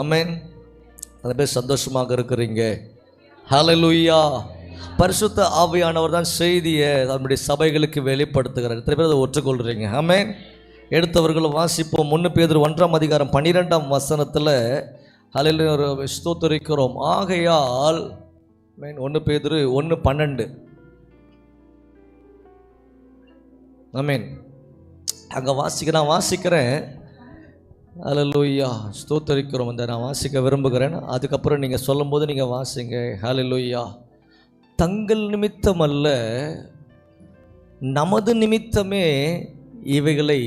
ஆமென். அந்த பேர் சந்தோஷமாக இருக்கிறீங்க. ஹல்லேலூயா. பரிசுத்த ஆவியானவர் தான் செய்தியை நம்முடைய சபைகளுக்கு வெளிப்படுத்துகிறார். எத்தனை பேர் அதை ஒற்றுக்கொள்கிறீங்க? ஆமென். எடுத்தவர்களும் வாசிப்போம். 1 பேதுரு 1ஆம் அதிகாரம் 12ஆம் வசனத்தில் ஹல்லேலூயா ஸ்தோத்திரிக்கிறோம். ஆகையால் 1 பேதுரு 1:12 ஆமென். அங்கே நான் வாசிக்கிறேன். ஹல்லேலூயா ஸ்தோத்திரிக்கிறோம். நான் வாசிக்க விரும்புகிறேன். அதுக்கப்புறம் நீங்கள் சொல்லும்போது நீங்கள் வாசிங்க. ஹல்லேலூயா. தங்கள் நிமித்தம் அல்ல, நமது நிமித்தமே இவைகளை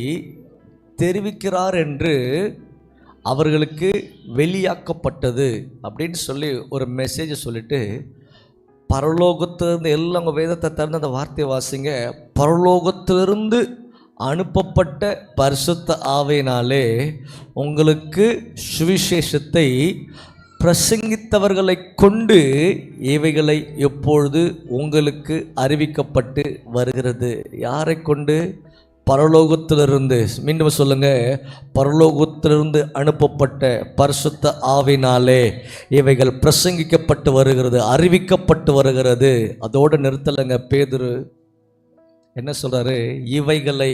தெரிவிக்கிறார் என்று அவர்களுக்கு வெளியாக்கப்பட்டது அப்படின்னு சொல்லி ஒரு மெசேஜை சொல்லிட்டு, பரலோகத்திலிருந்து எல்லாம் உங்கள் வேதத்தை திறந்து அந்த வார்த்தையை வாசிங்க. பரலோகத்திலிருந்து அனுப்பப்பட்ட பரிசுத்த ஆவியினாலே உங்களுக்கு சுவிசேஷத்தை பிரசங்கித்தவர்களை கொண்டு இவைகளை எப்பொழுது உங்களுக்கு அறிவிக்கப்பட்டு வருகிறது. யாரை கொண்டு? பரலோகத்திலிருந்து. மீண்டும் சொல்லுங்க. பரலோகத்திலிருந்து அனுப்பப்பட்ட பரிசுத்த ஆவினாலே இவைகள் பிரசங்கிக்கப்பட்டு வருகிறது, அறிவிக்கப்பட்டு வருகிறது. அதோடு நிறுத்தலைங்க. பேதுரு என்ன சொல்றாரு? இவைகளை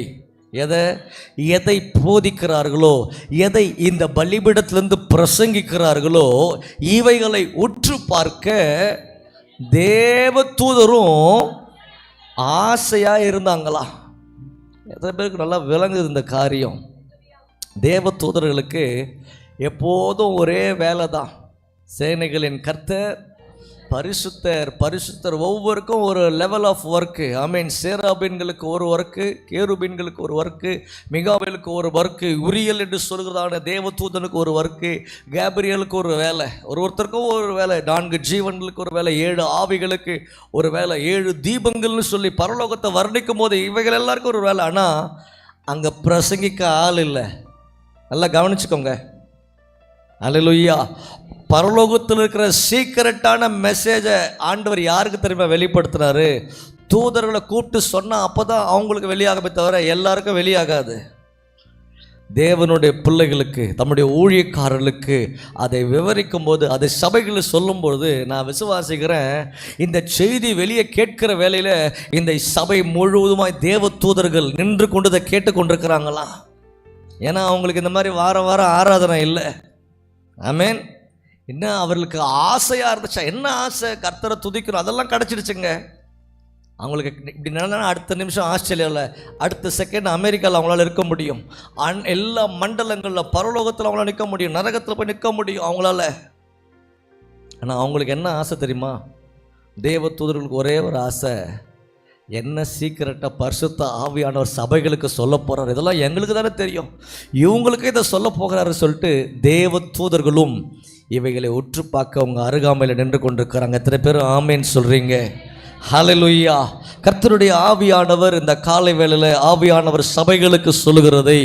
எதை போதிக்கிறார்களோ, எதை இந்த பலிபீடத்திலிருந்து பிரசங்கிக்கிறார்களோ, இவைகளை உற்று பார்க்க தேவதூதரும் ஆசையா இருந்தாங்களா? எத்தனை பேருக்கு நல்லா விளங்குது இந்த காரியம்? தேவதூதர்களுக்கு எப்போதும் ஒரே வேலை தான். சேனைகளின் கர்த்தர் பரிசுத்தர் பரிசுத்தர். ஒவ்வொருக்கும் ஒரு லெவல் ஆஃப் ஒர்க்கு. ஐ சேராபீன்களுக்கு ஒரு ஒர்க்கு, கேருபீன்களுக்கு ஒரு ஒர்க்கு, மிகாவேலுக்கு ஒரு ஒர்க்கு, உரியல் என்று சொல்கிறதான தேவதூதனுக்கு ஒரு ஒர்க்கு, கேப்ரியலுக்கு ஒரு வேலை, ஒருத்தருக்கும் ஒரு வேலை, 4 ஜீவன்களுக்கு ஒரு வேலை, 7 ஆவிகளுக்கு ஒரு வேலை, 7 தீபங்கள்னு சொல்லி பரலோகத்தை வர்ணிக்கும் போது இவைகள் எல்லாருக்கும் ஒரு வேலை. ஆனால் அங்கே பிரசங்கிக்க ஆள் இல்லை. நல்லா கவனிச்சுக்கோங்க. அல்லேலூயா. பரலோகத்தில் இருக்கிற சீக்கிரட்டான மெசேஜை ஆண்டவர் யாருக்கு தெரியுமா வெளிப்படுத்துறாரு? தூதர்களை கூப்பிட்டு சொன்னால் அப்போ தான் அவங்களுக்கு வெளியாகவே தவிர எல்லாருக்கும் வெளியாகாது. தேவனுடைய பிள்ளைகளுக்கு, தம்முடைய ஊழியக்காரர்களுக்கு அதை விவரிக்கும் போது, அதை சபைகளில் சொல்லும்பொழுது நான் விசுவாசிக்கிறேன், இந்த செய்தி வெளியே கேட்கிற வேளையில் இந்த சபை முழுவதுமாய் தேவ தூதர்கள் நின்று கொண்டு இதை கேட்டுக்கொண்டிருக்கிறாங்களாம். ஏன்னா அவங்களுக்கு இந்த மாதிரி வாரம் வாரம் ஆராதனை இல்லை. ஆமென். என்ன அவர்களுக்கு ஆசையாக இருந்துச்சா? என்ன ஆசை? கர்த்தரை துதிக்கணும். அதெல்லாம் கிடச்சிடுச்சுங்க அவங்களுக்கு. இப்படி நடந்தால் அடுத்த நிமிஷம் ஆஸ்திரேலியாவில், அடுத்த செகண்ட் அமெரிக்காவில் அவங்களால இருக்க முடியும். எல்லா மண்டலங்களில் பரலோகத்தில் அவங்களால நிற்க முடியும், நரகத்தில் போய் நிற்க முடியும் அவங்களால. ஆனால் அவங்களுக்கு என்ன ஆசை தெரியுமா? தேவ தூதர்களுக்கு ஒரே ஒரு ஆசை, என்ன சீக்கிரட்டாக பரிசுத்த ஆவியானவர் சபைகளுக்கு சொல்ல போகிறார். இதெல்லாம் எங்களுக்கு தானே தெரியும், இவங்களுக்கு இதை சொல்ல போகிறாரு சொல்லிட்டு தேவ தூதர்களும் இவைகளை உற்று பார்க்க அவங்க அருகாமையில் நின்று கொண்டிருக்கிறாங்க. எத்தனை பேர் ஆமேன்னு சொல்கிறீங்க? ஹல்லேலூயா. கர்த்தருடைய ஆவியானவர் இந்த காலை வேளையில் ஆவியானவர் சபைகளுக்கு சொல்லுகிறதை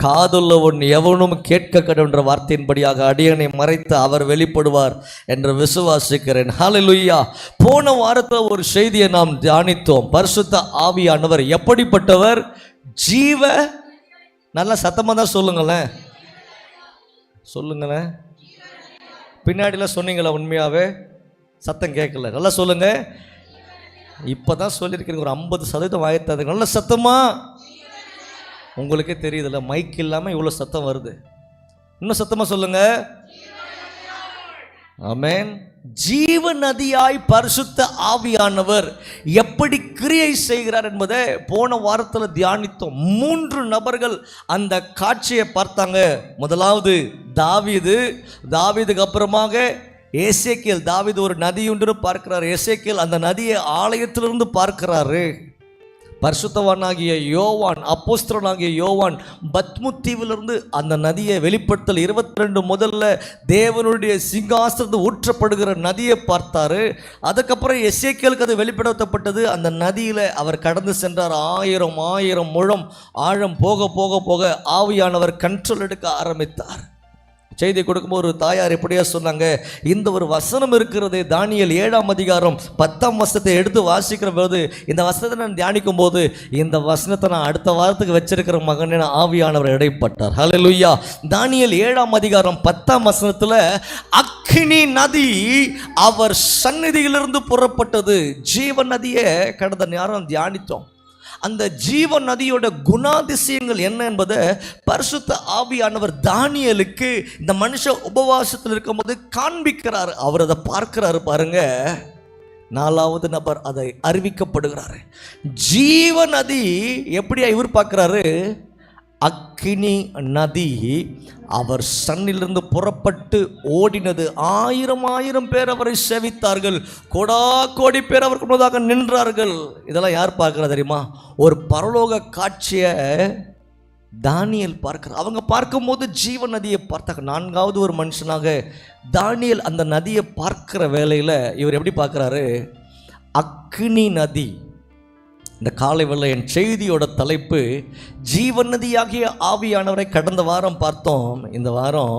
காதுள்ளவன் எவனும் கேட்க கடவுன்ற வார்த்தையின்படியாக அடியனை மறைத்து அவர் வெளிப்படுவார் என்று விசுவாசிக்கிறேன். ஹல்லேலூயா. போன வாரத்தில் ஒரு செய்தியை நாம் தியானித்தோம். பரிசுத்த ஆவியானவர் எப்படிப்பட்டவர்? ஜீவ, நல்லா சத்தமாக தான் சொல்லுங்களேன், சொல்லுங்களேன். பின்னாடிலாம் சொன்னீங்களா? உண்மையாகவே சத்தம் கேட்கல. நல்லா சொல்லுங்க. இப்போ தான் சொல்லியிருக்கிறீங்க. ஒரு 50% வாய்த்தாது. நல்ல சத்தமா உங்களுக்கே தெரியுதுல்ல, மைக் இல்லாமல் இவ்வளோ சத்தம் வருது. இன்னும் சத்தமாக சொல்லுங்க. ஆமென். ஜீவ நதியாய் பரிசுத்த ஆவியானவர் எப்படி கிரியை செய்கிறார் என்பதை போன வாரத்தில் தியானித்தோம். 3 நபர்கள் அந்த காட்சியை பார்த்தாங்க. முதலாவது தாவீதுக்கு அப்புறமாக எசேக்கியேல். தாவீது ஒரு நதி உண்டு பார்க்கிறார். எசேக்கியேல் அந்த நதியை ஆலயத்திலிருந்து பார்க்கிறாரு. பரிசுத்தவானாகிய யோவான், அப்போஸ்தலனாகிய யோவான் பத்மு தீவிலிருந்து அந்த நதியை வெளிப்படுத்தல் 22 முதல்ல தேவனுடைய சிங்காசனத்தில் ஊற்றப்படுகிற நதியை பார்த்தாரு. அதுக்கப்புறம் எசேக்கியேலுக்கு அது வெளிப்படுத்தப்பட்டது. அந்த நதியில் அவர் கடந்து சென்றார். 1000 முழம் ஆழம் போக போக போக ஆவியானவர் கண்ட்ரோல் எடுக்க ஆரம்பித்தார். செய்தி கொடுக்கும்போது ஒரு தாயார் எப்படியா சொன்னாங்க, இந்த ஒரு வசனம் இருக்கிறது, தானியேல் 7ஆம் அதிகாரம் 10ஆம் வசனத்தை எடுத்து வாசிக்கிற போது, இந்த வசனத்தை நான் தியானிக்கும் போது, இந்த வசனத்தை நான் அடுத்த வாரத்துக்கு வச்சிருக்கிற மகனே ஆவியானவர் இடைப்பட்டார். ஹல்லேலூயா. தானியேல் 7ஆம் அதிகாரம் 10ஆம் வசனத்தில் அக்கினி நதி அவர் சந்நிதியிலிருந்து புறப்பட்டது. ஜீவ நதியை கடந்த நேரம் தியானித்தோம். அந்த ஜீவ நதியோட குணாதிசயங்கள் என்ன என்பதை பரிசுத்த ஆவியானவர் தானியேலுக்கு இந்த மனுஷ உபவாசத்தில் இருக்கும்போது காண்பிக்கிறார். அவர் அதை பார்க்கிறாரு பாருங்க. 4வது நபர் அதை அறிவிக்கப்படுகிறாரு. ஜீவ நதி எப்படியா இவர் பார்க்கிறாரு? அக்கினி நதி அவர் சன்னிலிருந்து புறப்பட்டு ஓடினது. 1000 பேர் அவரை சேவித்தார்கள். கோடி பேர் அவருக்கு முன்னதாக நின்றார்கள். இதெல்லாம் யார் பார்க்கிறா தெரியுமா? ஒரு பரலோக காட்சியை தானியேல் பார்க்கிறார். அவங்க பார்க்கும்போது ஜீவ நதியை பார்த்தாங்க. 4வது ஒரு மனுஷனாக தானியேல் அந்த நதியை பார்க்கிற வேளையில் இவர் எப்படி பார்க்குறாரு? அக்கினி நதி. இந்த காலை வேளை என் செய்தியோட தலைப்பு ஜீவ நதியாகிய ஆவியானவரை கடந்த வாரம் பார்த்தோம். இந்த வாரம்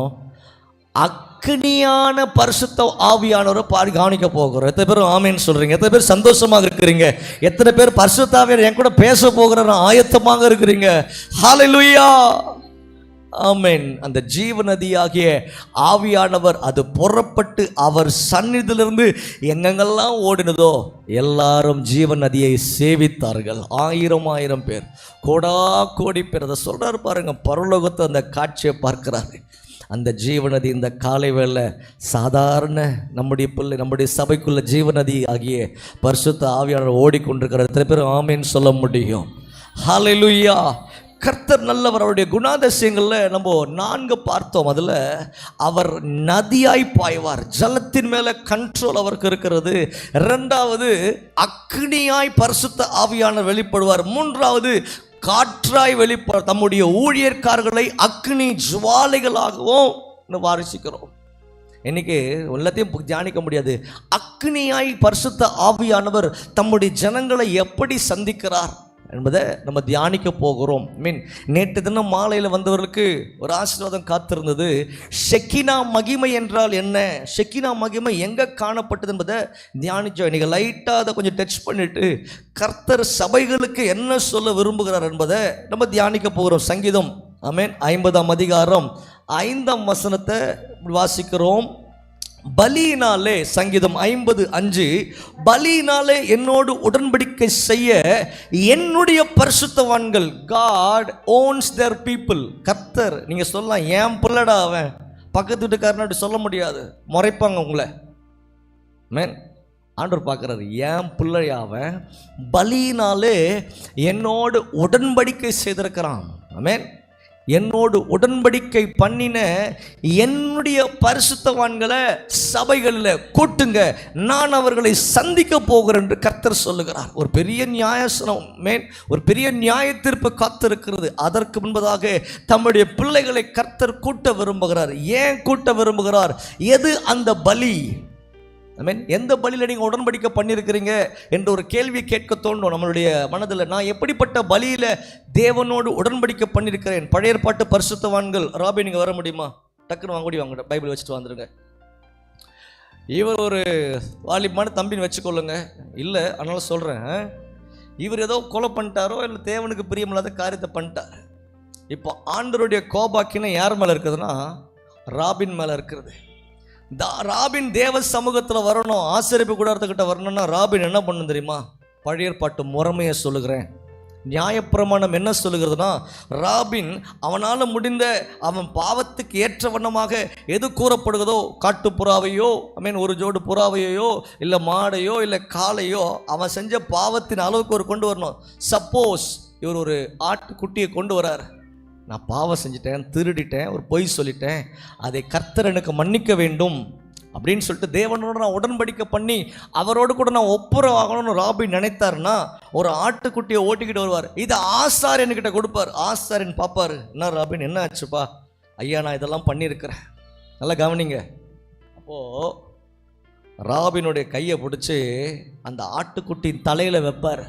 அக்னியான பரிசுத்த ஆவியானவரை கவனிக்க போகிறோம். எத்தனை பேர் ஆமேன்னு சொல்றீங்க? எத்தனை பேர் சந்தோஷமாக இருக்கிறீங்க? எத்தனை பேர் பரிசுத்த ஆவியானவர் என் கூட பேச போகிற ஆயத்தமாக இருக்கிறீங்க? ஹல்லேலூயா, ஆமென். அந்த ஜீவ நதியாகிய ஆவியானவர் அது புறப்பட்டு அவர் சந்நிதியிலிருந்து எங்கெங்கெல்லாம் ஓடினதோ எல்லாரும் ஜீவ நதியை சேவித்தார்கள். 1000 பேர், கோடி பேர். அதை சொல்றாரு பாருங்க. பரலோகத்தை அந்த காட்சியை பார்க்கிறாரு. அந்த ஜீவநதி இந்த காலை வேளை சாதாரண நம்முடைய பிள்ளை, நம்முடைய சபைக்குள்ள ஜீவநதி ஆகிய பரிசுத்த ஆவியானவர் ஓடிக்கொண்டிருக்கிற எத்தனை பேர் ஆமேன்னு சொல்ல முடியும்? ஹல்லேலூயா. கர்த்தர் நல்லவர். அவருடைய குணாதிசயங்களில் நம்ம 4 பார்த்தோம். அதில் அவர் நதியாய் பாய்வார். ஜலத்தின் மேலே கண்ட்ரோல் அவருக்கு இருக்கிறது. 2வது அக்னியாய் பரிசுத்த ஆவியானவர் வெளிப்படுவார். 3வது காற்றாய் வெளிப்பார். தம்முடைய ஊழியர்காரர்களை அக்னி ஜுவாலைகளாகவும் வாரிசிக்கிறோம். இன்னைக்கு எல்லாத்தையும் தியானிக்க முடியாது. அக்னியாய் பரிசுத்த ஆவியானவர் தம்முடைய ஜனங்களை எப்படி சந்திக்கிறார் என்பதை நம்ம தியானிக்க போகிறோம். நேற்று தினம் மாலையில் வந்தவர்களுக்கு ஒரு ஆசீர்வாதம் காத்திருந்தது. ஷெக்கினா மகிமை என்றால் என்ன, ஷெக்கினா மகிமை எங்கே காணப்பட்டது என்பதை தியானிச்சோம். நீங்கள் லைட்டாக அதை கொஞ்சம் டச் பண்ணிட்டு கர்த்தர் சபைகளுக்கு என்ன சொல்ல விரும்புகிறார் என்பதை நம்ம தியானிக்க போகிறோம். சங்கீதம் ஆமென் 50ஆம் அதிகாரம் 5ஆம் வசனத்தை வாசிக்கிறோம். பலியினாலே, சங்கீதம் 50:5, பலியினாலே என்னோடு உடன்படிக்கை செய்ய என்னுடைய பரிசுத்தவான்கள், God owns their people. கர்த்தர், நீங்கள் சொல்லலாம் ஏன் பிள்ளடா அவன், பக்கத்து வீட்டுக்காரன் அப்படி சொல்ல முடியாது, முறைப்பாங்க உங்களை. மேன் ஆண்டவர் பார்க்குறாரு, ஏன் பிள்ளையாவன் பலியினாலே என்னோடு உடன்படிக்கை செய்திருக்கிறான். ஆமென். என்னோடு உடன்படிக்கை பண்ணின என்னுடைய பரிசுத்தவான்களை சபைகளில் கூட்டுங்க, நான் அவர்களை சந்திக்க போகிறேன் என்று கர்த்தர் சொல்லுகிறார். ஒரு பெரிய நியாயசனம், ஒரு பெரிய நியாய தீர்ப்பு காத்திருக்கிறது. அதற்கு முன்பதாக தம்முடைய பிள்ளைகளை கர்த்தர் கூட்ட விரும்புகிறார். ஏன் கூட்ட விரும்புகிறார்? எது அந்த பலி? எந்த பலியில் நீங்கள் உடன்படிக்கை பண்ணியிருக்கிறீங்க என்ற ஒரு கேள்வியை கேட்க தோணும் நம்மளுடைய மனதில். நான் எப்படிப்பட்ட பலியில் தேவனோடு உடன்படிக்கை பண்ணியிருக்கிறேன்? பழைய ஏற்பாட்டு பரிசுத்தவான்கள். ராபி, நீங்கள் வர முடியுமா? டக்குன்னு வாங்கி வாங்க, பைபிள் வச்சுட்டு வந்துடுங்க. இவர் ஒரு வாலிபமான தம்பின்னு வச்சுக்கொள்ளுங்க. இல்லை, அதனால சொல்கிறேன், இவர் ஏதோ கொலை பண்ணிட்டாரோ இல்லை தேவனுக்கு பிரியமில்லாத காரியத்தை பண்ணிட்டார். இப்போ ஆண்டவருடைய கோபாக்கினை யார் மேலே இருக்குதுன்னா ராபின் மேலே இருக்கிறது. ராபின் தேவ சமூகத்தில் வரணும், ஆசரிப்பு கூடாரத்துக்கிட்ட வரணும்னா ராபின் என்ன பண்ணணும் தெரியுமா? பழைய ஏற்பாட்டு முறைமையை சொல்லுகிறேன். நியாயப்பிரமாணம் என்ன சொல்லுகிறதுனா, ராபின் அவனால் முடிந்த அவன் பாவத்துக்கு ஏற்ற வண்ணமாக எது கூறப்படுகிறதோ, காட்டு புறாவையோ ஒரு ஜோடு புறாவையோ இல்லை மாடையோ இல்லை காளையோ அவன் செஞ்ச பாவத்தின் அளவுக்கு ஒரு கொண்டு வரணும். சப்போஸ் இவர் ஒரு ஆட்டுக்குட்டியை கொண்டு வரார், நான் பாவம் செஞ்சிட்டேன், திருடிட்டேன், ஒரு பொய் சொல்லிட்டேன், அதை கர்த்தர் எனக்கு மன்னிக்க வேண்டும் அப்படின்னு சொல்லிட்டு தேவனோடு நான் உடன்படிக்கை பண்ணி அவரோடு கூட நான் ஒப்புரவாகணும்னு ராபின் நினைத்தாருன்னா ஒரு ஆட்டுக்குட்டியை ஓட்டிக்கிட்டு வருவார். இதை ஆசாரியன்கிட்ட கொடுப்பார். ஆசாரியன் பார்ப்பார், என்ன ராபின் என்ன ஆச்சுப்பா? ஐயா, நான் இதெல்லாம் பண்ணியிருக்கிறேன், நல்லா கவனிங்க. அப்போது ராபினுடைய கையை பிடிச்சி அந்த ஆட்டுக்குட்டியின் தலையில் வைப்பார்.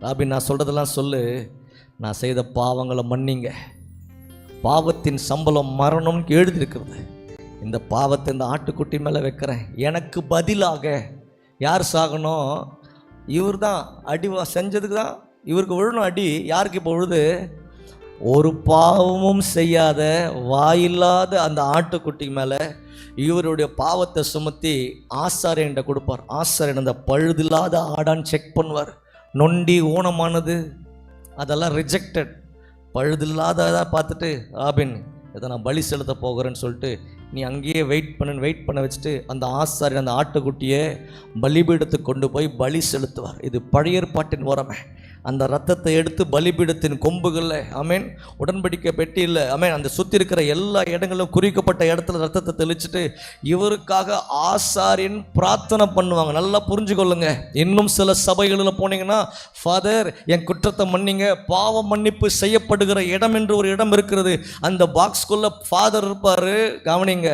ராபின், நான் சொல்கிறதெல்லாம் சொல்லு, நான் செய்த பாவங்களை மன்னிங்க, பாவத்தின் சம்பளம் மரணம்னு எழுதியிருக்கிறது. இந்த பாவத்தை இந்த ஆட்டுக்குட்டி மேலே வைக்கிறேன். எனக்கு பதிலாக யார் சாகணும்? இவர் தான் அடி செஞ்சதுக்கு தான் இவருக்கு விழணும் அடி. யாருக்கு இப்போ விழுது? ஒரு பாவமும் செய்யாத வாயில்லாத அந்த ஆட்டுக்குட்டி மேலே இவருடைய பாவத்தை சுமத்தி ஆசாரியன்கிட்ட கொடுப்பார். ஆசாரியன் அந்த பழுதில்லாத ஆடான்னு செக் பண்ணுவார். நொண்டி ஊனமானது அதெல்லாம் ரிஜெக்டட். பழுதில்லாததாக பார்த்துட்டு, ராபின் இதை நான் பலி செலுத்த போகிறேன்னு சொல்லிட்டு நீ அங்கேயே வெயிட் பண்ண வச்சுட்டு அந்த ஆசாரியன் அந்த ஆட்டுக்குட்டியை பலிபீடத்துக்கு கொண்டு போய் பலி செலுத்துவார். இது பழைய ஏற்பாட்டின் முறைமை. அந்த ரத்தத்தை எடுத்து பலிபீடத்தின் கொம்புகளில், ஆமேன், உடன்படிக்கை பெட்டியில், ஆமேன், அந்த சுற்றி இருக்கிற எல்லா இடங்களும் குறிக்கப்பட்ட இடத்துல ரத்தத்தை தெளிச்சுட்டு இவருக்காக ஆசாரியன் பிரார்த்தனை பண்ணுவாங்க. நல்லா புரிஞ்சுக்கொள்ளுங்க. இன்னும் சில சபைகளில் போனீங்கன்னா, ஃபாதர் என் குற்றத்தை மன்னிங்க, பாவ மன்னிப்பு செய்யப்படுகிற இடம் என்று ஒரு இடம் இருக்கிறது. அந்த பாக்ஸ்குள்ளே ஃபாதர் இருப்பார். கவனிங்க,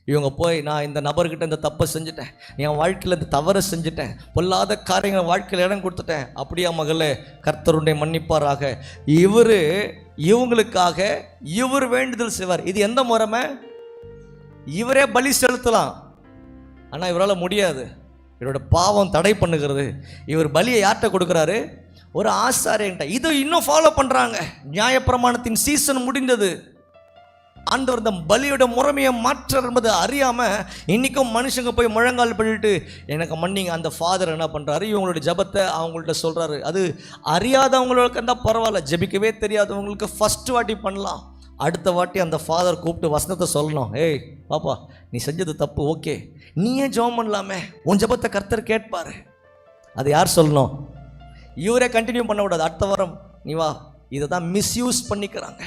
இவங்க போய் நான் இந்த நபர்கிட்ட இந்த தப்பை செஞ்சுட்டேன், என் வாழ்க்கையில் இந்த தவறை செஞ்சுட்டேன், பொல்லாத காரியங்கள் வாழ்க்கையில் இடம் கொடுத்துட்டேன், அப்படியா மகளே, கர்த்தருடைய மன்னிப்பாராக. இவங்களுக்காக இவர் வேண்டுதல் செய்வார். இது எந்த முறைமை? இவரே பலி செலுத்தலாம், ஆனால் இவரால் முடியாது. இவரோட பாவம் தடை பண்ணுகிறது. இவர் பலியை யார்கிட்ட கொடுக்குறாரு? ஒரு ஆசாரியன்ட்ட. இது இன்னும் ஃபாலோ பண்ணுறாங்க. நியாயப்பிரமாணத்தின் சீசன் முடிந்தது. ஆண்டவர் இந்த பலியோட முறைமையை மாற்ற என்பது அறியாமல் இன்றைக்கும் மனுஷங்க போய் முழங்கால் பண்ணிட்டு எனக்கு மன்னிங்க. அந்த ஃபாதர் என்ன பண்ணுறாரு? இவங்களோட ஜபத்தை அவங்கள்ட்ட சொல்கிறாரு. அது அறியாதவங்களுக்கு இருந்தால் பரவாயில்ல, ஜபிக்கவே தெரியாதவங்களுக்கு ஃபஸ்ட்டு வாட்டி பண்ணலாம். அடுத்த வாட்டி அந்த ஃபாதர் கூப்பிட்டு வசனத்தை சொல்லணும். ஏய் பாப்பா, நீ செஞ்சது தப்பு, ஓகே, நீயே ஜெபம் பண்ணலாமே, உன் ஜபத்தை கர்த்தர் கேட்பார். அது யார் சொல்லணும்? இவரே கண்டினியூ பண்ண விடாது. அடுத்த வாரம் நீ வா. இதை தான் மிஸ்யூஸ் பண்ணிக்கிறாங்க.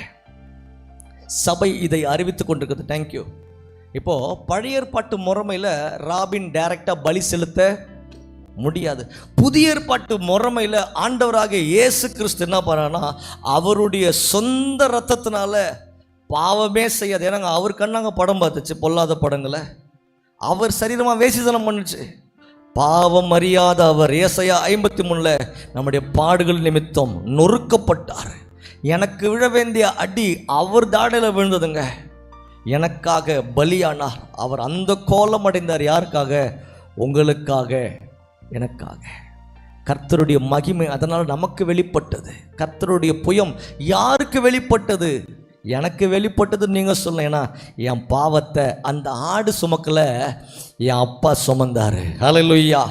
சபை இதை அறிவித்து கொண்டிருக்கிறது. தேங்க்யூ. இப்போது பழைய ஏற்பாட்டு முறைமையில் ராபின் டைரக்டாக பலி செலுத்த முடியாது. புதிய ஏற்பாட்டு முறைமையில் ஆண்டவராக இயேசு கிறிஸ்து என்ன பண்ணான்னா, அவருடைய சொந்த ரத்தத்தினால பாவமே செய்யாது. ஏன்னாங்க அவர் கண்ணாங்க படம் பார்த்துச்சு, பொல்லாத படங்களை. அவர் சரீரமாக வேசித்தனம் பண்ணுச்சு. பாவம் அறியாத அவர் ஏசாயா 53 நம்முடைய பாடுகள் நிமித்தம் நொறுக்கப்பட்டார். எனக்கு விழ வேண்டிய அடி அவர் தாடையில் விழுந்ததுங்க. எனக்காக பலியானார். அவர் அந்த கோலம் அடைந்தார். யாருக்காக? உங்களுக்காக, எனக்காக. கர்த்தருடைய மகிமை அதனால் நமக்கு வெளிப்பட்டது. கர்த்தருடைய புயம் யாருக்கு வெளிப்பட்டது? எனக்கு வெளிப்பட்டது. நீங்கள் சொல்லலாம், ஏன்னா என் பாவத்தை அந்த ஆடு சுமக்கல, என் அப்பா சுமந்தார். ஹல்லேலூயா.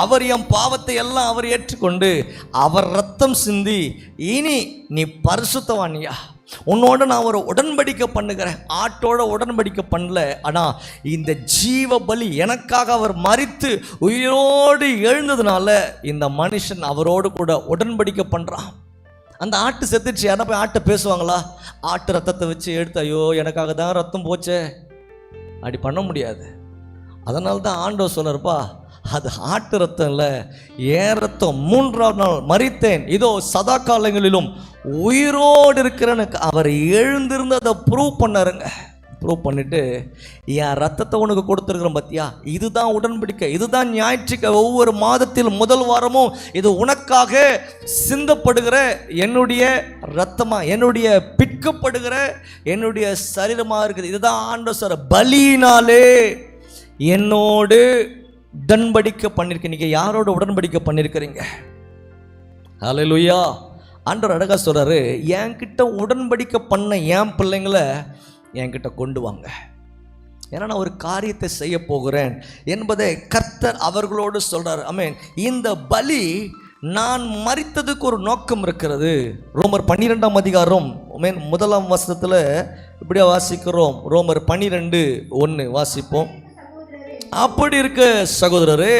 அவர் என் பாவத்தை எல்லாம் அவர் ஏற்றுக்கொண்டு அவர் ரத்தம் சிந்தி, இனி நீ பரிசுத்தவானியா, உன்னோட நான் ஒரு உடன்படிக்கை பண்ணுகிறேன். ஆட்டோட உடன்படிக்கை பண்ணல, ஆனால் இந்த ஜீவ பலி எனக்காக அவர் மரித்து உயிரோடு எழுந்ததுனால இந்த மனுஷன் அவரோடு கூட உடன்படிக்கை பண்ணுறான். அந்த ஆட்டு செத்துச்சு. யாரா போய் ஆட்டை பேசுவாங்களா? ஆட்டு ரத்தத்தை வச்சு எடுத்து, ஐயோ எனக்காக தான் ரத்தம் போச்சே, அப்படி பண்ண முடியாது. அதனால தான் ஆண்டவர் சொன்னார்ப்பா, அது ஆட்டு ரத்தம் இல்லை, ஏன் ரத்தம். 3ஆம் நாள் மரித்தேன், இதோ சதா காலங்களிலும் உயிரோடு இருக்கிறேன்னு அவர் எழுந்திருந்து அதை ப்ரூவ் பண்ணாருங்க. ப்ரூவ் பண்ணிட்டு, என் ரத்தத்தை உனக்கு கொடுத்துருக்குறேன் பார்த்தியா, இதுதான் உடன்படிக்கை, இதுதான் ஞாயிற்றுக்கிழமை, ஒவ்வொரு மாதத்தில் முதல் வாரமும் இது உனக்காக சிந்தப்படுகிற என்னுடைய ரத்தமா, என்னுடைய பிற்கப்படுகிற என்னுடைய சரீரமாக இருக்குது. இதுதான் ஆண்டவர் சார் பலியினாலே என்னோடு உடன்படிக்கை பண்ணியிருக்கேன். நீங்கள் யாரோட உடன்படிக்கை பண்ணியிருக்கிறீங்க? ஹல்லேலூயா. ஆண்டவர் அழகா சொல்கிறாரு, என்கிட்ட உடன்படிக்கை பண்ண என் பிள்ளைங்களை என்கிட்ட கொண்டு வாங்க, ஏன்னா நான் ஒரு காரியத்தை செய்ய போகிறேன் என்பதை கர்த்தர் அவர்களோடு சொல்கிறார். ஆமென். இந்த பலி நான் மரித்ததுக்கு ஒரு நோக்கம் இருக்கிறது. ரோமர் 12ஆம் அதிகாரம் 1ஆம் வசனத்தில் இப்படியா வாசிக்கிறோம். ரோமர் 12:1 வாசிப்போம். அப்படி இருக்க சகோதரரே,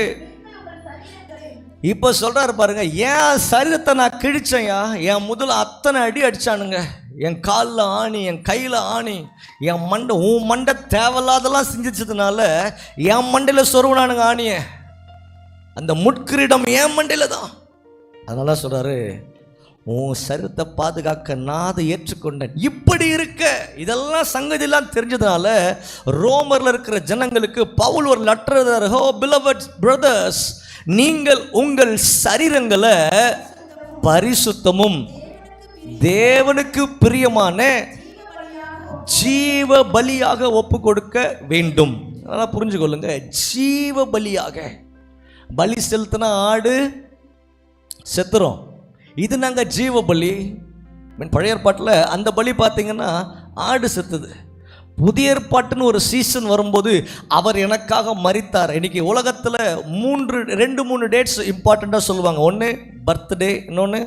இப்போ சொல்கிறாரு பாருங்க, என் சரீரத்தை நான் கிழிச்சேயா, என் முதல்ல அத்தனை அடி அடித்தானுங்க, என் காலில் ஆணி, என் கையில் ஆணி, என் மண்டை, உன் மண்டை தேவையில்லாதெல்லாம் செஞ்சிச்சதுனால என் மண்டையில் சொருவனானுங்க ஆணிய. அந்த முட்கிரீடம் என் மண்டையில் தான். அதனால சொல்கிறாரு, உன் சரீரத்தை பாதுகாக்க நான் அதை ஏற்றுக்கொண்டேன். இப்படி இருக்க இதெல்லாம் சங்கதியெல்லாம் தெரிஞ்சதுனால ரோமரில் இருக்கிற ஜனங்களுக்கு பவுல் ஒரு லெட்டர் எழுதுறாரு. ஹோ பிலவட் பிரதர்ஸ், நீங்கள் உங்கள் சரீரங்களை பரிசுத்தமும் தேவனுக்கு பிரியமான ஜீவ பலியாக ஒப்பு கொடுக்க வேண்டும். அதெல்லாம் புரிஞ்சு கொள்ளுங்க. ஜீவ பலியாக. பலி செலுத்தினா ஆடு செத்துரும், இது நாங்கள் ஜீவ பலி. பழைய ஏற்பாட்டில் அந்த பலி பார்த்தீங்கன்னா ஆடு செத்துது. புதிய ஏற்பாட்டுன்னு ஒரு சீசன் வரும்போது அவர் எனக்காக மரித்தார். இன்னைக்கு உலகத்தில் 2-3 டேட்ஸ் இம்பார்ட்டண்ட்டாக சொல்லுவாங்க. ஒன்று பர்த்டே, இன்னொன்று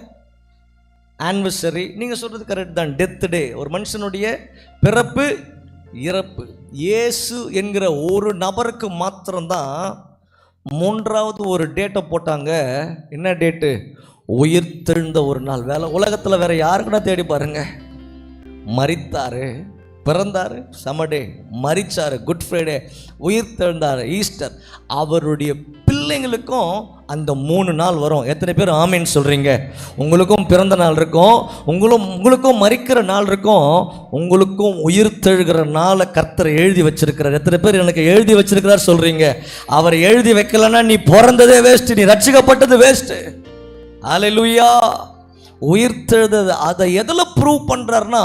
ஆனிவர்சரி. நீங்கள் சொல்கிறது கரெக்ட் தான். டெத் டே, ஒரு மனுஷனுடைய பிறப்பு இறப்பு. இயேசு என்கிற ஒரு நபருக்கு மாத்திரம்தான் 3வது ஒரு டேட்டை போட்டாங்க. என்ன டேட்டு? உயிர்த்தெழுந்த ஒரு நாள். உலகத்தில் வேற யாருக்குன்னா தேடி பாருங்க. மரித்தாரு, பிறந்தார் சமடே, மரிச்சார் குட் ஃப்ரைடே, உயிர்த்தெழுந்தார் ஈஸ்டர். அவருடைய பிள்ளைங்களுக்கும் அந்த 3 நாள் வரும். எத்தனை பேர் ஆமேன்னு சொல்கிறீங்க? உங்களுக்கும் பிறந்த நாள் இருக்கும், உங்களுக்கும் மரிக்கிற நாள் இருக்கும், உங்களுக்கும் உயிர்த்தெழுகிற நாளை கர்த்தர் எழுதி வச்சிருக்கிறார். எத்தனை பேர் எனக்கு எழுதி வச்சிருக்கிறார் சொல்கிறீங்க? அவர் எழுதி வைக்கலன்னா நீ பிறந்ததே வேஸ்ட்டு, நீ ரட்சிக்கப்பட்டது வேஸ்ட்டு. ஹல்லேலூயா. உயிர்த்தெழுதது அதை எதில் ப்ரூவ் பண்ணுறாருன்னா,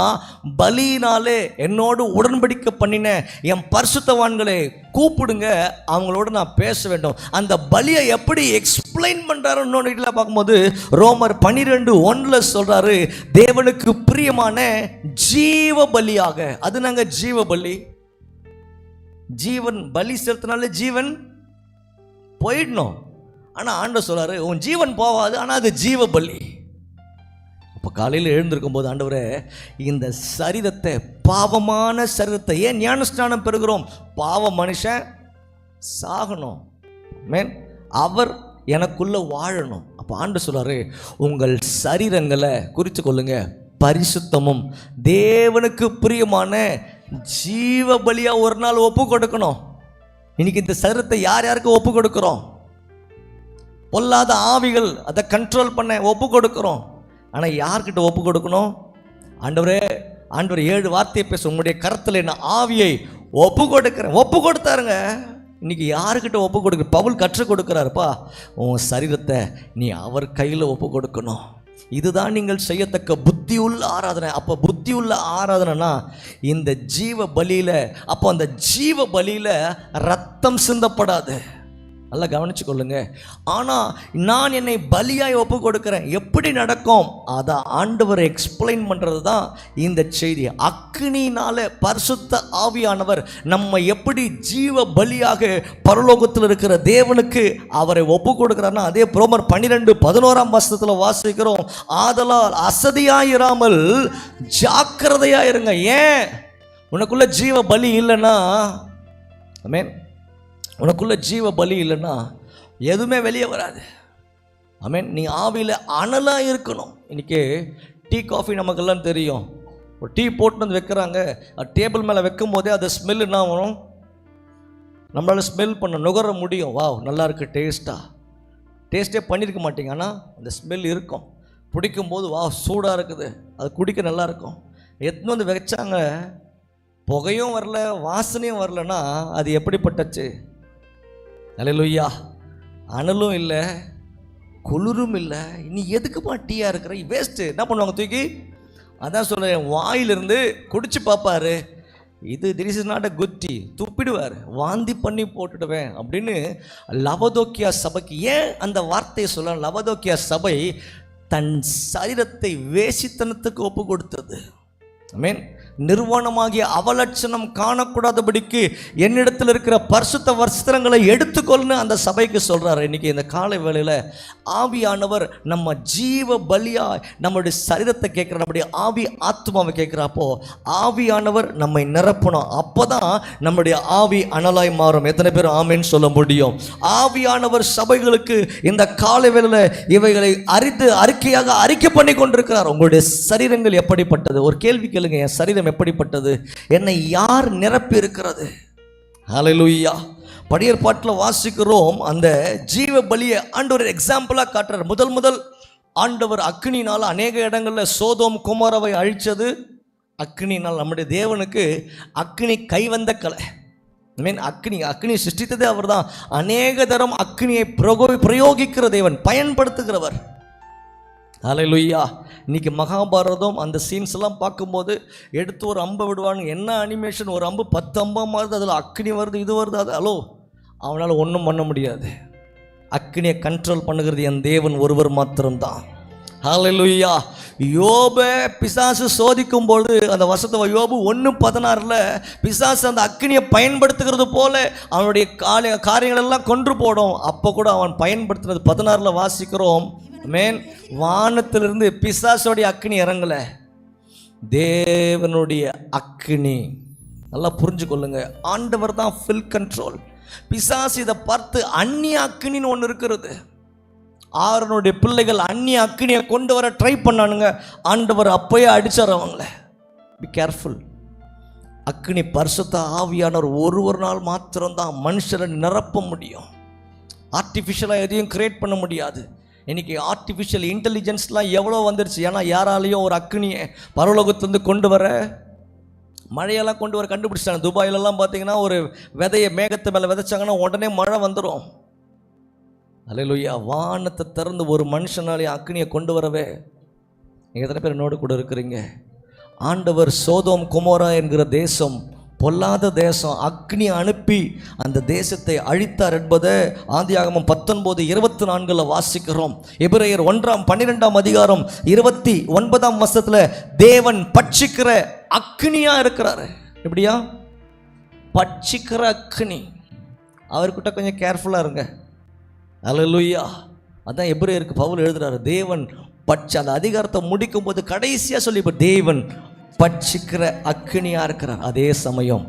பலியினாலே என்னோடு உடன்படிக்கை பண்ணின என் பரிசுத்தவான்களை கூப்பிடுங்க, அவங்களோட நான் பேச வேண்டும். அந்த பலியை எப்படி எக்ஸ்பிளைன் பண்ணுறாரு இன்னொன்று இதில் பார்க்கும்போது ரோமர் 12:1 சொல்கிறாரு, தேவனுக்கு பிரியமான ஜீவ பலியாக. அது நாங்கள் ஜீவ பலி. ஜீவன் பலி செலுத்தினாலே ஜீவன் போயிடணும். ஆனால் ஆண்டவர் சொல்கிறாரு, உன் ஜீவன் போகாது, ஆனால் அது ஜீவ பலி. இப்போ காலையில் எழுந்திருக்கும் போது, ஆண்டவரே இந்த சரீரத்தை, பாவமான சரீரத்தை, ஏன் ஞானஸ்நானம் பெறுகிறோம்? பாவ மனுஷன் சாகணும், அவர் எனக்குள்ள வாழணும். அப்போ ஆண்டவர் சொல்றாரு, உங்கள் சரீரங்களை குறித்து கொள்ளுங்க, பரிசுத்தமும் தேவனுக்கு பிரியமான ஜீவ பலியா ஒரு நாள் ஒப்பு கொடுக்கணும். இன்னைக்கு இந்த சரீரத்தை யார் யாருக்கு ஒப்பு கொடுக்கிறோம்? பொல்லாத ஆவிகள் அதை கண்ட்ரோல் பண்ண ஒப்பு கொடுக்கிறோம். ஆனால் யார்கிட்ட ஒப்பு கொடுக்கணும்? ஆண்டவரே, ஆண்டவர் 7 வார்த்தையை பேச, உங்களுடைய கரத்தில் என்ன ஆவியை ஒப்பு கொடுக்கிறேன். ஒப்பு கொடுத்தாருங்க. இன்னைக்கு யாருக்கிட்ட ஒப்பு கொடுக்க? பவுல் கற்றுக் கொடுக்கிறாருப்பா, உன் சரீரத்தை நீ அவர் கையில் ஒப்பு கொடுக்கணும். இதுதான் நீங்கள் செய்யத்தக்க புத்தியுள்ள ஆராதனை. அப்போ புத்தியுள்ள ஆராதனைனா இந்த ஜீவ பலியில், அப்போ அந்த ஜீவ பலியில் ரத்தம் சிந்தப்படாது. நல்லா கவனிச்சு கொள்ளுங்க. ஆனால் நான் என்னை பலியாய் ஒப்பு கொடுக்கிறேன். எப்படி நடக்கும்? அதை ஆண்டவர் எக்ஸ்பிளைன் பண்ணுறது தான் இந்த செய்தி. அக்கினியினால பரிசுத்த ஆவியானவர் நம்ம எப்படி ஜீவ பலியாக பரலோகத்தில் இருக்கிற தேவனுக்கு அவரை ஒப்பு கொடுக்கிறார்னா, அதே ரோமர் 12:11 வாசிக்கிறோம், ஆதலால் அசதியாயிராமல் ஜாக்கிரதையாயிருங்க. ஏன்? உனக்குள்ள ஜீவ பலி இல்லைன்னா, ஆமென், உனக்குள்ள ஜீவ பலி இல்லைன்னா எதுவுமே வெளியே வராது. ஆமென். நீ ஆவியில் அனலாக இருக்கணும். இன்றைக்கி டீ காஃபி நமக்கெல்லாம் தெரியும். ஒரு டீ போட்டு வந்து வைக்கிறாங்க, டேபிள் மேலே வைக்கும் போதே அது ஸ்மெல் என்ன ஆகணும்? நம்மளால் ஸ்மெல் பண்ண நுகர முடியும். வா, நல்லா இருக்குது, டேஸ்ட்டே பண்ணியிருக்க மாட்டீங்க, ஆனால் அந்த ஸ்மெல் இருக்கும். பிடிக்கும்போது வா சூடாக இருக்குது, அது குடிக்க நல்லா இருக்கும். எத்தனை வந்து வச்சாங்க, புகையும் வரல, வாசனையும் வரலன்னா அது எப்படிப்பட்டச்சு? அல்லேலூயா. அனலும் இல்லை, குளிரும் இல்லை. நீ எதுக்குப்பா டீயாக இருக்கிற? வேஸ்ட்டு. என்ன பண்ணுவாங்க? தூக்கி, அதான் சொல்கிறேன், வாயிலிருந்து குடிச்சு பார்ப்பாரு, this is not a good tea, துப்பிடுவார், வாந்தி பண்ணி போட்டுடுவேன் அப்படின்னு. லவதோக்கியா சபைக்கு ஏன் அந்த வார்த்தையை சொல்ல? லவதோக்கியா சபை தன் சரீரத்தை வேசித்தனத்துக்கு ஒப்பு கொடுத்தது. ஆமென். நிர்வாணமாகிய அவலட்சணம் காணக்கூடாதபடிக்கு என்னிடத்தில் இருக்கிற பரிசுத்த வஸ்திரங்களை எடுத்துக்கொள்ளுன்னு அந்த சபைக்கு சொல்கிறார். இன்றைக்கி இந்த காலை வேளையில் ஆவியானவர் நம்ம ஜீவ பலியா நம்மளுடைய சரீரத்தை கேட்குற, நம்முடைய ஆவி ஆத்மாவை கேட்குறப்போ ஆவியானவர் நம்மை நிரப்பணும். அப்போ தான் நம்முடைய ஆவி அனலாய் மாறும். எத்தனை பேர் ஆமேன்னு சொல்ல முடியும்? ஆவியானவர் சபைகளுக்கு இந்த காலை வேளையில் இவைகளை அறிக்கையாக அறிக்கை பண்ணி கொண்டிருக்கிறார். உங்களுடைய சரீரங்கள் எப்படிப்பட்டது? ஒரு கேள்வி கேளுங்க, என் சரீரம் எப்படிப்பட்டது? என்னை யார் நிரப்பி இருக்கிறது? ஹல்லேலூயா. பழையற்பாட்டில் வாசிக்கிறோம், அந்த ஜீவ பலியை ஆண்டவர் எக்ஸாம்பிளாக காட்டுறார். முதல் ஆண்டவர் அக்னினால் அநேக இடங்களில் சோதோம் குமாராவை அழித்தது அக்னினால். நம்முடைய தேவனுக்கு அக்னி கைவந்த கலை. அக்னி சிருஷ்டித்ததே அவர் தான். அநேக தரம் அக்னியை பிரயோகிக்கிற தேவன், பயன்படுத்துகிறவர். ஹல்லேலூயா. இன்னைக்கு மகாபாரதம் அந்த சீன்ஸ் எல்லாம் பார்க்கும்போது எடுத்து ஒரு அம்பை விடுவாங்க. என்ன அனிமேஷன், ஒரு அம்பு 10 அம்பா மாறுது, அதில் அக்னி வருது, இது வருது, அது ஹலோ, அவனால் ஒன்றும் பண்ண முடியாது. அக்னியை கண்ட்ரோல் பண்ணுகிறது என் தேவன் ஒருவர் மாத்திரம்தான். ஹல்லேலூயா. யோபை பிசாசு சோதிக்கும் பொழுது அந்த வசனத்தை யோபு 1:16 பிசாசு அந்த அக்னியை பயன்படுத்துகிறது போல அவனுடைய காரியங்களெல்லாம் கொன்று போடும். அப்போ கூட அவன் பயன்படுத்துறது 16 வாசிக்கிறோம். மேன் வானத்திலிருந்து பிசாசோடைய அக்னி இறங்கலை, தேவனுடைய அக்னி. நல்லா புரிஞ்சு கொள்ளுங்க, ஆண்டவர் தான் ஃபுல் கண்ட்ரோல். பிசாசு இதை பார்த்து அந்நிய அக்னின்னு ஒன்று இருக்கிறது. ஆரோனுடைய பிள்ளைகள் அந்நிய அக்னியை கொண்டு வர ட்ரை பண்ணானுங்க, ஆண்டவர் அப்பயே அடிச்சார் அவங்கள. Be careful. அக்னி பரிசுத்த ஆவியானவர் ஒரு நாள் மாத்திரம்தான் மனுஷரை நிரப்ப முடியும். ஆர்டிஃபிஷியலாக எதையும் கிரியேட் பண்ண முடியாது. இன்றைக்கி ஆர்டிஃபிஷியல் இன்டெலிஜென்ஸ்லாம் எவ்வளோ வந்துருச்சு. ஏன்னா யாராலையும் ஒரு அக்னியை பரலோகத்திலேருந்து கொண்டு வர, மழையெல்லாம் கொண்டு வர கண்டுபிடிச்சிட்டாங்க. துபாயிலெல்லாம் பார்த்தீங்கன்னா ஒரு விதையை மேகத்து மேலே விதைச்சாங்கன்னா உடனே மழை வந்துடும். அல்லேலூயா. வானத்தை திறந்து ஒரு மனுஷனாலே அக்னியை கொண்டு வரவே. நீங்கள் எத்தனை பேர் என்னோடு கூட இருக்கிறீங்க? ஆண்டவர் சோதோம் கொமோரா என்கிற தேசம் பொல்லாத தேசம், அக்னி அனுப்பி அந்த தேசத்தை அழித்தார் என்பதை ஆதியாகமம் 19:24 வாசிக்கிறோம். எபிரேயர் 1:12 அதிகாரம் 29 வசனத்தில் தேவன் பட்சிக்கிற அக்னியா இருக்கிறாரு. எப்படியா? பட்சிக்கிற அக்னி. அவர்கிட்ட கொஞ்சம் கேர்ஃபுல்லாக இருங்க. அல்லேலூயா. அதான் எபிரேயருக்கு பவுல் எழுதுறாரு, தேவன் அந்த அதிகாரத்தை முடிக்கும் போது கடைசியாக சொல்லி, இப்போ தேவன் பட்சிக்கிற அக்னியாக இருக்கிறார். அதே சமயம்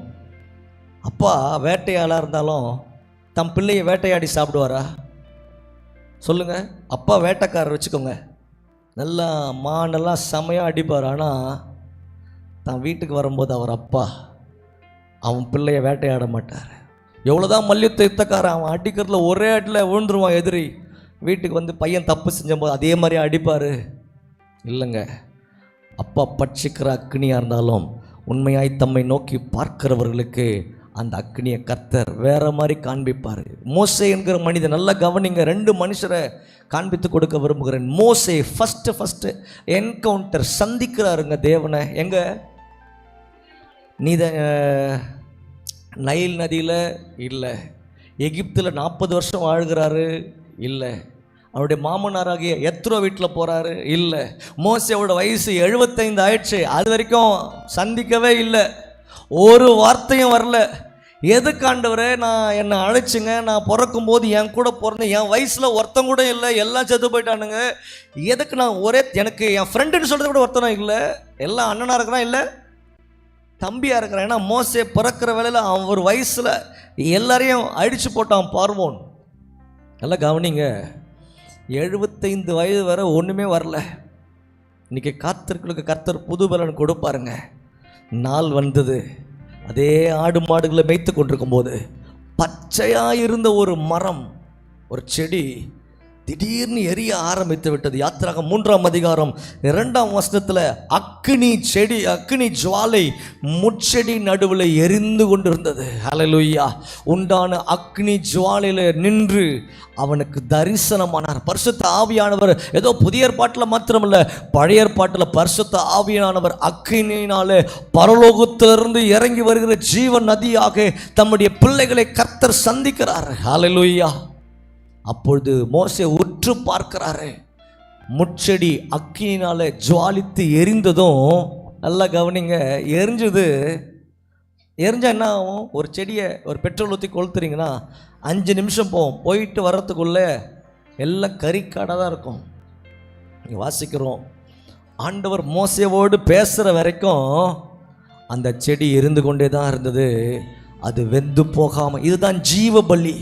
அப்பா வேட்டையாளாக இருந்தாலும் தம் பிள்ளையை வேட்டையாடி சாப்பிடுவாரா? சொல்லுங்க. அப்பா வேட்டைக்காரர் வச்சுக்கோங்க, நல்லா மானெல்லாம் செமையாக அடிப்பார். ஆனால் தான் வீட்டுக்கு வரும்போது அவர் அப்பா அவன் பிள்ளையை வேட்டையாட மாட்டார். எவ்வளோதான் மல்யுத்த யுத்தக்காரன், அவன் அடிக்கிறதுல ஒரே அடியில் விழுந்துருவான் எதிரி. வீட்டுக்கு வந்து பையன் தப்பு செஞ்சபோது அதே மாதிரி அடிப்பார். இல்லைங்க, அப்பா பட்சிக்கிற அக்னியாக இருந்தாலும் உண்மையாய் தம்மை நோக்கி பார்க்கிறவர்களுக்கு அந்த அக்னியை கர்த்தர் வேற மாதிரி காண்பிப்பார். மோசே என்கிற மனிதன், நல்லா கவனிங்க, 2 மனுஷரை காண்பித்து கொடுக்க விரும்புகிறேன். மோசே ஃபஸ்ட்டு என்கவுண்டர் சந்திக்கிறாருங்க தேவனை. எங்க? நைல் நதியில் இல்லை, எகிப்தில் 40 வருஷம் வாழ்கிறாரு இல்லை, அவருடைய மாமனாராகிய எத்ரோ வீட்டில் போகிறாரு இல்லை, மோசேவோட வயசு 75 ஆயிடுச்சு, அது வரைக்கும் சந்திக்கவே இல்லை, ஒரு வார்த்தையும் வரல. எதுக்கு ஆண்டவரே நான் என்னை அழைச்சிங்க, நான் பிறக்கும் போது என் கூட பிறந்த என் வயசில் ஒருத்தன் கூட இல்லை, எல்லாம் செத்து போயிட்டானுங்க, எதுக்கு நான் எனக்கு என் ஃப்ரெண்டுன்னு சொல்கிறது கூட ஒருத்தனும் இல்லை, எல்லாம் அண்ணனாக இருக்கிறான் இல்லை தம்பியாக இருக்கிறான். ஏன்னா மோசே பிறக்கிற வேலையில் அவன் ஒரு வயசில் எல்லாரையும் அடித்து போட்டான் பார்வோன். நல்லா கவனிங்க, 75 வயது வரை ஒன்றுமே வரல. இன்றைக்கி காத்திருக்களுக்கு கர்த்தர் புது பலன் கொடுப்பாருங்க. நாள் வந்தது, அதே ஆடு மாடுகளை மேய்த்து கொண்டிருக்கும் போது பச்சையாக இருந்த ஒரு மரம், ஒரு செடி திடீர்னு எரிய ஆரம்பித்து விட்டது. யாத்திராகமம் 3 அதிகாரம் 2 வசனத்தில் அக்னி செடி, அக்னி ஜுவாலை முட்செடி நடுவில் எரிந்து கொண்டிருந்தது. ஹல்லேலூயா. உண்டான அக்னி ஜுவாலையில் நின்று அவனுக்கு தரிசனமானார். பரிசுத்த ஆவியானவர் ஏதோ புதிய ஏற்பாட்டில் மாத்திரமல்ல, பழைய ஏற்பாட்டில் பரிசுத்த ஆவியானவர் அக்னியினாலே பரலோகத்திலிருந்து இறங்கி வருகிற ஜீவ நதியாக தம்முடைய பிள்ளைகளை கர்த்தர் சந்திக்கிறார். ஹல்லேலூயா. அப்பொழுது மோசே உற்று பார்க்கிறாரு, முட்செடி அக்கினினால ஜுவாலித்து எரிந்ததும், நல்லா கவனிங்க, எரிஞ்சா என்ன ஆகும்? ஒரு செடியை ஒரு பெட்ரோல் ஊற்றி கொளுத்துறீங்கன்னா 5 நிமிஷம் போகும், போயிட்டு வர்றதுக்குள்ளே எல்லாம் கறிக்காடாக தான் இருக்கும். இங்கே வாசிக்கிறோம், ஆண்டவர் மோசேவோடு பேசுகிற வரைக்கும் அந்த செடி எரிந்து கொண்டே தான் இருந்தது, அது வெந்து போகாமல். இதுதான் ஜீவ பலி.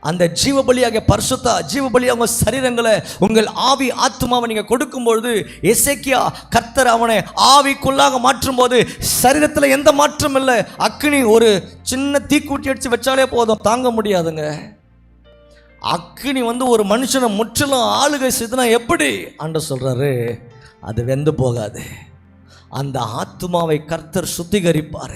அந்த ஜீவபலியாக பரிசுத்த ஜீவபலியாக உங்கள் சரீரங்களை, உங்கள் ஆவி ஆத்மாவை நீங்கள் கொடுக்கும்பொழுது, எசேக்கியா கர்த்தர் அவனை ஆவிக்குள்ளாக மாற்றும் போது சரீரத்தில் எந்த மாற்றம் இல்லை. அக்னி ஒரு சின்ன தீக்கூட்டி அடித்து வச்சாலே போதும், தாங்க முடியாதுங்க. அக்னி ஒரு மனுஷனை முற்றிலும் ஆளுகை செய்துனா எப்படி? ஆண்டவர் சொல்கிறாரு, அது வெந்து போகாது. அந்த ஆத்மாவை கர்த்தர் சுத்திகரிப்பார்.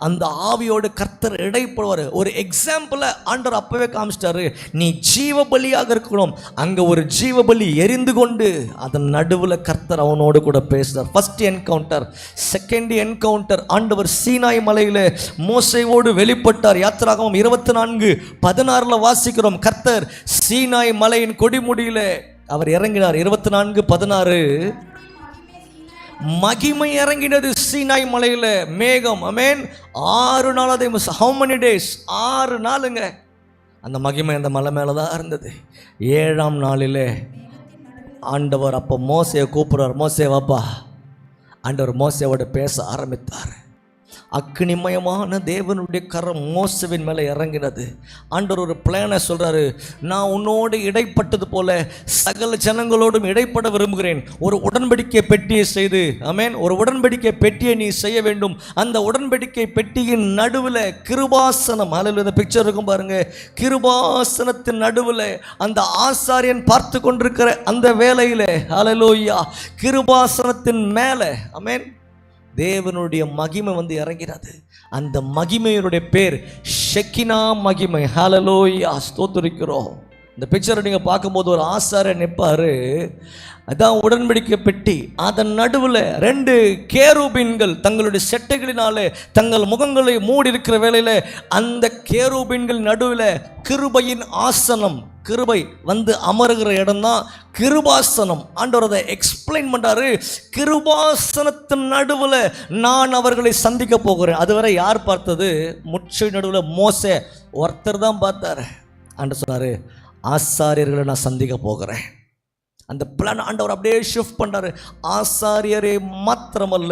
அந்த ஆவியோடு கர்த்தர் இடைப்படுவார். ஒரு எக்ஸாம்பிளை ஆண்டவர் அப்பவே காமிச்சிட்டாரு. நீ ஜீவ பலியாக இருக்கணும். அங்கே ஒரு ஜீவ பலி எரிந்து கொண்டு அதன் நடுவில் கர்த்தர் அவனோடு கூட பேசுகிறார். First encounter. செகண்ட் என்கவுண்டர், ஆண்டவர் சீனாய் மலையில் மோசேயோடு வெளிப்பட்டார். யாத்திராகமம் 24:16 வாசிக்கிறோம். கர்த்தர் சீனாய் மலையின் கொடிமுடியில் அவர் இறங்கினார். 24:16 மகிமை இறங்கினது சீனாய் மலையில் மேகம். அமேன். 6 நாள். அதை how many days? 6 நாளுங்க. அந்த மகிமை அந்த மலை மேலே தான் இருந்தது. 7ஆம் நாளிலே ஆண்டவர் அப்போ மோசேயை கூப்பிடுறார். மோசே வாப்பா. ஆண்டவர் மோசேவோட பேச ஆரம்பித்தார். அக்னிமயமான தேவனுடைய கரம் மோசேவின் மேலே இறங்கினது. ஆண்டவர் ஒரு பிளானை சொல்கிறாரு. நான் உன்னோடு இடைப்பட்டது போல சகல ஜனங்களோடும் இடைப்பட விரும்புகிறேன். ஒரு உடன்படிக்கை பெட்டியை செய்து, ஆமென், ஒரு உடன்படிக்கை பெட்டியை நீ செய்ய வேண்டும். அந்த உடன்படிக்கை பெட்டியின் நடுவில் கிருபாசனம், அதில் இந்த பிக்சர் இருக்கும் பாருங்க, கிருபாசனத்தின் நடுவில் அந்த ஆசாரியன் பார்த்து கொண்டிருக்கிற அந்த வேலையில், ஹல்லேலூயா, கிருபாசனத்தின் மேலே, ஆமென், தேவனுடைய மகிமை வந்து இறங்கிறது. அந்த மகிமையினுடைய பேர் ஷெக்கினா மகிமை. ஹல்லேலூயா, ஸ்தோத்திரிக்கிறோம். இந்த பிக்சரை நீங்கள் பார்க்கும்போது ஒரு ஆசாரியர் நிற்பார். அதான் உடன்படிக்கை பெட்டி. அதன் நடுவில் 2 கேருபீன்கள் தங்களுடைய செட்டைகளினாலே தங்கள் முகங்களை மூடி இருக்கிற வேளையில் அந்த கேருபீன்கள் நடுவில் கிருபையின் ஆசனம், கிருபை வந்து அமருகிற இடம் தான் கிருபாசனம். ஆண்டவர் அதை எக்ஸ்பிளைன் பண்ணுறாரு. கிருபாசனத்தின் நடுவில் நான் அவர்களை சந்திக்க போகிறேன். அதுவரை யார் பார்த்தது? முச்சை நடுவில் மோசே ஒருத்தர் தான் பார்த்தாரு. ஆண்டவர் சொன்னார், ஆசாரியர்களை நான் சந்திக்க போகிறேன். அந்த பிளான் ஆண்டவர் அப்படியே ஷிஃப்ட் பண்ணுறாரு. ஆசாரியரே மாத்திரமல்ல,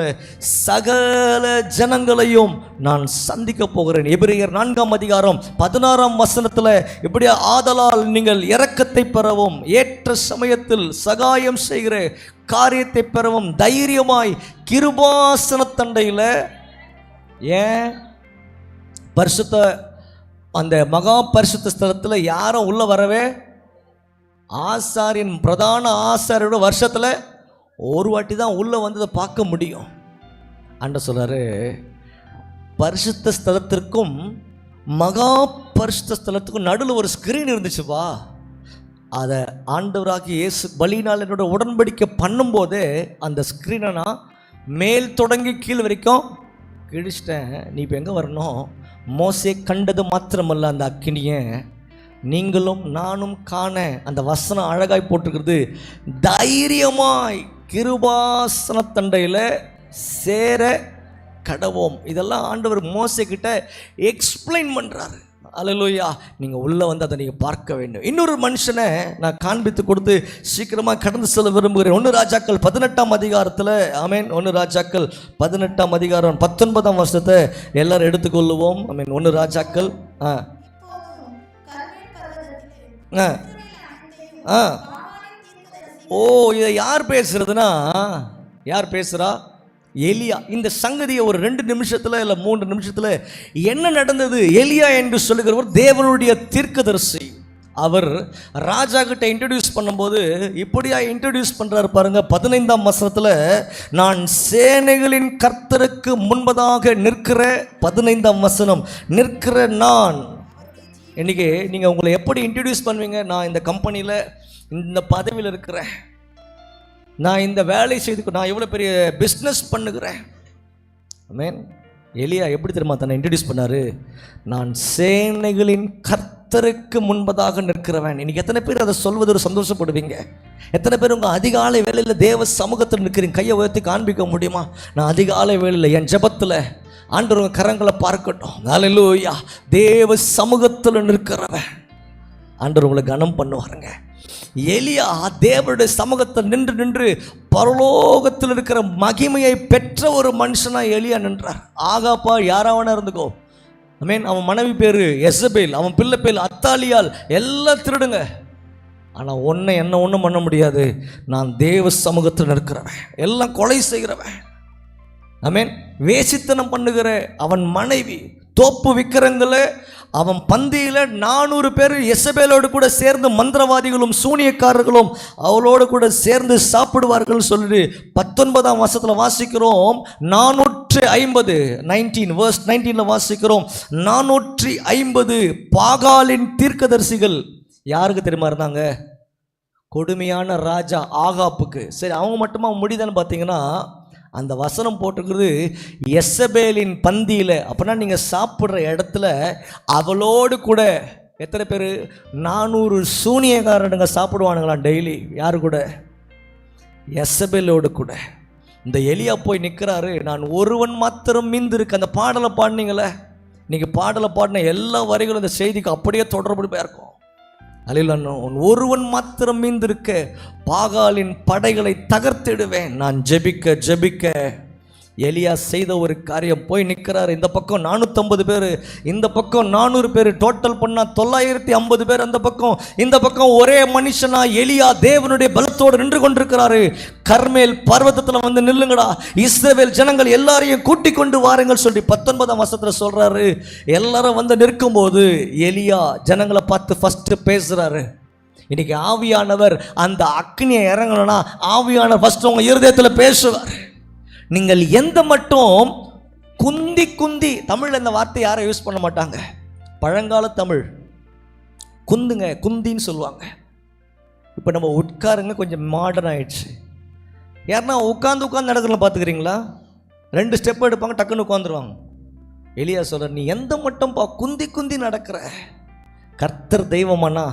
சகல ஜனங்களையும் நான் சந்திக்க போகிறேன். எபிரேயர் 4:16 இப்படியா, ஆதலால் நீங்கள் இரக்கத்தை பெறவும் ஏற்ற சமயத்தில் சகாயம் செய்கிற காரியத்தை பெறவும் தைரியமாய் கிருபாசனத்தண்டையில், ஏன் பரிசுத்த அந்த மகா பரிசுத்த ஸ்தலத்தில் யாரும் உள்ள வரவே, ஆசாரியன் பிரதான ஆசாரியோட வருஷத்தில் ஒரு வாட்டி தான் உள்ளே வந்ததை பார்க்க முடியும். ஆண்டவர் சொல்கிறாரு, பரிசுத்த ஸ்தலத்திற்கும் மகா பரிசுத்த ஸ்தலத்துக்கும் நடுவில் ஒரு ஸ்கிரீன் இருந்துச்சுப்பா. அதை ஆண்டவராகி இயேசு பலினால் என்னோட உடன்படிக்கை பண்ணும்போதே அந்த ஸ்க்ரீனை நான் மேல் தொடங்கி கீழ் வரைக்கும் கிழிச்சிட்டேன். நீ இப்போ எங்கே வரணும்? மோசே கண்டது மாத்திரமல்ல, அந்த அக்கினியை நீங்களும் நானும் காண. அந்த வசனம் அழகாய் போட்டிருக்கிறது, தைரியமாய் கிருபாசனத்தண்டையில் சேர கடவோம். இதெல்லாம் ஆண்டவர் மோசே கிட்ட எக்ஸ்பிளைன் பண்ணுறாரு. அல்லேலூயா. நீங்கள் உள்ளே வந்து அதை நீங்கள் பார்க்க வேண்டும். இன்னொரு மனுஷனை நான் காண்பித்து கொடுத்து சீக்கிரமாக கடந்து செல்ல விரும்புகிறேன். 1 ராஜாக்கள் 18 ஆமேன். 1 ராஜாக்கள் 18 19 எல்லாரும் எடுத்துக்கொள்ளுவோம். ஆமேன். 1 ராஜாக்கள் ஓ, இதை யார் பேசுறதுன்னா, யார் பேசுகிறா? எலியா. இந்த சங்கதியை ஒரு 2 நிமிஷத்தில் இல்லை 3 நிமிஷத்தில் என்ன நடந்தது? எலியா என்று சொல்லுகிறவர் தேவனுடைய தீர்க்கதரிசி. அவர் ராஜா கிட்ட இன்ட்ரடியூஸ் பண்ணும்போது இப்படியா இன்ட்ரடியூஸ் பண்ணுறாரு பாருங்க. 15 நான் சேனைகளின் கர்த்தருக்கு முன்பதாக நிற்கிற, 15 நிற்கிற நான். இன்றைக்கி நீங்கள் உங்களை எப்படி இன்ட்ரடியூஸ் பண்ணுவீங்க? நான் இந்த கம்பெனியில் இந்த பதவியில் இருக்கிறேன், நான் இந்த வேலை செய்து, நான் எவ்வளோ பெரிய பிஸ்னஸ் பண்ணுகிறேன். ஆமென். எலியா எப்படி தெரியுமா தன்னை இன்ட்ரடியூஸ் பண்ணார்? நான் சேனைகளின் கர்த்தருக்கு முன்பதாக நிற்கிறவன். இன்றைக்கி எத்தனை பேர் அதை சொல்வது ஒரு சந்தோஷப்படுவீங்க? எத்தனை பேர் உங்கள் அதிகாலை வேளையில் தேவ சமூகத்தில் நிற்கிறீங்க? கையை உயர்த்தி காண்பிக்க முடியுமா? நான் அதிகாலை வேளையில் என் ஜெபத்தில் ஆண்டவர் கரங்களை பார்க்கட்டும். அல்லேலூயா. தேவ சமூகத்தில் நிற்கிறவன் ஆண்டவர் உங்களை கனம் பண்ணுவாருங்க. எலியா தேவனுடைய சமூகத்தில் நின்று பரலோகத்தில் இருக்கிற மகிமையை பெற்ற ஒரு மனுஷனாக எலியா நின்றார். ஆகாப்பா யாராவனா இருந்துக்கோ, ஐ மீன் அவன் மனைவி பேர் எசபேல், அவன் பிள்ளை பேர் அத்தாலியால், எல்லாம் திருடுங்க. ஆனால் என்ன ஒன்றும் பண்ண முடியாது. நான் தேவ சமூகத்தில் நிற்கிறவன், எல்லாம் கொலை செய்கிறவன். ஐ மீன் வேசித்தனம் பண்ணுகிற அவன் மனைவி, தோப்பு விக்கிரங்களை அவன் பந்தியில் 400 பேர் எசபேலோடு கூட சேர்ந்து மந்திரவாதிகளும் சூனியக்காரர்களும் அவளோடு கூட சேர்ந்து சாப்பிடுவார்கள் சொல்லி 19ஆம் வசனத்தில் வாசிக்கிறோம். 450 19 verse 19 வாசிக்கிறோம். 450 பாகாலின் தீர்க்கதரிசிகள் யாருக்கு தெரியுமா இருந்தாங்க? கொடுமையான ராஜா ஆகாப்புக்கு. சரி, அவங்க மட்டுமா முடிதான்னு பார்த்தீங்கன்னா அந்த வசனம் போட்டிருக்கிறது எசபேலின் பந்தியில். அப்படின்னா நீங்கள் சாப்பிட்ற இடத்துல அவளோடு கூட எத்தனை பேர்? 400 சூனியக்காரனுங்க சாப்பிடுவானுங்களாம் டெய்லி. யாரு கூட? எசபேலோடு கூட. இந்த எலியா போய் நிற்கிறாரு. நான் ஒருவன் மாத்திரம் மீந்திருக்கு. அந்த பாடலை பாடினீங்களே, நீங்கள் பாடலை பாடின எல்லா வரிகளும் இந்த செய்திக்கு அப்படியே தொடர்புடையா இருக்கும். அல்லேலூயா. ஒருவன் மாத்திரம் மீந்திருக்க பாகாலின் படைகளை தகர்த்திடுவேன். நான் ஜெபிக்க ஜெபிக்க எலியா செய்த ஒரு காரியம், போய் நிற்கிறாரு. இந்த பக்கம் 450 பேர், இந்த பக்கம் 400 பேர், டோட்டல் பண்ணா 950 பேர் அந்த பக்கம். இந்த பக்கம் ஒரே மனுஷனா எலியா தேவனுடைய பலத்தோடு நின்று கொண்டிருக்கிறாரு. கர்மேல் பர்வதத்தில் வந்து நில்லுங்கடா, இஸ்ரவேல் ஜனங்கள் எல்லாரையும் கூட்டிக் கொண்டு வாருங்கள் சொல்லி 19ஆம் வசனத்தில் சொல்றாரு. எல்லாரும் வந்து நிற்கும் போது எலியா ஜனங்களை பார்த்து ஃபர்ஸ்ட் பேசுறாரு. இன்னைக்கு ஆவியானவர் அந்த அக்னியை இறங்கணும்னா ஆவியானவர் ஃபர்ஸ்ட் உங்க இருதயத்தில் பேசுவார். நீங்கள் எந்த மட்டும் குந்தி குந்தி, தமிழ் இந்த வார்த்தை யாரும் யூஸ் பண்ண மாட்டாங்க, பழங்கால தமிழ் குந்துங்க குந்தின்னு சொல்லுவாங்க. இப்போ நம்ம உட்காருங்க கொஞ்சம் மாடர்ன் ஆயிடுச்சு. யாருன்னா உட்காந்து நடக்கிறத பார்த்துக்கிறீங்களா? 2 ஸ்டெப் எடுப்பாங்க, டக்குன்னு உட்காந்துருவாங்க. எலியா சொல்ற, நீ எந்த மட்டும் குந்தி குந்தி நடக்கிற? கர்த்தர் தெய்வமானா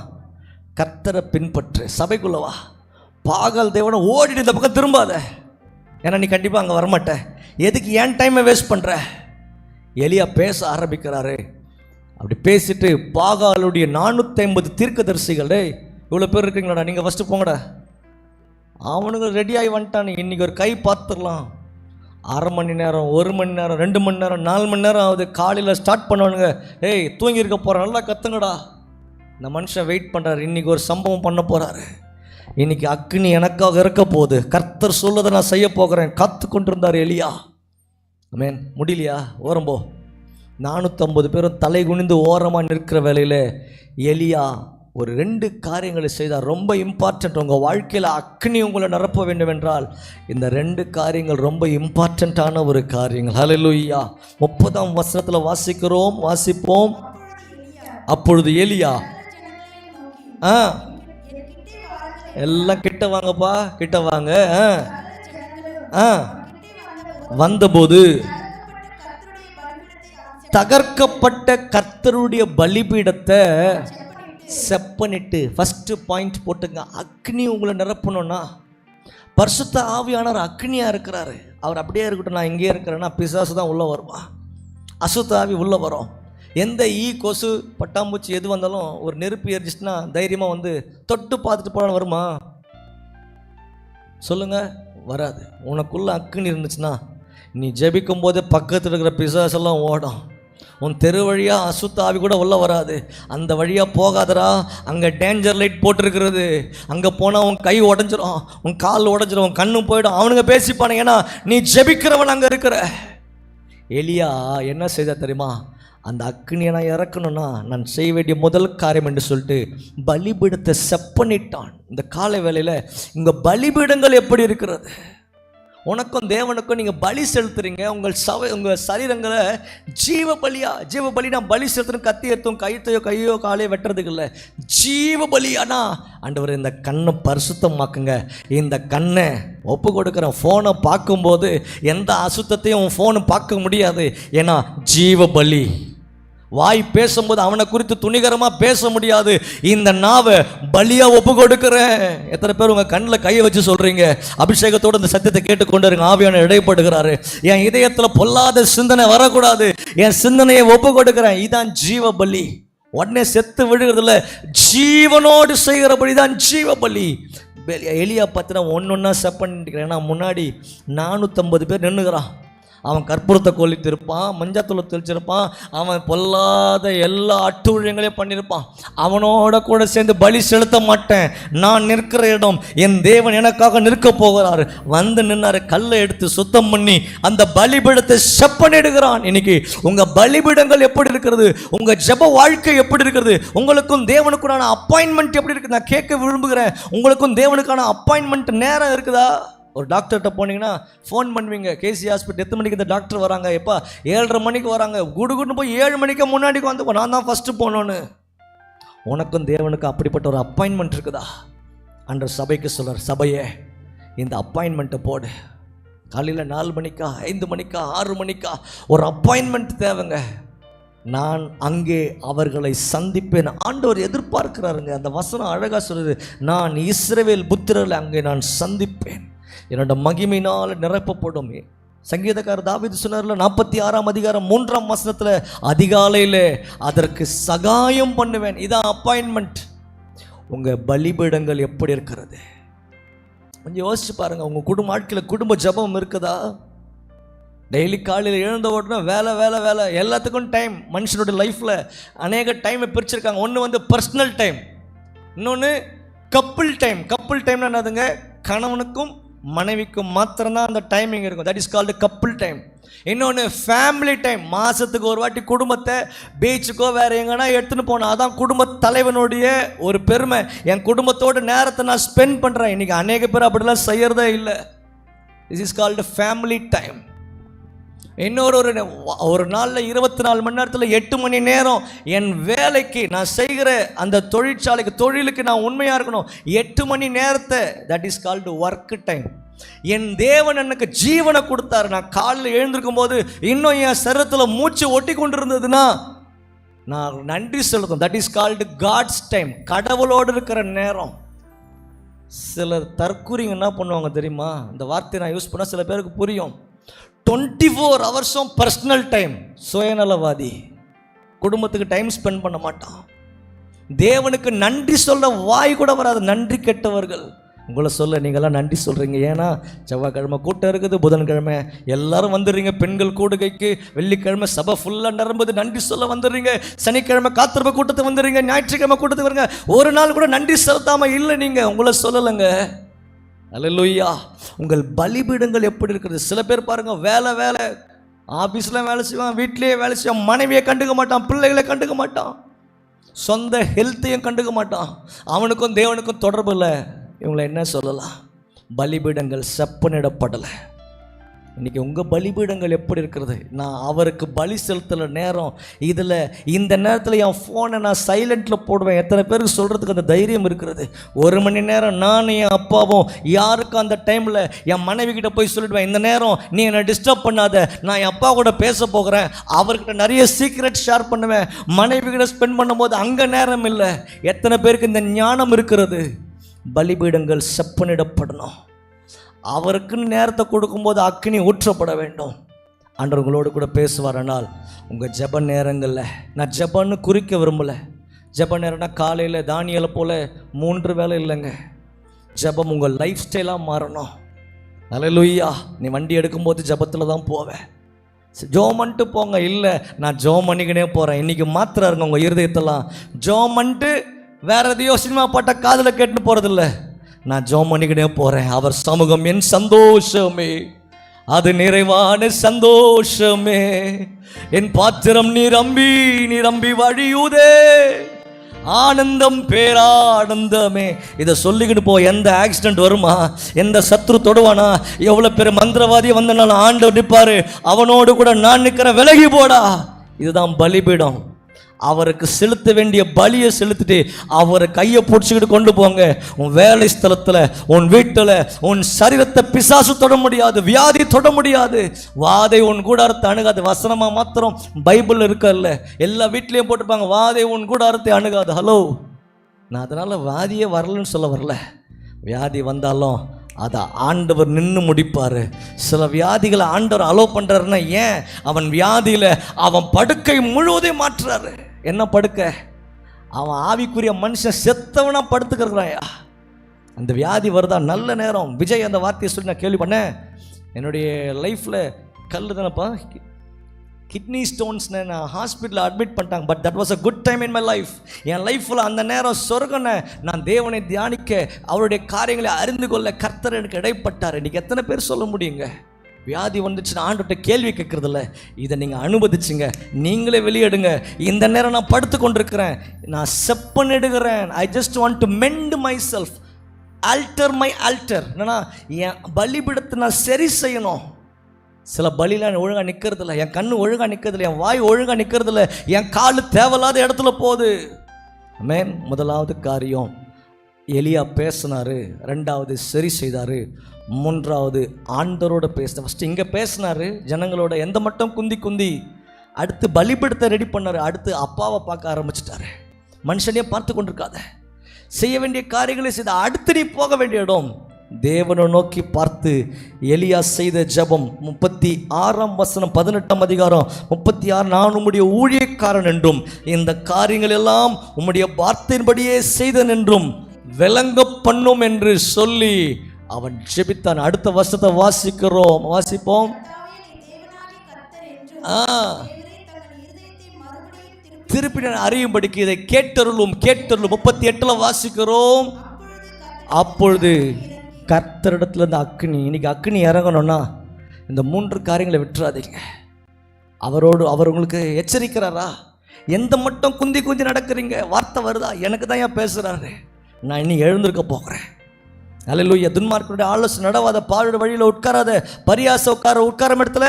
கர்த்தரை பின்பற்று, சபைக்குள்ளவா. பாகால் தேவனை ஓடிட்டு இந்த பக்கம் திரும்பாத, ஏன்னா நீ கண்டிப்பாக அங்கே வரமாட்ட. எதுக்கு ஏன் டைமை வேஸ்ட் பண்ணுற? எலியா பேச ஆரம்பிக்கிறாரு. அப்படி பேசிட்டு பாகாலுடைய 450 தீர்க்கதரிசிகள், இவ்வளோ பேர் இருக்கீங்களாடா, நீங்கள் ஃபஸ்ட்டு போங்கடா. அவனுங்க ரெடியாகி வந்துட்டானு. இன்றைக்கி ஒரு கை பார்த்துடலாம். 1/2 மணி நேரம், 1 மணி நேரம், 2 மணி நேரம், 4 மணி நேரம் ஆகுது. காலையில் ஸ்டார்ட் பண்ணுவானுங்க. ஏய் தூங்கியிருக்க போகிறேன், நல்லா கத்துங்கடா. இந்த மனுஷன் வெயிட் பண்ணுறாரு. இன்றைக்கி ஒரு சம்பவம் பண்ண போகிறாரு. இன்னைக்கு அக்னி எனக்காக இருக்க போகுது, கர்த்தர் சொல்லதை நான் செய்ய போகிறேன். காத்து கொண்டிருந்தார் எலியா. ஆமென். முடியலையா? ஓரம்போ. 450 பேரும் தலை குனிந்து ஓரமாக நிற்கிற வேலையில் எலியா ஒரு 2 காரியங்களை செய்தார். ரொம்ப இம்பார்ட்டன்ட். உங்கள் வாழ்க்கையில் அக்னி உங்களை நிரப்ப வேண்டும் என்றால் இந்த 2 காரியங்கள் ரொம்ப இம்பார்ட்டண்ட்டான ஒரு காரியங்கள். ஹல்லேலூயா. 30ஆம் வசனத்தில் வாசிக்கிறோம், வாசிப்போம். அப்பொழுது எலியா எல்லாம் கிட்ட வாங்கப்பா, கிட்ட வாங்க. வந்தபோது தகர்க்கப்பட்ட கர்த்தருடைய பலிபீடத்தை செப்பனிட்டு, ஃபர்ஸ்ட் பாயிண்ட் போட்டுங்க. அக்னி உங்களை நிரப்பணும்னா பரிசுத்த ஆவியானவர் அக்னியா இருக்கிறாரு. அவர் அப்படியே இருக்கட்டும், நான் இங்கே இருக்கிறேன்னா பிசாசு தான் உள்ள வருவான், அசுத்த ஆவி உள்ள வரும். எந்த கொசு பட்டாம்பூச்சி எது வந்தாலும் ஒரு நெருப்பு எரிஞ்சிச்சுன்னா தைரியமாக வந்து தொட்டு பார்த்துட்டு போனாலும் வருமா? சொல்லுங்க, வராது. உனக்குள்ள அக்குன்னு இருந்துச்சுன்னா நீ ஜெபிக்கும் போதே பக்கத்தில் இருக்கிற பிசாசெல்லாம் ஓடும். உன் தெரு வழியாக அசுத்த ஆவி கூட உள்ள வராது. அந்த வழியாக போகாதரா, அங்கே டேஞ்சர் லைட் போட்டிருக்கிறது. அங்கே போனால் உன் கை உடஞ்சிரும், உன் கால் உடஞ்சிரும், உன் கண்ணு போயிடும். அவனுங்க பேசிப்பானு, ஏன்னா நீ ஜெபிக்கிறவன் அங்கே இருக்கிற. எலியா என்ன செய்தா தெரியுமா? அந்த அக்னியை நான் இறக்கணும்னா நான் செய்ய வேண்டிய முதல் காரியம் என்று சொல்லிட்டு பலிபீடத்தை செப்பனிட்டான். இந்த காலை வேளையில் இங்கே பலிபீடங்கள் எப்படி இருக்கிறது? உனக்கும் தேவனுக்கும் நீங்கள் பலி செலுத்துறீங்க. உங்கள் சரீரங்களை ஜீவ பலினா பலி செலுத்தணும். கத்தி எடுத்தும் கையோ காலையோ வெட்டுறதுக்கு இல்லை, ஜீவ பலியானா ஆண்டவர் இந்த கண்ணை பரிசுத்தமாக்குங்க. இந்த கண்ணை ஒப்பு கொடுக்குறேன். ஃபோனை பார்க்கும்போது எந்த அசுத்தத்தையும் ஃபோனு பார்க்க முடியாது, ஏன்னா ஜீவ பலி. வாய் பேசும்போது அவனை குறித்து துணிகரமாக பேச முடியாது. இந்த நாவை பலியாக ஒப்பு கொடுக்குறேன். எத்தனை பேர் உங்கள் கண்ணில் கையை வச்சு சொல்கிறீங்க? அபிஷேகத்தோடு இந்த சத்தியத்தை கேட்டுக்கொண்டு இருங்க. ஆவியான இடைப்படுகிறாரு. என் இதயத்தில் பொல்லாத சிந்தனை வரக்கூடாது, என் சிந்தனையை ஒப்பு கொடுக்குறேன். இதான் ஜீவ பலி. உடனே செத்து விழுகிறதுல ஜீவனோடு செய்கிறபடி தான் ஜீவ பலி. எலியா பார்த்தினா ஒன்று ஒன்றா செப்பன். ஏன்னா முன்னாடி 450 பேர் நின்றுக்கிறான். அவன் கற்பூரத்தை கொளித்திருப்பான், மஞ்சத்தூளை தெளிச்சிருப்பான், அவன் பொல்லாத எல்லா அட்டூழியங்களையும் பண்ணியிருப்பான். அவனோட கூட சேர்ந்து பலி செலுத்த மாட்டேன், நான் நிற்கிற இடம் என் தேவன் எனக்காக நிற்க போகிறாரு. வந்து நின்னாரு, கல்லை எடுத்து சுத்தம் பண்ணி அந்த பலிபீடத்தை செப்பனிடுகிறான். இன்னைக்கு உங்க பலிபீடங்கள் எப்படி இருக்கிறது? உங்க ஜெப வாழ்க்கை எப்படி இருக்கிறது? உங்களுக்கும் தேவனுக்குண்டான அப்பாயின்மெண்ட் எப்படி இருக்குது? நான் கேட்க விரும்புகிறேன், உங்களுக்கும் தேவனுக்கான அப்பாயின்மெண்ட் நேரம் இருக்குதா? ஒரு டாக்டர்கிட்ட போனீங்கன்னா ஃபோன் பண்ணுவீங்க, கேசி ஹாஸ்பிட்டல் எத்தனை மணிக்கு இந்த டாக்டர் வராங்க, எப்போ 7:30 மணிக்கு வராங்க, குடுகுன்னு போய் 7 மணிக்கு முன்னாடிக்கு வந்து நான் தான் ஃபஸ்ட்டு போனோன்னு. உனக்கும் தேவனுக்கும் அப்படிப்பட்ட ஒரு அப்பாயின்மெண்ட் இருக்குதா? அன்ற சபைக்கு சொல்கிறார், சபையே இந்த அப்பாயின்மெண்ட்டை போடு. காலையில் 4 மணிக்கா 5 மணிக்கா 6 மணிக்கா ஒரு அப்பாயின்மெண்ட் தேவைங்க. நான் அங்கே அவர்களை சந்திப்பேன். ஆண்டவர் எதிர்பார்க்கிறாருங்க. அந்த வசனம் அழகாக சொல்லுது, நான் இஸ்ரவேல் புத்திரர்களை அங்கே நான் சந்திப்பேன், என்னோட மகிமையினால் நிரப்பப்படும். சங்கீதக்காரர் தாவீது சொன்னார்ல, 46ஆம் அதிகாரம் 3ஆம் வசனத்தில், அதிகாலையில் அதற்கு சகாயம் பண்ணுவேன். இதான் அப்பாயின்மெண்ட். உங்கள் பலிபீடங்கள் எப்படி இருக்கிறது? கொஞ்சம் யோசிச்சு பாருங்கள். உங்கள் குடும்ப வாழ்க்கையில் குடும்ப ஜபம் இருக்குதா? டெய்லி காலையில் எழுந்த உடனே வேலை வேலை வேலை, எல்லாத்துக்கும் டைம். மனுஷனுடைய லைஃப்பில் அநேக டைமை பிரிச்சிருக்காங்க. ஒன்று வந்து பர்சனல் டைம், இன்னொன்று கப்புள் டைம். கப்புள் டைம்னா என்னதுங்க? கணவனுக்கும் மனைவிக்கும் மாத்திரம்தான் அந்த டைமிங் இருக்கும். That is called couple time. இன்னொன்று ஃபேமிலி டைம். மாதத்துக்கு ஒரு வாட்டி குடும்பத்தை பீச்சுக்கோ வேறு எங்கன்னா எடுத்துன்னு போனோம். அதான் குடும்ப தலைவனுடைய ஒரு பெருமை. என் குடும்பத்தோட நேரத்தை நான் ஸ்பெண்ட் பண்ணுறேன். இன்றைக்கி அநேக பேர் அப்படிலாம் செய்கிறதே இல்லை. This is called family time. இன்னொரு ஒரு நாளில் 24 மணி நேரத்தில் 8 மணி நேரம் என் வேலைக்கு, நான் செய்கிற அந்த தொழிற்சாலைக்கு, தொழிலுக்கு நான் உண்மையாக இருக்கணும். 8 மணி நேரத்தை, that is called work time. என் தேவன் எனக்கு ஜீவனை கொடுத்தாரு. நான் காலையில் எழுந்திருக்கும் போது இன்னும் என் சரீரத்தில் மூச்சு ஒட்டி கொண்டு இருந்ததுன்னா நான் நன்றி செலுத்தும். That is called God's time, கடவுளோடு இருக்கிற நேரம். சிலர் தற்கூறிங்க என்ன பண்ணுவாங்க தெரியுமா? இந்த வார்த்தையை நான் யூஸ் பண்ணால் சில பேருக்கு புரியும். 24 ஹவர்ஸும் பர்சனல் டைம். சுயநலவாதி, குடும்பத்துக்கு டைம் ஸ்பெண்ட் பண்ண மாட்டான். தேவனுக்கு நன்றி சொல்ல வாய் கூட வராது. நன்றி கெட்டவர்கள். உங்களை சொல்ல நீங்களாம் நன்றி சொல்கிறீங்க. ஏன்னா செவ்வாய்க்கிழமை கூட்டம் இருக்குது, புதன்கிழமை எல்லாரும் வந்துடுறீங்க பெண்கள் கூடுகைக்கு, வெள்ளிக்கிழமை சபை ஃபுல்லாக நிரம்புது, நன்றி சொல்ல வந்துடுறீங்க. சனிக்கிழமை காத்திருப்பு கூட்டத்துக்கு வந்துடுறீங்க, ஞாயிற்றுக்கிழமை கூட்டத்துக்கு வருங்க. ஒரு நாள் கூட நன்றி செலுத்தாமல் இல்லை. நீங்கள் உங்களை சொல்லலைங்க. அல்லேலூயா. உங்கள் பலிபீடங்கள் எப்படி இருக்கிறது? சில பேர் பாருங்கள், வேலை வேலை, ஆஃபீஸில் வேலை செய்வான், வீட்லேயே வேலை செய்வான், மனைவியை கண்டுக்க மாட்டான், பிள்ளைகளை கண்டுக்க மாட்டான், சொந்த ஹெல்த்தையும் கண்டுக்க மாட்டான். அவனுக்கும் தேவனுக்கும் தொடர்பு இல்லை. இவங்களை என்ன சொல்லலாம்? பலிபீடங்கள் செப்பனிடப்படலை. இன்றைக்கி உங்கள் பலிபீடங்கள் எப்படி இருக்கிறது? நான் அவருக்கு பலி செலுத்தல நேரம் இதில், இந்த நேரத்தில் என் ஃபோனை நான் சைலண்டில் போடுவேன். எத்தனை பேருக்கு சொல்கிறதுக்கு அந்த தைரியம் இருக்கிறது? 1 மணி நேரம் நானும் என் அப்பாவும் யாருக்கும் அந்த டைமில் என் மனைவி கிட்ட போய் சொல்லிடுவேன், இந்த நேரம் நீ என்னை டிஸ்டர்ப் பண்ணாத, நான் என் அப்பா கூட பேச போகிறேன். அவர்கிட்ட நிறைய சீக்ரெட் ஷேர் பண்ணுவேன். மனைவி கிட்ட ஸ்பெண்ட் பண்ணும்போது அங்கே நேரம் இல்லை. எத்தனை பேருக்கு இந்த ஞானம் இருக்கிறது? பலிபீடங்கள் செப்பனிடப்படணும். அவருக்குன்னு நேரத்தை கொடுக்கும்போது அக்கினி ஊற்றப்பட வேண்டும். ஆண்டவர்களோடு கூட பேசுவாரனால் உங்கள் ஜெப நேரங்களில், நான் ஜெபன்னு குறிக்க விரும்பலை. ஜெப நேரம்னா காலையில் தானியலை போல் 3 வேலை இல்லைங்க. ஜெபம் உங்கள் லைஃப் ஸ்டைலாக மாறணும். அல்லேலூயா. நீ வண்டி எடுக்கும்போது ஜெபத்தில் தான் போவேன். ஜோம் பண்ணிட்டு போங்க. இல்லை நான் ஜோம் பண்ணிக்கினே போகிறேன். இன்றைக்கி மாத்திரம் இருங்க உங்கள் இருதயத்தெல்லாம். ஜோம் பண்ணிட்டு வேறு எதையோ சினிமா பாட்டை காதில் கேட்டுன்னு போகிறதில்ல. நான் ஜெபம் பண்ணிக்கிட்டே போகிறேன். அவர் சமூகம் என் சந்தோஷமே, அது நிறைவான சந்தோஷமே. என் பாத்திரம் நிரம்பி வழியுதே, ஆனந்தம் பேரானந்தமே. இதை சொல்லிக்கிட்டு போ. எந்த ஆக்சிடென்ட் வருமா? எந்த சத்ரு தொடுவானா? எவ்வளோ பெரிய மந்திரவாதியை வந்தனால ஆண்டவர் நிற்பாரு. அவனோடு கூட நான் நிற்கிற, விலகி போடா. இதுதான் பலிபீடம். அவருக்கு செலுத்த வேண்டிய பலியை செலுத்திட்டு அவரை கையை பிடிச்சிக்கிட்டு கொண்டு போங்க. உன் வேலை ஸ்தலத்தில், உன் வீட்டில், உன் சரீரத்தை பிசாசு தொட முடியாது, வியாதி தொட முடியாது, வாதை உன் கூடாரத்தை அணுகாது. வசனமாக மாத்திரம் பைபிள் இருக்கல்ல, எல்லா வீட்லேயும் போட்டுப்பாங்க, வாதை உன் கூடாரத்தை அணுகாது. ஹலோ, நான் அதனால் வாதியே வரலன்னு சொல்ல வரல. வியாதி வந்தாலும் அதை ஆண்டவர் நின்று முடிப்பார். சில வியாதிகளை ஆண்டவர் அலோ பண்ணுறாருன்னா ஏன்? அவன் வியாதியில் அவன் படுக்கை முழுவதையும் மாற்றுறாரு. என்ன படுக்கை? அவன் ஆவிக்குரிய மனுஷன் செத்தவனா படுத்துக்கிறாயா? அந்த வியாதி வருதா? நல்ல நேரம். விஜய் அந்த வார்த்தையை சொல்லி நான் கேள்வி பண்ணேன். என்னுடைய லைஃப்பில் கல் தானப்பா, கிட்னி ஸ்டோன்ஸ்னு நான் ஹாஸ்பிட்டலில் அட்மிட் பண்ணிட்டாங்க. But that was a good time in my life. என் லைஃப்பில் அந்த நேரம் சொர்க்கனை நான் தேவனை தியானிக்க, அவருடைய காரியங்களை அறிந்து கொள்ள கர்த்தர் எனக்கு இடைப்பட்டார். இன்றைக்கி எத்தனை பேர் சொல்ல முடியுங்க, வியாதி வந்துச்சுன்னா ஆண்டுகிட்ட கேள்வி கேட்குறதில்ல, இதை நீங்கள் அனுமதிச்சுங்க, நீங்களே வெளியெடுங்க. இந்த நேரம் நான் படுத்து கொண்டிருக்கிறேன், நான் செப்பனிடுகிறேன். I just want to mend myself, altar my altar. என்னன்னா என் பலிபீடத்தை நான் சரி செய்யணும். சில பலிலாம் ஒழுங்காக நிற்கிறதில்ல, என் கண்ணு ஒழுங்காக நிற்கிறதில்ல, என் வாய் ஒழுங்காக நிற்கிறதில்ல, என் கால் தேவையில்லாத இடத்துல போகுது. ஆமென். முதலாவது காரியம் எலியா பேசினார், ரெண்டாவது சரி செய்தார், மூன்றாவது ஆண்டவரோட பேசினார். ஃபஸ்ட்டு இங்கே பேசினார் ஜனங்களோட, எந்த மட்டும் குந்தி. அடுத்து பலிபீடத்தை ரெடி பண்ணார். அடுத்து அப்பாவை பார்க்க ஆரம்பிச்சிட்டாரு. மனுஷனையே பார்த்து கொண்டிருக்காத, செய்ய வேண்டிய காரியங்களை செய்த, அடுத்து நீ போக வேண்டிய இடம் தேவனை நோக்கி பார்த்து. எலியா செய்த ஜெபம் 36ஆம் வசனம், 18ஆம் அதிகாரம் 36. நான் உம்முடைய ஊழியக்காரன் என்றும் இந்த காரியங்கள் எல்லாம் உம்முடைய வார்த்தையின்படியே செய்தன் என்றும் விளங்க பண்ணும் என்று சொல்லி அவன் ஜெபித்தான். அடுத்த வருஷத்தை வாசிப்போம். திருப்பி நான் அறியும்படிக்கு இதை கேட்டருளும். 38 வாசிக்கிறோம். அப்பொழுது கர்த்தரிடத்துல இருந்து அக்கினி, இன்னைக்கு அக்கினி இறங்கணும்னா இந்த 3 காரியங்களை விட்டுறாதீங்க. அவர் உங்களுக்கு எச்சரிக்கிறாரா? எந்த மட்டும் குந்தி நடக்கிறீங்க, வார்த்தை வருதா, எனக்கு தான் ஏன் பேசுறாரு, நான் இன்னும் எழுந்திருக்க போகிறேன். அல்லேலூயா. துன்மார்க்கனுடைய ஆலோசனை நடவாத, பாழோட வழியில் உட்காராத, பரியாச உட்கார இடத்துல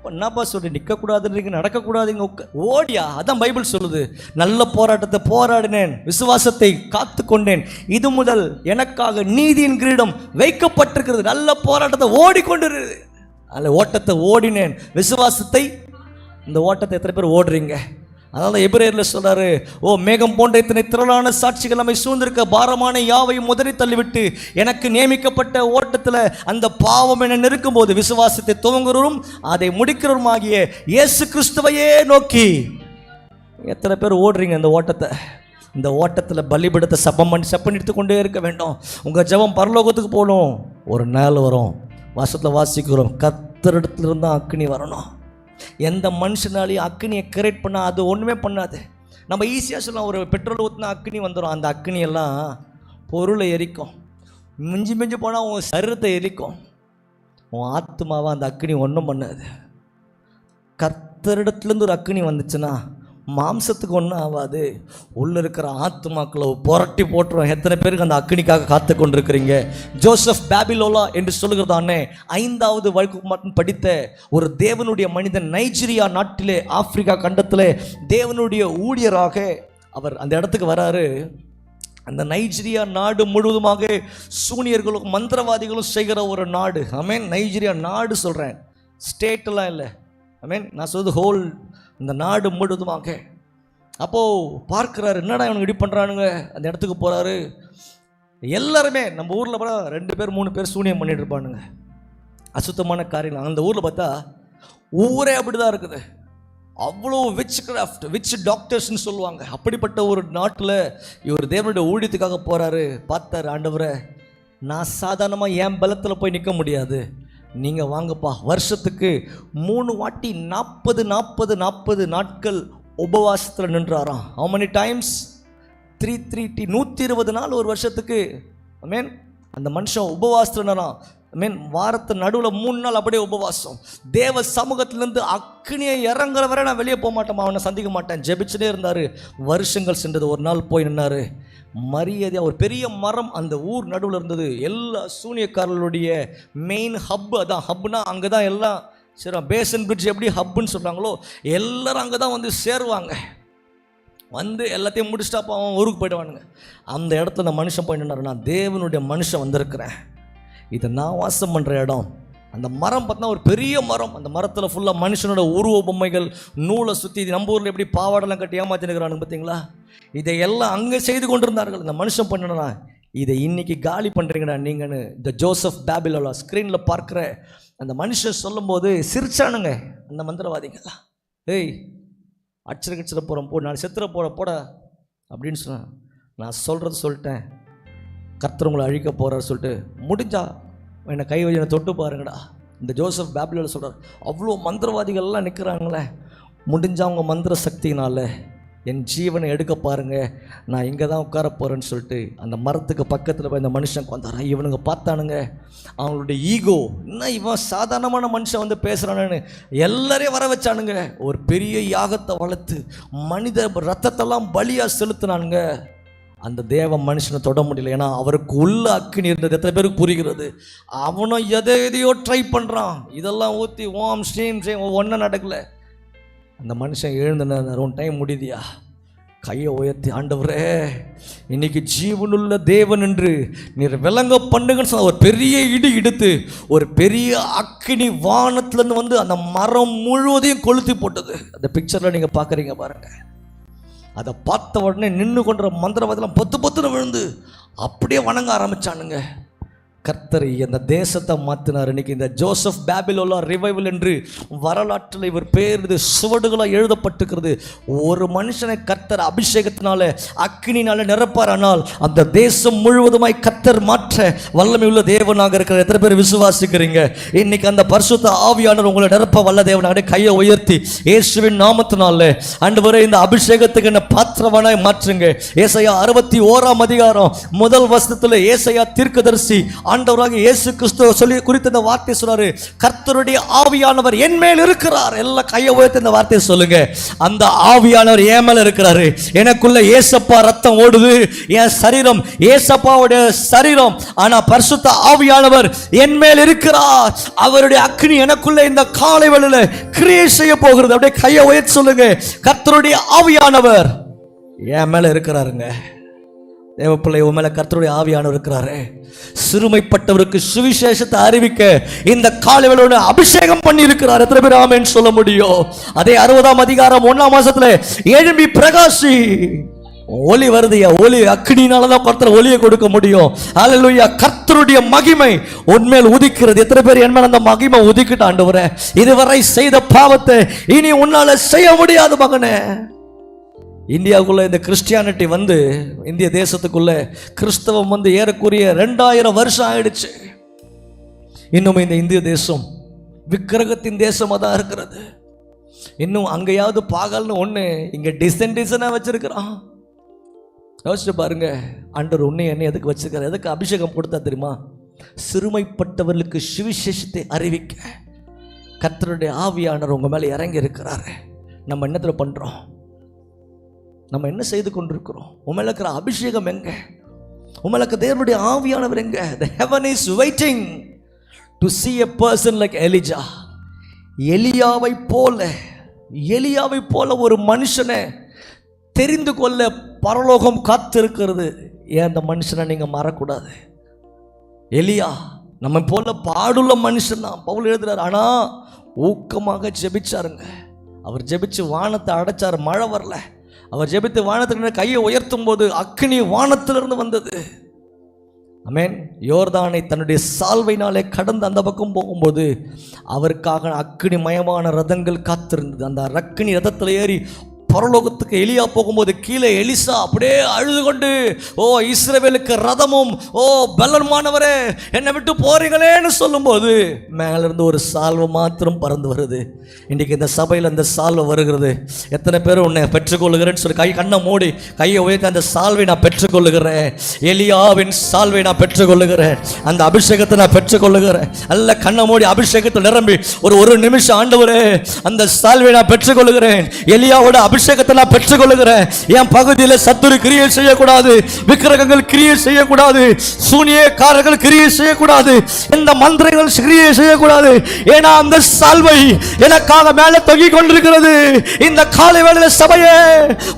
என்னப்பா சொல்லி நிற்கக்கூடாதுன்றீங்க, நடக்கக்கூடாதுங்க, ஓடியா. அதான் பைபிள் சொல்லுது, நல்ல போராட்டத்தை போராடினேன், விசுவாசத்தை காத்து கொண்டேன், இது முதல் எனக்காக நீதியின் கிரீடம் வைக்கப்பட்டிருக்கிறது. நல்ல போராட்டத்தை ஓடிக்கொண்டிருது. அதில் ஓட்டத்தை ஓடினேன், விசுவாசத்தை. இந்த ஓட்டத்தை எத்தனை பேர் ஓடுறீங்க? அதனால எபிரேயரில் சொல்றாரு, ஓ மேகம் போன்ற இத்தனை திரளான சாட்சிகள் நம்மை சூழ்ந்திருக்க, பாரமான யாவையும் உதறி தள்ளிவிட்டு எனக்கு நியமிக்கப்பட்ட ஓட்டத்தில் அந்த பாவம் என நெருக்கும் போது விசுவாசத்தை துவங்குறவரும் அதை முடிக்கிறவருமாகிய இயேசு கிறிஸ்துவையே நோக்கி. எத்தனை பேர் ஓடுறீங்க இந்த ஓட்டத்தை? இந்த ஓட்டத்தில் பலிபீடத்தை செப்பனிட்டு கொண்டே இருக்க வேண்டும். உங்கள் ஜெபம் பரலோகத்துக்கு போகணும். ஒரு நாள் வரும், வருஷத்தில் வாசிக்கிறோம், கர்த்தரிடத்துல இருந்தால் அக்கினி வரணும். எந்த மனுஷனாலையும் அக்கினியை கிரியேட் பண்ணால் அது ஒன்றுமே பண்ணாது. நம்ம ஈஸியாக சொல்லலாம், ஒரு பெட்ரோல் ஊற்றினா அக்கினி வந்துடும். அந்த அக்கினியெல்லாம் பொருளை எரிக்கும், மிஞ்சி போனால் உன் சரீரத்தை எரிக்கும். உன் ஆத்மாவை அந்த அக்கினி ஒன்றும் பண்ணாது. கர்த்தரிடத்துலேருந்து ஒரு அக்கினி வந்துச்சுன்னா மாம்சத்துக்கு ஒன்றும் ஆகாது, உள்ளே இருக்கிற ஆத்மாக்களை புரட்டி போட்டுரும். எத்தனை பேருக்கு அந்த அக்கினிக்காக காத்து கொண்டிருக்கிறீங்க? ஜோசப் பாபிலோலா என்று சொல்லுகிறதானே 5வது வழக்கு மட்டும் படித்த ஒரு தேவனுடைய மனிதன், நைஜீரியா நாட்டிலே, ஆப்பிரிக்கா கண்டத்திலே தேவனுடைய ஊழியராக அவர் அந்த இடத்துக்கு வராரு. அந்த நைஜீரியா நாடு முழுவதுமாக சூனியர்களும் மந்திரவாதிகளும் செய்கிற ஒரு நாடு. ஆமென். நைஜீரியா நாடு சொல்கிறேன், ஸ்டேட்டெல்லாம் இல்லை. ஆமென். நான் சொல்றது ஹோல், இந்த நாடு முழுவதுமாக. அப்போது பார்க்குறாரு, என்னடா இவனுக்கு இப்படி பண்ணுறானுங்க. அந்த இடத்துக்கு போகிறாரு. எல்லாருமே நம்ம ஊரில் பார்த்தா 2 பேர் 3 பேர் சூனியம் பண்ணிட்டு இருப்பானுங்க, அசுத்தமான காரியங்கள். அந்த ஊரில் பார்த்தா ஊரே அப்படி தான் இருக்குது. அவ்வளோ விச் கிராஃப்ட், விச் டாக்டர்ஸ்ன்னு சொல்லுவாங்க. அப்படிப்பட்ட ஒரு நாட்டில் இவர் தேவனுடைய ஊழியத்துக்காக போகிறாரு. பார்த்தார், ஆண்டவரை நான் சாதாரணமாக என் பலத்தில் போய் நிற்க முடியாது, நீங்கள் வாங்கப்பா. வருஷத்துக்கு 3 வாட்டி 40 நாட்கள் உபவாசத்தில் நின்றாராம். how many times? 120 நாள் ஒரு வருஷத்துக்கு. ஆமென். அந்த மனுஷன் உபவாசத்தில் நின்றான். ஆமென். வாரத்து நடுவில் 3 நாள் அப்படியே உபவாசம். தேவ சமூகத்திலேருந்து அக்கினியை இறங்குற வரை நான் வெளியே போக மாட்டேன், அவனை சந்திக்க மாட்டேன், ஜெபிச்சுட்டே இருந்தார். வருஷங்கள் சென்றது. ஒரு நாள் போய் நின்னார். மரியாதையாக ஒரு பெரிய மரம் அந்த ஊர் நடுவில் இருந்தது. எல்லா சூனியக்காரர்களுடைய மெயின் ஹப், அதான் ஹப்னா அங்கே தான் எல்லாம் சரி, பேசன் பிரிட்ஜ் எப்படி ஹப்புன்னு சொல்கிறாங்களோ எல்லோரும் அங்கே தான் வந்து சேருவாங்க. வந்து எல்லாத்தையும் முடிச்சுட்டா அப்போ அவன் ஊருக்கு போய்டுவானுங்க. அந்த இடத்துல அந்த மனுஷன் போய் நின்னார், நான் தேவனுடைய மனுஷன் வந்திருக்கிறேன், இதை நான் வாசம் பண்ணுற இடம். அந்த மரம் பார்த்தா ஒரு பெரிய மரம். அந்த மரத்தில் ஃபுல்லாக மனுஷனோட உருவ பொம்மைகள், நூலை சுற்றி. இது நம்ம ஊரில் எப்படி பாவாடெல்லாம் கட்டி ஏமாத்தினுக்கிறானுங்க பார்த்தீங்களா? இதையெல்லாம் அங்கே செய்து கொண்டிருந்தார்கள். இந்த மனுஷன் பண்ணனா, இதை இன்னைக்கு காலி பண்ணுறீங்கடா நீங்கன்னு இந்த ஜோசப் பாபிலோலா ஸ்க்ரீனில் பார்க்குற அந்த மனுஷன் சொல்லும்போது சிரிச்சானுங்க அந்த மந்திரவாதிகள்லாம். ஏய் அச்சர போகிறோம், போ, நான் செத்துற போட அப்படின்னு சொன்னேன். நான் சொல்கிறது சொல்லிட்டேன், கர்த்தர் உங்களை அழிக்க போகிறார் சொல்லிட்டு முடிஞ்சா என்னை கை வச்சு என்னை தொட்டு பாருங்கடா, இந்த ஜோசப் பேபிலோனில் சொல்கிறார், அவ்வளோ மந்திரவாதிகள்லாம் நிற்கிறாங்களே, முடிஞ்ச அவங்க மந்திர சக்தினால என் ஜீவனை எடுக்க பாருங்க, நான் இங்கே தான் உட்கார போகிறேன்னு சொல்லிட்டு அந்த மரத்துக்கு பக்கத்தில் போய் இந்த மனுஷன் வந்தாரா. இவனுங்க பார்த்தானுங்க, அவங்களுடைய ஈகோ, என்ன இவன் சாதாரணமான மனுஷன் வந்து பேசுகிறானு எல்லாரையும் வர வச்சானுங்க. ஒரு பெரிய யாகத்தை வளர்த்து மனித ரத்தத்தெல்லாம் பலியாக செலுத்தினானுங்க. அந்த தேவ மனுஷனை தொட முடியல, ஏன்னா அவருக்கு உள்ள அக்கினி இருந்தது. எத்தனை பேருக்கு புரிகிறது? அவனும் எதையோ ட்ரை பண்ணுறான், இதெல்லாம் ஊற்றி ஓம் ஸ்ரீம் ஸ்ரீம், ஒன்றும் நடக்கலை. அந்த மனுஷன் எழுந்துனார், உன் டைம் முடியுதியா, கையை உயர்த்தி, ஆண்டவரே இன்னைக்கு ஜீவனுள்ள தேவன் என்று நீர் விளங்க பண்ணுங்கன்னு சொன்ன. ஒரு பெரிய இடி இடுத்து ஒரு பெரிய அக்கினி வானத்துலேருந்து வந்து அந்த மரம் முழுவதையும் கொளுத்தி போட்டது. அந்த பிக்சரில் நீங்கள் பார்க்குறீங்க பாருங்க. அதை பார்த்த உடனே நின்று கொண்ட மந்திரவாதெல்லாம் பொத்து பொத்துன்னு விழுந்து அப்படியே வணங்க ஆரம்பிச்சானுங்க. கர்த்தரை அந்த தேசத்தை மாற்றினார். இன்னைக்கு இந்த ஜோசப் பேபிலோலா ரிவைவல் என்று வரலாற்றில் இவர் பேர் சுவடுகளாக எழுதப்பட்டிருக்கிறது. ஒரு மனுஷனை கர்த்தர் அபிஷேகத்தினால அக்கினினால நிரப்பாரானால் அந்த தேசம் முழுவதுமாய் கர்த்தர் மாற்ற வல்லமை உள்ள தேவனாக இருக்கிற எத்தனை பேர் விசுவாசிக்கிறீங்க? இன்னைக்கு அந்த பரிசுத்த ஆவியானவர் உங்களை நிரப்ப வல்ல தேவனாக கையை உயர்த்தி இயேசுவின் நாமத்தினால ஆண்டவரே இந்த அபிஷேகத்துக்கு என்ன பாத்திரவானாய் மாற்றுங்க. ஏசாயா 61 அதிகாரம் முதல் வசனத்தில் ஏசாயா தீர்க்கதரிசி ஆண்டவராக இயேசு கிறிஸ்து சொல்லி குறித்த இந்த வார்த்தை சொல்றாரு, கர்த்தருடைய ஆவியானவர் என் மேல் இருக்கிறார். எல்லாம் கையை உயர்த்தி இந்த வார்த்தையை சொல்லுங்க. அந்த ஆவியானவர் என் மேல இருக்கிறாரு. எனக்குள்ள ஏசப்பா ரத்தம் ஓடுது, என் சரீரம் ஏசப்பாவுடைய சரீரம். ஆனா பரிசுத்த ஆவியானவர் என் மேல் இருக்கிறார். அவருடைய அக்னி எனக்குள்ள இந்த காலை வேளையில கிரியை செய்ய போகிறது. அப்படியே கையை உயர்த்தி சொல்லுங்க, கர்த்தருடைய ஆவியானவர் என் மேல இருக்கிறாருங்க. தேவப்பிள்ளை, உன் மேல கர்த்தருடைய ஆவியானவர் இருக்கிறாரு. சிறுமைப்பட்டவருக்கு சுவிசேஷத்தை அறிவிக்க இந்த காலைவேளையோட அபிஷேகம் பண்ணி இருக்கிறார். எத்தனை பேர் ஆமென் சொல்ல முடியும்? அதே 60 அதிகாரம் 1 மாசத்துல எழும்பி பிரகாசி, ஒளி வருதுயா, ஒளி அக்னினாலதான் கர்த்தர் ஒளியை கொடுக்க முடியும். ஹல்லேலூயா. கர்த்தருடைய மகிமை உன்மேல் உதிக்கிறது. எத்தனை பேர் என் மேல அந்த மகிமை உதிக்கிட்டு, ஆண்டவரே இதுவரை செய்த பாவத்தை இனி உன்னால செய்ய முடியாது மகனே. இந்தியாவுக்குள்ள இந்த கிறிஸ்டியானிட்டி வந்து, இந்திய தேசத்துக்குள்ள கிறிஸ்தவம் வந்து ஏறக்குறைய 2000 வருஷம் ஆயிடுச்சு. இன்னும் இந்த இந்திய தேசம் விக்கிரகத்தின் தேசமாக தான் இருக்கிறது. இன்னும் அங்கேயாவது பாகல்னு ஒன்று இங்கே டிசைனாக வச்சிருக்கிறான். யோசிச்சு பாருங்க, ஆண்டவர் உன்னை என்ன எதுக்கு வச்சிருக்காரு? எதுக்கு அபிஷேகம் கொடுத்தா தெரியுமா? சிறுமைப்பட்டவர்களுக்கு சுவிசேஷத்தை அறிவிக்க கர்த்தருடைய ஆவியானவர் உங்க மேலே இறங்கி இருக்கிறாரு. நம்ம என்னத்தில் பண்றோம்? நம்ம என்ன செய்து கொண்டிருக்கிறோம்? உண்மையில இருக்கிற அபிஷேகம் எங்க? உண்மையில இருக்கிற தேவனுடைய ஆவியானவர் எங்க? The heaven is waiting to see a person like Elijah. எலியாவை போல ஒரு மனுஷனை தெரிந்து கொள்ள பரலோகம் காத்திருக்கிறது. ஏன் அந்த மனுஷனை நீங்க மறக்கூடாது? எலியா நம்ம போல பாடுள்ள மனுஷன் தான். பவுல் எழுதுறாரு, ஆனா ஊக்கமாக ஜெபிச்சாருங்க. அவர் ஜெபிச்சு வானத்தை அடைச்சார், மழை வரல. அவர் ஜெபித்து வானத்திலிருந்து கையை உயர்த்தும் போது அக்கினி வானத்திலிருந்து வந்தது. ஆமென். யோர்தானை தன்னுடைய சால்வையினாலே கடந்து அந்த பக்கம் போகும்போது அவருக்காக அக்கினி மயமான ரதங்கள் காத்திருந்தது. அந்த அக்கினி ரதத்தில் ஏறி பரலோகத்துக்கு எலியா போகும்போது கீழே எலிசா அப்படியே அழுது கொண்டு, ஓ இஸ்ரவேலுக்கு ரதமும், ஓ பலன்மானவரே என்னை விட்டு போறீங்களேன்னு சொல்லும்போது மேலிருந்து ஒரு சால்வை மாத்திரம் பறந்து வருது. இன்றைக்கு இந்த சபையில் அந்த சால்வை வருகிறது. எத்தனை பேர் உன்னை பெற்றுக்கொள்ளுகிறேன்னு சொல்லி கண்ணை மூடி கையை உயர்த்தி அந்த சால்வை நான் பெற்றுக்கொள்ளுகிறேன், எலியாவின் சால்வை நான் பெற்றுக்கொள்ளுகிறேன், அந்த அபிஷேகத்தை நான் பெற்றுக்கொள்ளுகிறேன். அல்ல கண்ணை மூடி அபிஷேகத்தில் நிரம்பி ஒரு நிமிஷம், ஆண்டவரே அந்த சால்வை நான் பெற்றுக்கொள்ளுகிறேன், எலியாவோட அபிஷேகத்தை நான் பெற்றுக்கொள்ளுகிறேன். என் பகுதியில் சத்துரு கிரியை செய்யக்கூடாது, விக்கிரகங்கள் கிரியை செய்யக்கூடாது, சூனியக்காரர்கள் கிரியை செய்யக்கூடாது, இந்த மந்திரங்கள் கிரியை செய்யக்கூடாது. ஏன்னா அந்த சால்வை எனக்காக மேலே தொங்கிக் கொண்டிருக்கிறது. இந்த காலை வேளையில சபையே,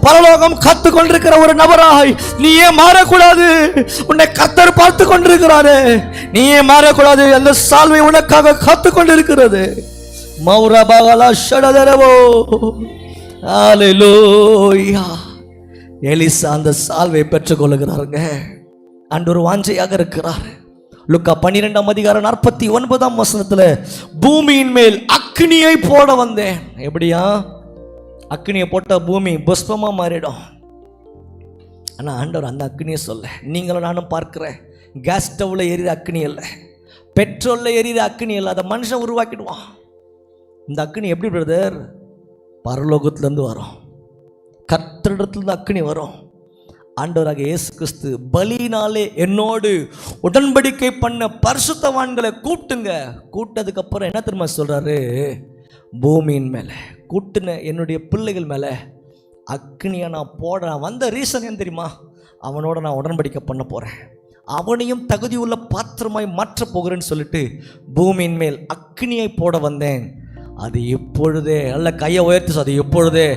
பரலோகம் காத்து கொண்டிருக்கிற ஒரு நபராய் நீயே மாறக்கூடாது. உன்னை கர்த்தர் பார்த்து கொண்டிருக்கிறாரு, நீயே மாறக்கூடாது. அந்த சால்வை உனக்காக காத்து கொண்டிருக்கிறது. மௌரபாகலா ஷடதரவோ. ஹல்லேலூயா. எலிசா அந்த சால்வை பெற்றுக் கொள்ளுகிறாருங்க. ஆண்டவர் வாஞ்சையாக இருக்கிறார். லூக்கா 12 அதிகாரம் 49 வசனத்துல, பூமியின் மேல் அக்னியை போட வந்தேன். எப்படியா? அக்னியை போட்ட பூமி புஷ்பமா மாறிடும். ஆனா ஆண்டவர் அந்த அக்னியை சொல்ல, நீங்களும் நானும் பார்க்கிறேன், கேஸ் ஸ்டவ்ல எரியுற அக்னி அல்ல, பெட்ரோலில் எரியுது அக்னி இல்லை, அதை மனுஷன் உருவாக்கிடுவான். இந்த அக்னி எப்படி பிரதர்? பரலோகத்திலேருந்து வரும், கர்த்தரிடத்துலேருந்து அக்னி வரும். ஆண்டவராக இயேசு கிறிஸ்து பலியினாலே என்னோடு உடன்படிக்கை பண்ண பரிசுத்தவான்களை கூட்டுங்க. கூட்டதுக்கப்புறம் என்ன தெரியுமா சொல்கிறாரு? பூமியின் மேலே கூட்டின என்னுடைய பிள்ளைகள் மேலே அக்னியை நான் போடுறேன். வந்த ரீசன் என்ன தெரியுமா? அவனோட நான் உடன்படிக்கை பண்ண போகிறேன், அவனையும் தகுதியுள்ள பாத்திரமாய் மாற்றப் போகிறேன்னு சொல்லிட்டு பூமியின் மேல் அக்னியை போட வந்தேன். அது இப்பொழுதே, நல்ல கையை உயர்த்தி, அது இப்பொழுதே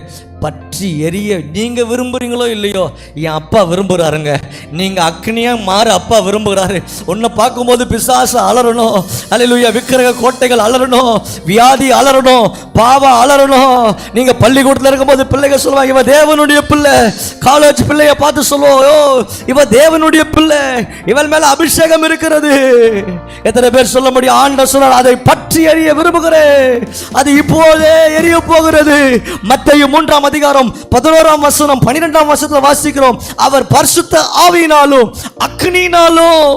பற்றி எரிய நீங்கள் விரும்புகிறீங்களோ இல்லையோ, என் அப்பா விரும்புகிறாருங்க. நீங்கள் அக்னியாக மாற அப்பா விரும்புகிறாரு. உன்னை பார்க்கும்போது பிசாசு அலறணும், அல்லேலூயா, விக்கிரக கோட்டைகள் அலறணும், வியாதி அலறணும், பாவம் அலறணும். நீங்கள் பள்ளிக்கூடத்தில் இருக்கும்போது பிள்ளைகள் சொல்லுவாங்க, இவன் தேவனுடைய பிள்ளை. காலேஜ் பிள்ளைய பார்த்து சொல்லுவோம், இவ தேவனுடைய பிள்ளை, இவள் மேல அபிஷேகம் இருக்கிறது. எத்தனை பேர் சொல்ல முடியும்? ஆண்டவர் சொன்னார், அதை பற்றி எரிய விரும்புகிறேன், அது இப்போதே எரிய போகிறது. மத்தேயு 3 அதிகாரம் 11 வசனம் 12 வசனத்தில் வாசிக்கிறோம், அவர் பரிசுத்த ஆவியினாலும் அக்னியினாலும்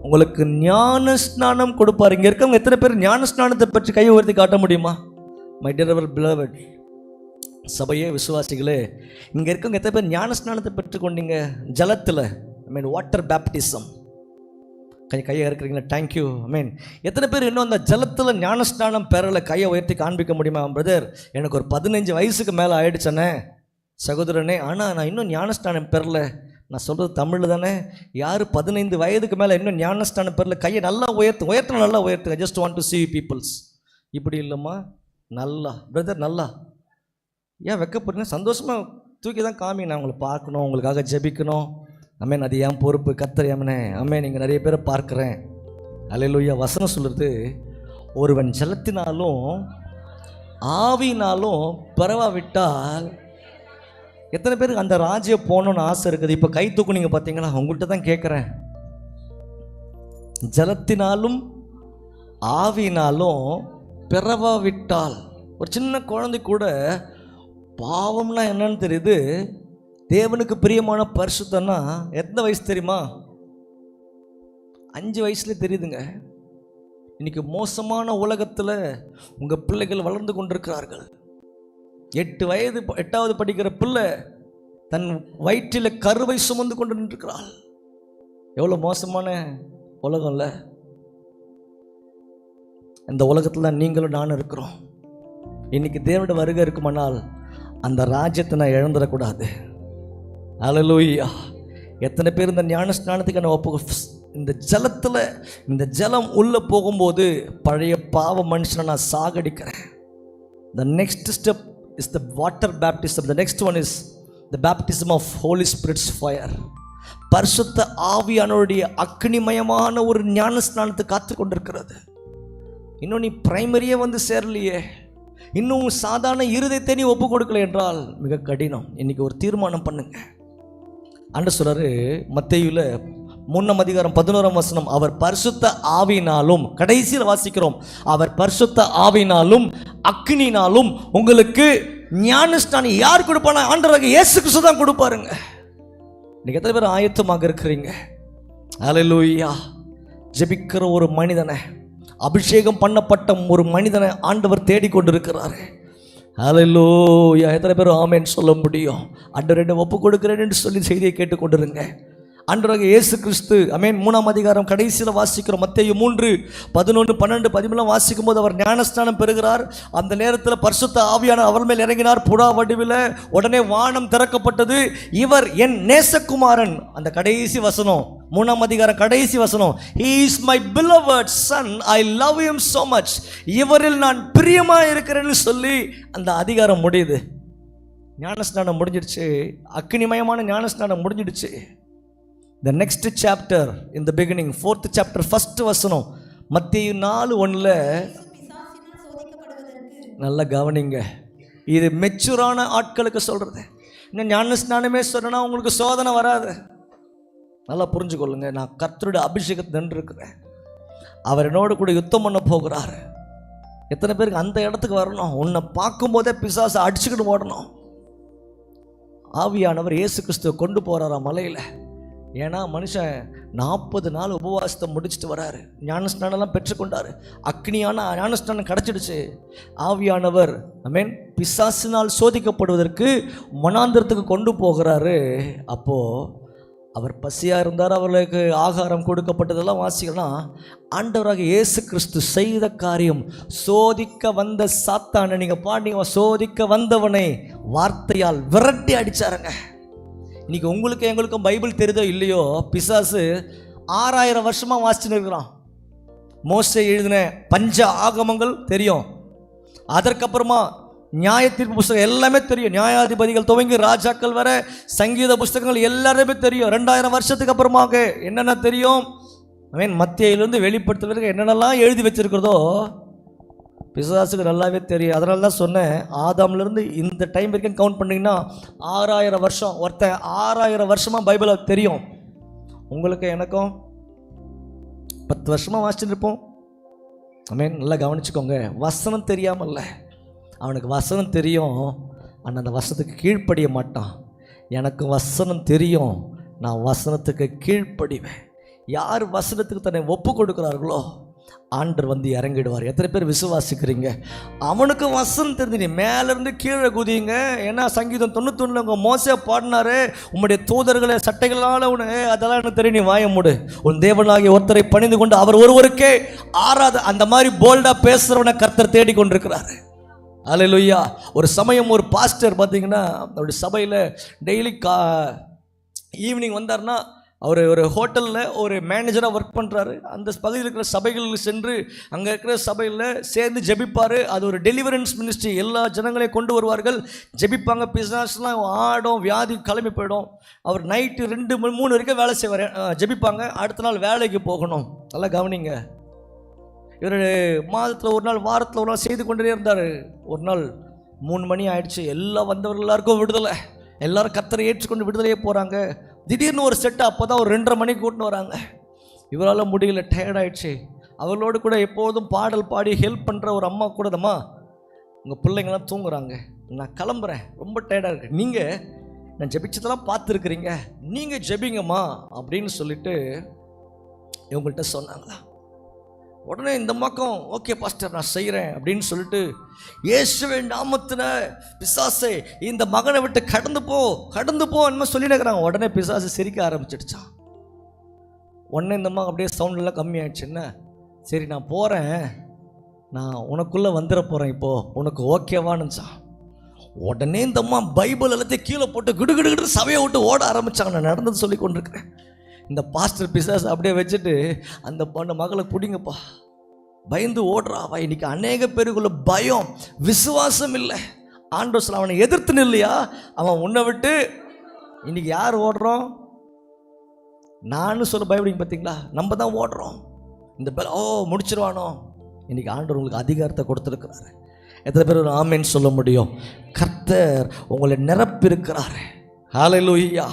உங்களுக்கு ஞான ஸ்நானம் கொடுப்பார். இங்க இருக்கவங்க எத்தனை பேர் ஞான ஸ்நானத்தை பற்றி கையை உயர்த்தி காட்ட முடியுமா? மை டியர் பிலவட் சபையே, விசுவாசிகளே, இங்க இருக்கவங்க எத்தனை பேர் ஞான ஸ்நானத்தை பெற்றுக் கொண்டீங்க? ஜலத்தில், வாட்டர் பேப்டிசம். கையை இருக்கிறீங்களா? தேங்க்யூ. எத்தனை பேர் இன்னும் அந்த ஜலத்தில் ஞானஸ்நானம் பெறலை? கையை உயர்த்தி காண்பிக்க முடியுமா? பிரதர், எனக்கு ஒரு 15 வயசுக்கு மேலே ஆயிடுச்சனே சகோதரனே, ஆனால் நான் இன்னும் ஞானஸ்நானம் பெறலை. நான் சொல்கிறது தமிழில் தானே. யார் 15 வயதுக்கு மேலே இன்னும் ஞானஸ்நானம் பெறலை? கையை நல்லா உயர்த்து, நல்லா உயர்த்து. I just want to see peoples. இப்படி இல்லைம்மா, நல்லா பிரதர், நல்லா. ஏன் வெக்கப்படுறீங்க? சந்தோஷமாக தூக்கி தான் காமி. நான் உங்களை பார்க்கணும், உங்களுக்காக ஜெபிக்கணும். அது என் பொறுப்பு. கர்த்தர் நீங்கள் நிறைய பேரை பார்க்குறேன். அல்லேலூயா. வசனம் சொல்கிறது, ஒருவன் ஜலத்தினாலும் ஆவினாலும் பரவாவிட்டால். எத்தனை பேருக்கு அந்த ராஜ்யம் போகணுன்னு ஆசை இருக்குது? இப்போ கை தூக்குனீங்க பார்த்தீங்களா? உங்கள்கிட்ட தான் கேட்குறேன். ஜலத்தினாலும் ஆவினாலும் பிறவாவிட்டால். ஒரு சின்ன குழந்தை கூட பாவம்னா என்னன்னு தெரியுது, தேவனுக்கு பிரியமான பரிசுத்தம்னா எத்தனை வயசு தெரியுமா? 5 வயசுல தெரியுதுங்க. இன்னைக்கு மோசமான உலகத்தில் உங்கள் பிள்ளைகள் வளர்ந்து கொண்டிருக்கிறார்கள். 8 வயது 8வது படிக்கிற பிள்ளை தன் வயிற்றில் கருவை சுமந்து கொண்டு நின்றுக்கிறாள். எவ்வளோ மோசமான உலகம்ல. இந்த உலகத்தில் தான் நீங்களும் நானும் இருக்கிறோம். இன்னைக்கு தேவனுடைய வருகை இருக்குமானால் அந்த ராஜ்யத்தை நான் இழந்துடக்கூடாது. அல்லேலூயா. எத்தனை பேர் இந்த ஞான ஸ்நானத்துக்கு நான் இந்த ஜலத்தில், இந்த ஜலம் உள்ளே போகும்போது பழைய பாவ மனுஷனை நான் சாகடிக்கிறேன். The next step is the water baptism. The next one is the baptism of Holy Spirit's fire. பரிசுத்த ஆவியானவருடைய அக்னிமயமான ஒரு ஞான ஸ்நானத்தை காத்து கொண்டிருக்கிறது. இன்னும் நீ பிரைமரியே வந்து சேரலையே, இன்னும் சாதாரண இருதயத்தை நீ ஒப்பு கொடுக்கல என்றால் மிக கடினம். இன்னைக்கு ஒரு தீர்மானம் பண்ணுங்க. ஆண்டவர் சொல்றாரு மத்தேயுல 3 அதிகாரம் 11 வசனம், அவர் பரிசுத்த ஆவியினாலும், கடைசியில் வாசிக்கிறோம், அவர் பரிசுத்த ஆவியினாலும் அக்னியினாலும் உங்களுக்கு ஞானஸ்நானம் யார் கொடுப்பானா? ஆண்டவராக இயேசு கிறிஸ்து தான் கொடுப்பாருங்க. இன்னைக்கு எத்தனை பேர் ஆயத்தமாக இருக்கிறீங்க? அல்லேலூயா. ஜெபிக்கிற ஒரு மனிதனை, அபிஷேகம் பண்ணப்பட்ட ஒரு மனிதனை ஆண்டவர் தேடிக்கொண்டிருக்கிறாரு. அல்லேலூயா. எத்தனை பேர் ஆமென் சொல்ல முடியும்? ஆண்டவரை ஒப்பு கொடுக்கிறேன் என்று சொல்லி செய்தியை கேட்டுக்கொண்டிருங்க. ஆண்டவராக இயேசு கிறிஸ்து 3 அதிகாரம் கடைசியில் வாசிக்கிறோம். மத்தேயு 3 11 12 13 வாசிக்கும் போது அவர் ஞானஸ்நானம் பெறுகிறார். அந்த நேரத்தில் பரிசுத்த ஆவியானவர் அவர் மேல் இறங்கினார் புறா வடிவில். உடனே வானம் திறக்கப்பட்டது. இவர் என் நேசகுமாரன். அந்த கடைசி வசனம் 3 அதிகாரம் கடைசி வசனம், he is my beloved son, I love him so much. இவரில் நான் பிரியமா இருக்கிறேன்னு சொல்லி அந்த அதிகாரம் முடியுது. ஞானஸ்நானம் முடிஞ்சிடுச்சு. அக்னிமயமான ஞானஸ்நானம் முடிஞ்சிடுச்சு. The next chapter in the beginning, 4th chapter, 1st வசனம், மத்தேயு 4:1. நல்லா கவனிங்க. இது மெச்சூரான ஆட்களுக்கு சொல்றது. இன்னும் ஞான ஸ்நானமே சொன்னா உங்களுக்கு சோதனை வராது. நல்லா புரிஞ்சுக்கொள்ளுங்க. நான் கர்த்தருடைய அபிஷேகத்தை நின்றுருக்கிறேன். அவர் என்னோடு கூட யுத்தம் பண்ண போகிறார். எத்தனை பேருக்கு அந்த இடத்துக்கு வரணும்? உன்னை பார்க்கும்போதே பிசாசை அடிச்சுக்கிட்டு ஓடணும். ஆவியானவர் இயேசு கிறிஸ்துவை கொண்டு போறாரா மலையில். ஏன்னா மனுஷன் 40 நாள் உபவாசத்தை முடிச்சுட்டு வராரு, ஞானஸ்நானம்லாம் பெற்றுக்கொண்டாரு, அக்னியான ஞானஸ்நானம் கிடச்சிடுச்சு. ஆவியானவர் பிசாசினால் சோதிக்கப்படுவதற்கு வனாந்திரத்துக்கு கொண்டு போகிறாரு. அப்போது அவர் பசியாக இருந்தார், அவர்களுக்கு ஆகாரம் கொடுக்கப்பட்டதெல்லாம் வாசிக்கலாம். ஆண்டவராக இயேசு கிறிஸ்து செய்த காரியம், சோதிக்க வந்த சாத்தானை, நீங்கள் பாடிங்க, சோதிக்க வந்தவனை வார்த்தையால் விரட்டி அடித்தாருங்க. இன்றைக்கி உங்களுக்கு எங்களுக்கும் பைபிள் தெரியுதோ இல்லையோ, பிசாசு 6000 வருஷமாக வாசிச்சுன்னு இருக்கிறான். மோசே எழுதின பஞ்ச ஆகமங்கள் தெரியும், அதற்கப்புறமா நியாய தீர்ப்பு புஸ்தகம் எல்லாமே தெரியும், நியாயாதிபதிகள் துவங்கி ராஜாக்கள் வர சங்கீத புஸ்தகங்கள் எல்லாருமே தெரியும். 2000 வருஷத்துக்கு அப்புறமாக என்னென்ன தெரியும், மத்தியிலிருந்து வெளிப்படுத்துவதற்கு என்னென்னலாம் எழுதி வச்சிருக்கிறதோ பிசாசுக்கு நல்லாவே தெரியும். அதனால தான் சொன்னேன், ஆதாம்லேருந்து இந்த டைம் வரைக்கும் கவுண்ட் பண்ணிங்கன்னா 6000 வருஷம். ஒருத்தன் 6000 வருஷமாக பைபிளை தெரியும். உங்களுக்கு எனக்கும் 10 வருஷமாக வாசிச்சுட்டு இருப்போம். நல்லா கவனிச்சுக்கோங்க, வசனம் தெரியாமல்ல, அவனுக்கு வசனம் தெரியும், ஆனால் அந்த வசனத்துக்கு கீழ்ப்படிய மாட்டான். எனக்கு வசனம் தெரியும், நான் வசனத்துக்கு கீழ்ப்படிவேன். யார் வசனத்துக்கு தன்னை ஒப்பு கொடுக்குறார்களோ ஆண்டர் வந்து இறங்கிடுவார். எத்தனை பேர் விசுவாசிக்கிறீங்க? அவனுக்கு வசனம் தெரிஞ்சு நீ மேலேருந்து கீழே குதிங்க. ஏன்னா சங்கீதம் 91 உங்கள் மோசே பாடினாரு, உம்முடைய தூதர்களை சட்டைகளால் உனக்கு அதெல்லாம் எனக்கு தெரியும், நீ வாய மூடு, உன் தேவனாகிய ஒருத்தரை பணிந்து கொண்டு அவர் ஒருவருக்கே ஆராத. அந்த மாதிரி போல்டாக பேசுகிறவனை கர்த்தர் தேடி கொண்டிருக்கிறாரு. அல்லேலூயா. ஒரு சமயம் ஒரு பாஸ்டர் பார்த்தீங்கன்னா அவருடைய சபையில் டெய்லி ஈவினிங் வந்தார்னா, அவர் ஒரு ஹோட்டலில் ஒரு மேனேஜராக ஒர்க் பண்ணுறாரு. அந்த பகுதியில் இருக்கிற சபைகளுக்கு சென்று அங்கே இருக்கிற சபையில் சேர்ந்து ஜெபிப்பார். அது ஒரு டெலிவரன்ஸ் மினிஸ்ட்ரி, எல்லா ஜனங்களையும் கொண்டு வருவார்கள், ஜெபிப்பாங்க. பிசாஸ்லாம் ஆடும், வியாதி கிளம்பி போயிடும். அவர் நைட்டு 2-3 வரைக்கும் வேலை செய்வார், ஜெபிப்பாங்க. அடுத்த நாள் வேலைக்கு போகணும். நல்லா கவனிங்க. இவர் மாதத்தில் ஒரு நாள், வாரத்தில் ஒரு நாள் செய்து கொண்டே இருந்தார். ஒரு நாள் 3 மணி ஆயிடுச்சு, எல்லாம் வந்தவர்கள் எல்லாருக்கும் விடுதலை, எல்லோரும் கர்த்தரை ஏற்றுக்கொண்டு விடுதலையே போகிறாங்க. திடீர்னு ஒரு செட்டு அப்போ தான் ஒரு 2:30 மணிக்கு கூட்டின்னு வராங்க. இவரால் முடியல, டயர்டாயிடுச்சு. அவர்களோடு கூட எப்போதும் பாடல் பாடி ஹெல்ப் பண்ணுற ஒரு அம்மா கூடதம்மா, உங்கள் பிள்ளைங்கள்லாம் தூங்குறாங்க, நான் கிளம்புறேன், ரொம்ப டயர்டாக இருக்கு, நீங்கள் நான் ஜெபிச்சதெல்லாம் பார்த்துருக்குறீங்க, நீங்கள் ஜெபிங்கம்மா அப்படின்னு சொல்லிட்டு இவங்கள்ட்ட சொன்னாங்களா. உடனே இந்த பக்கம் ஓகே பாஸ்டர் நான் செய்கிறேன் அப்படின்னு சொல்லிட்டு, இயேசுவின் நாமத்தில் பிசாசே இந்த மகனை விட்டு கடந்து போ என்ன சொல்லிடுறாங்க. உடனே பிசாசு சிரிக்க ஆரம்பிச்சிடுச்சான். உடனே இந்த அம்மா அப்படியே சவுண்டெல்லாம் கம்மியாயிடுச்சு. என்ன சரி நான் போகிறேன், நான் உனக்குள்ளே வந்துட போகிறேன், இப்போது உனக்கு ஓகேவானுச்சான். உடனே இந்த அம்மா பைபிள் எல்லாத்தையும் கீழே போட்டு கிடு சபையை விட்டு ஓட ஆரம்பித்தாங்க. நான் நடந்தது சொல்லி கொண்டிருக்கிறேன். இந்த பாஸ்டர் பிசாஸ் அப்படியே வச்சுட்டு, அந்த பொண்ணு மகளை பிடிங்கப்பா, பயந்து ஓடுறா. அவன் இன்னைக்கு அநேக பேருக்குள்ள பயம், விசுவாசம் இல்லை. ஆண்டவர் சொல்ல, அவனை எதிர்த்து இல்லையா, அவன் உன்னை விட்டு. இன்னைக்கு யார் ஓடுறோம்? நானும் சொல்ல பயப்படுங்க பார்த்தீங்களா, நம்ம தான் ஓடுறோம். இந்த பேர் முடிச்சிருவானோ. இன்னைக்கு ஆண்டவர் உங்களுக்கு அதிகாரத்தை கொடுத்துருக்கிறாரு. எத்தனை பேர் ஒரு ஆமென் சொல்ல முடியும்? கர்த்தர் உங்களை நிரப்பியிருக்கிறாரு. ஹல்லேலூயா.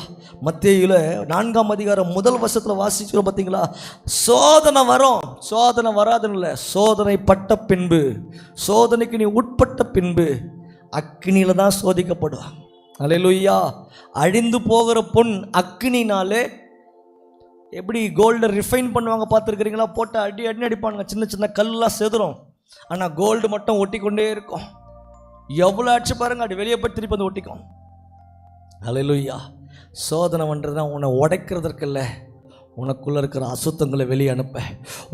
மத்தேயுல 4ஆம் அதிகாரம் 1 வசனத்தில் வாசிக்கிறோம் பார்த்தீங்களா, சோதனை வரும், சோதனை வராதுன்னு இல்லை, சோதனை பட்ட பின்பு, சோதனைக்கு நீ உட்பட்ட பின்பு அக்னியில தான் சோதிக்கப்படுவான். ஹல்லேலூயா. அழிந்து போகிற பொன் அக்னினாலே எப்படி கோல்டை ரிஃபைன் பண்ணுவாங்க பார்த்துருக்கிறீங்களா, போட்டு அடிப்பானுங்க, சின்ன சின்ன கல்லாம் செதுரும், ஆனால் கோல்டு மட்டும் ஒட்டி கொண்டே இருக்கும். எவ்வளோ அடிச்சு பாருங்க, அப்படி வெளியே போய் திருப்பி வந்து ஒட்டிக்கும். ஹல்லேலூயா. சோதனை பண்ணுறதுதான் உன்னை உடைக்கிறதற்கு இல்லை, உனக்குள்ளே இருக்கிற அசுத்தங்களை வெளியே அனுப்ப,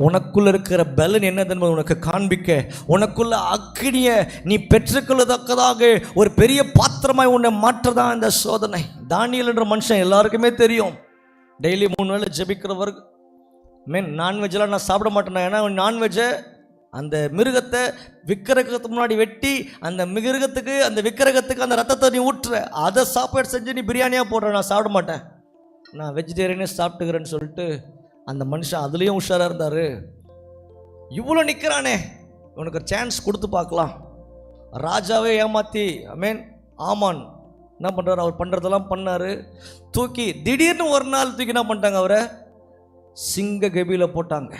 உனக்குள்ளே இருக்கிற பலன் என்னது உனக்கு காண்பிக்க, உனக்குள்ள அக்னியை நீ பெற்றுக்கொள்ளத்தக்கதாக ஒரு பெரிய பாத்திரமாய் உன்னை மாற்றதான் இந்த சோதனை. தானியேல் என்ற மனுஷன் எல்லாருக்குமே தெரியும், டெய்லி 3 வேளை ஜெபிக்கிறவர். நான்வெஜ்லாம் நான் சாப்பிட மாட்டேன். ஏன்னா நான்வெஜ்ஜை அந்த மிருகத்தை விக்கிரகத்துக்கு முன்னாடி வெட்டி அந்த மிருகத்துக்கு அந்த விக்கிரகத்துக்கு அந்த ரத்தத்தை நீ ஊற்றுற, அதை சாப்பாடு செஞ்சு நீ பிரியாணியாக போடுற, நான் சாப்பிட மாட்டேன், நான் வெஜிடேரியனே சாப்பிட்டுக்கிறேன்னு சொல்லிட்டு அந்த மனுஷன் அதுலேயும் உஷாராக இருந்தார். இவ்வளோ நிற்கிறானே, உனக்கு ஒரு சான்ஸ் கொடுத்து பார்க்கலாம். ராஜாவே ஏமாற்றி ஆமான் என்ன பண்ணுறாரு, அவர் பண்ணுறதெல்லாம் பண்ணார். தூக்கி திடீர்னு ஒரு நாள் தூக்கி என்ன பண்ணிட்டாங்க, அவரை சிங்க கபியில் போட்டாங்க.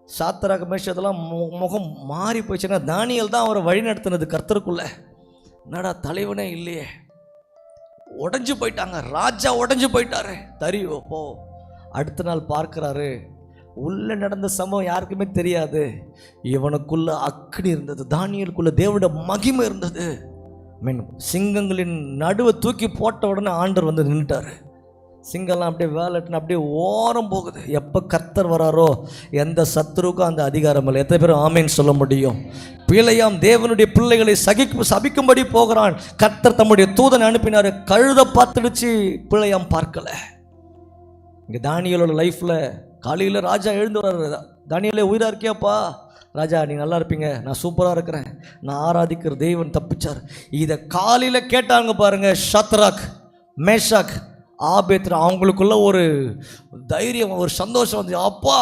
சாத்ராக் மேஷாக்கெல்லாம் முகம் மாறி போயிடுச்சுன்னா, தானியேல் தான் அவரை வழி நடத்தினது கர்த்தருக்குள்ள. என்னடா தலைவனே இல்லையே, உடஞ்சு போயிட்டாங்க. ராஜா உடஞ்சு போயிட்டாரு. தரியோ போ. அடுத்த நாள் பார்க்கிறாரு, உள்ள நடந்த சம்பவம் யாருக்குமே தெரியாது. இவனுக்குள்ள அக்கினி இருந்தது, தானியேலுக்குள்ள தேவனுடைய மகிமை இருந்தது. சிங்கங்களின் நடுவை தூக்கி போட்ட உடனே ஆண்டவர் வந்து நின்றுட்டாரு. சிங்கம்லாம் அப்படியே வேலட்டுன்னு அப்படியே ஓரம் போகுது. எப்போ கர்த்தர் வராரோ எந்த சத்துருக்கும் அந்த அதிகாரம் இல்லை. எத்தனை பேர் ஆமேன்னு சொல்ல முடியும்? பிழையாம் தேவனுடைய பிள்ளைகளை சபிக்கும்படி போகிறான். கர்த்தர் தம்முடைய தூதனை அனுப்பினார். கழுதை பார்த்துடுச்சு, பிழையாம் பார்க்கல. இங்கே தானியேலோட லைஃப்பில் காலையில் ராஜா எழுந்து வர்றாரு. தானியேலே உயிராக இருக்கியாப்பா? ராஜா நீ நல்லா இருப்பீங்க, நான் சூப்பராக இருக்கிறேன், நான் ஆராதிக்கிற தெய்வன் தப்பிச்சார். இதை காலையில் கேட்டாங்க பாருங்க, ஷத்ராக் மேஷாக் ஆபேத்ரா, அவங்களுக்குள்ள ஒரு தைரியம், ஒரு சந்தோஷம் வந்து, அப்பா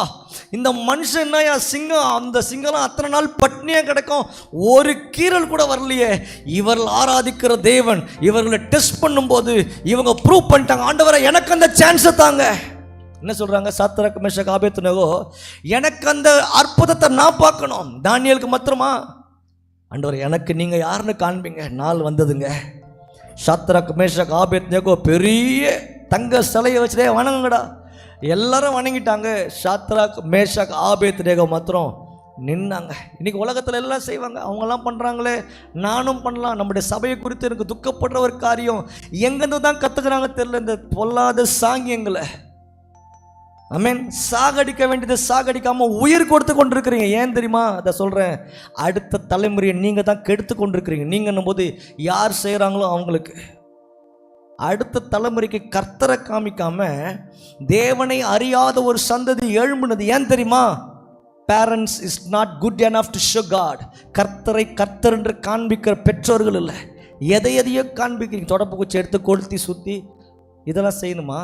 இந்த மனுஷன் என்னையா சிங்கம், அந்த சிங்கம்லாம் அத்தனை நாள் பட்னியாக கிடக்கும், ஒரு கீரல் கூட வரலையே. இவர்கள் ஆராதிக்கிற தேவன் இவர்களை டெஸ்ட் பண்ணும்போது இவங்க ப்ரூவ் பண்ணிட்டாங்க. ஆண்டவரை எனக்கு அந்த சான்ஸை தாங்க. என்ன சொல்கிறாங்க? சாத்ராக் மேஷாக் ஆபேத்நேகோ, எனக்கு அந்த அற்புதத்தை நான் பார்க்கணும். தானியேலுக்கு மாத்திரமா? ஆண்டவர் எனக்கு நீங்கள் யாருன்னு காண்பீங்க. நாள் வந்ததுங்க. சாத்ராக் மேஷாக் ஆபேத்நேகோ பெரிய தங்க சிலையை வச்சுட்டே வணங்குங்கடா, எல்லாரும் வணங்கிட்டாங்க. சாத்ராக் மேஷாக் ஆபேத்நேகோ மாத்திரம் நின்னாங்க. இன்னைக்கு உலகத்தில் எல்லாம் செய்வாங்க, அவங்கெல்லாம் பண்ணுறாங்களே நானும் பண்ணலாம். நம்முடைய சபையை குறித்து எனக்கு துக்கப்படுற ஒரு காரியம், எங்கேருந்து தான் கற்றுக்கிறாங்க தெரியல இந்த பொல்லாத சாங்கியங்களை. ஆமென். சாகடிக்க வேண்டியதை சாகடிக்காம உயிர் கொடுத்து கொண்டிருக்கிறீங்க. ஏன் தெரியுமா? அதை சொல்கிறேன், அடுத்த தலைமுறையை நீங்கள் தான் கெடுத்து கொண்டிருக்கிறீங்க. நீங்கன்னும் போது யார் செய்கிறாங்களோ அவங்களுக்கு. அடுத்த தலைமுறைக்கு கர்த்தரை காமிக்காம தேவனை அறியாத ஒரு சந்ததி எழும்புனது. ஏன் தெரியுமா? Parents is not good enough to show God. கர்த்தரை கர்த்தர் என்று காண்பிக்கிற பெற்றோர்கள் இல்லை. எதையோ காண்பிக்கிறீங்க. தொடப்பு குச்சி எடுத்து கொளுத்தி சுற்றி இதெல்லாம் செய்யணுமா?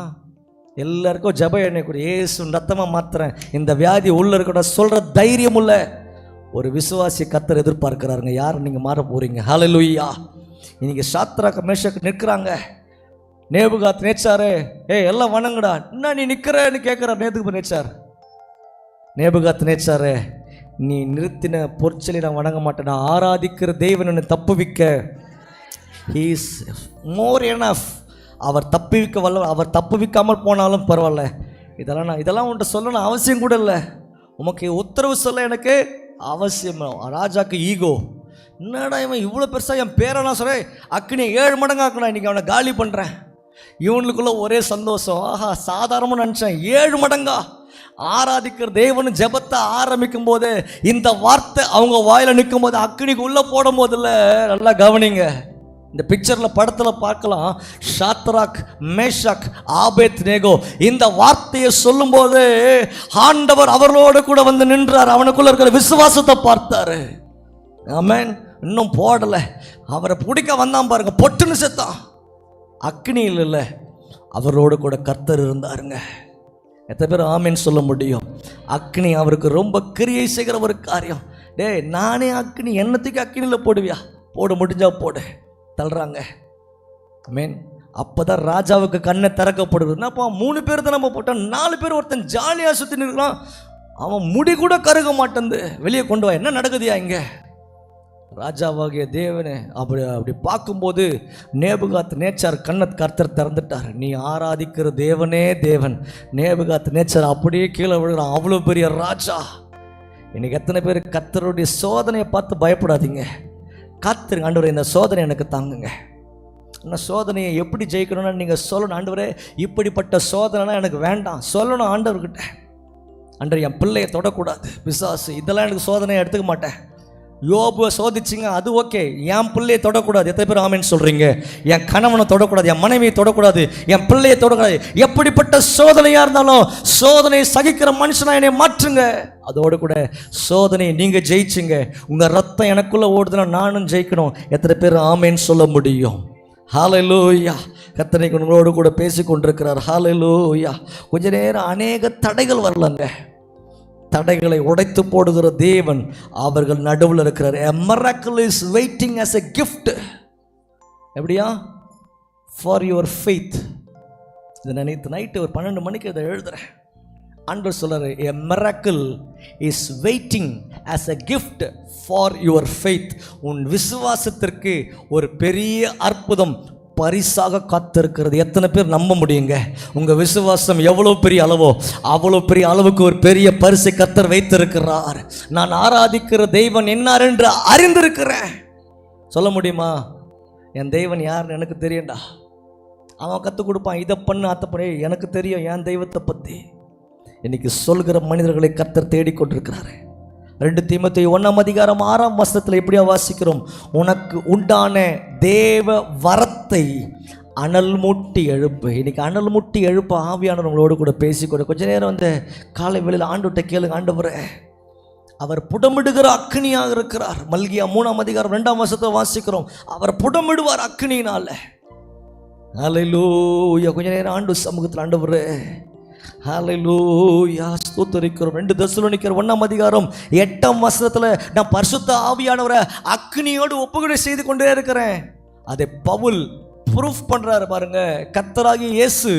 எல்லாருக்கும் ஜப எண்ணெய் கூட ஏசு ரத்தமாக மாத்துறேன், இந்த வியாதி உள்ள இருக்க சொல்கிற தைரியம் உள்ள ஒரு விசுவாசி கர்த்தர் எதிர்பார்க்கிறாருங்க. யார் நீங்கள் மாற போகிறீங்க? ஹல்லேலூயா. இன்னைக்கு சாத்ராக் மேஷாக் நிற்கிறாங்க. நேபுகாத் நேச்சாரு, எல்லாம் வணங்குடா, என்ன நீ நிற்கிறன்னு கேட்குறார். நேத்துக்கு நேச்சார், நேபுகாத் நேச்சாரு, நீ நிறுத்தின பொற்சொல்லி நான் வணங்க மாட்டேன், நான் ஆராதிக்கிற தெய்வன் தப்புவிக்க ஹீ இஸ் மோர் எனஃப். அவர் தப்புவிக்க வல்லவர். அவர் தப்புவிக்காமல் போனாலும் பரவாயில்ல. இதெல்லாம் உன்ட்ட சொல்லணும் அவசியம் கூட இல்லை. உமக்கு உத்தரவு சொல்ல எனக்கு அவசியம். ராஜாக்கு ஈகோ, என்னடா இவன் இவ்வளோ பெருசாக என் பேரை நான் சொல்கிறேன், அக்னியை 7 மடங்கு ஆக்கணும், இன்றைக்கி அவனை காலி பண்ணுறேன். இவனுக்குள்ள ஒரே சந்தோஷம், ஆஹா சாதாரணமாக நினச்சேன், 7 மடங்கா. ஆராதிக்கிற தேவனு ஜெபத்தை ஆரம்பிக்கும் போது இந்த வார்த்தை அவங்க வாயில் நிற்கும் போது அக்னிக்கு உள்ளே போடும் போதில்ல. நல்லா கவனிங்க, இந்த பிக்சரில் படத்தில் பார்க்கலாம். சாத்ராக் மேஷாக் ஆபேத்நேகோ இந்த வார்த்தையை சொல்லும்போது ஆண்டவர் அவர்களோடு கூட வந்து நின்றார். அவனுக்குள்ள இருக்கிற விசுவாசத்தை பார்த்தாரு. ஆமென். இன்னும் போடலை, அவரை பிடிக்க வந்தான் பாருங்க, பொட்டுன்னு செத்தான். அக்னியில் இல்லை, அவரோடு கூட கர்த்தர் இருந்தாருங்க. எத்தனை பேர் ஆமேன்னு சொல்ல முடியும்? அக்னி அவருக்கு ரொம்ப கிரியை செய்கிற ஒரு காரியம். நானே அக்னி, என்னத்துக்கு அக்னியில் போடுவியா? போட முடிஞ்சா போடு. தள்ளுறாங்க. ஆமென். அப்போ தான் ராஜாவுக்கு கண்ணை திறக்கப்படுதுன்னா, அப்போ 3 பேர் தான் நம்ம போட்டோம், 4 பேர் ஒருத்தன் ஜாலியாக சுற்றி நிற்கலாம், அவன் முடி கூட கருக மாட்டேந்து, வெளியே கொண்டு வா, என்ன நடக்குதுயா இங்கே? ராஜாவாகிய தேவனே அப்படி பார்க்கும்போது நேபுகாத் நேச்சார் கண்ணை கர்த்தர் திறந்துட்டார். நீ ஆராதிக்கிற தேவனே தேவன். நேபுகாத் நேச்சார் அப்படியே கீழே விழுகிறான். அவ்வளோ பெரிய ராஜா. இன்னைக்கு எத்தனை பேர் கர்த்தருடைய சோதனையை பார்த்து பயப்படாதீங்க, காத்துருங்க. ஆண்டவரே இந்த சோதனை எனக்கு தாங்குங்க. அந்த சோதனையை எப்படி ஜெயிக்கணும்னு நீங்கள் சொல்லணும். ஆண்டவரே இப்படிப்பட்ட சோதனைனா எனக்கு வேண்டாம் சொல்லணும் ஆண்டவர்கிட்ட. ஆண்டவர் என் பிள்ளையை தொடக்கூடாது, பிசாசு இதெல்லாம் எனக்கு சோதனையை எடுத்துக்க மாட்டேன். யோபுவை சோதிச்சிங்க, அது ஓகே. என் பிள்ளையை தொடக்கூடாது. எத்தனை பேர் ஆமேன்னு சொல்கிறீங்க? என் கணவனை தொடக்கூடாது, என் மனைவியை தொடக்கூடாது, என் பிள்ளையை தொடக்கூடாது. எப்படிப்பட்ட சோதனையாக இருந்தாலும் சோதனையை சகிக்கிற மனுஷனாக என்னை மாற்றுங்க. அதோடு கூட சோதனையை நீங்கள் ஜெயிச்சிங்க. உங்கள் ரத்தம் எனக்குள்ளே ஓடுதுன்னா நானும் ஜெயிக்கணும். எத்தனை பேர் ஆமேன்னு சொல்ல முடியும்? ஹல்லேலூயா. கர்த்தர் உங்களோடு கூட பேசி கொண்டிருக்கிறார். ஹல்லேலூயா. கொஞ்ச நேரம் அநேக தடைகள் வரலங்க, தடைகளை உடைத்து போடுகிற தேவன் அவர்கள் நடுவில் இருக்கிறார். A miracle is waiting as a gift. எப்படியா? For your faith. இதை நேற்று நைட்டு ஒரு 12 மணிக்கு இதை எழுதுறேன். ஆண்டவர் சொல்றாரு, A miracle is waiting as a gift for your faith. உன் விசுவாசத்திற்கு ஒரு பெரிய அற்புதம் பரிசாக காத்திருக்கிறது. எத்தனை பேர் நம்ப முடியுங்க? உங்க விசுவாசம் எவ்வளோ பெரிய அளவோ அவ்வளோ பெரிய அளவுக்கு ஒரு பெரிய பரிசை கர்த்தர் வைத்திருக்கிறார். நான் ஆராதிக்கிற தெய்வன் என்னார் என்று அறிந்திருக்கிறேன். சொல்ல முடியுமா? என் தெய்வன் யாருன்னு எனக்கு தெரியும்டா. அவன் கற்றுக் கொடுப்பான், இதை பண்ணு அத்தை பண்ணு, எனக்கு தெரியும் என் தெய்வத்தை பற்றி. இன்னைக்கு சொல்கிற மனிதர்களை கர்த்தர் தேடிக்கொண்டிருக்கிறாரு. 2 தீமோத்தேயு 1:6 எப்படியா வாசிக்கிறோம்? உனக்கு உண்டான தேவ வரத்தை அனல் மூட்டி எழுப்பு. இன்னைக்கு அனல் மூட்டி எழுப்ப ஆவியானவர் உங்களோடு கூட பேசிக்கூட கொஞ்ச நேரம் வந்து காலை வேளையில் ஆண்டுகிட்ட கேளுங்க. ஆண்டவரே, அவர் புடமிடுகிற அக்கினியாக இருக்கிறார். மல்கியா 3:2 வாசிக்கிறோம், அவர் புடமிடுவார் அக்கினியினால. ஹல்லேலூயா. கொஞ்ச நேரம் ஆண்டு சமூகத்தில் ஆண்டவரே ஹல்லேலூயா ஸ்தோத்திரிக்கிறோம். 2 தெசலோனிக்கர் 1:8 நான் பரிசுத்த ஆவியானவரை அக்கினியோடு ஒப்புக்கொடை செய்து கொண்டே இருக்கிறேன். அதை பவுல் ப்ரூஃப் பண்றாரு பாருங்க. கர்த்தராகிய இயேசு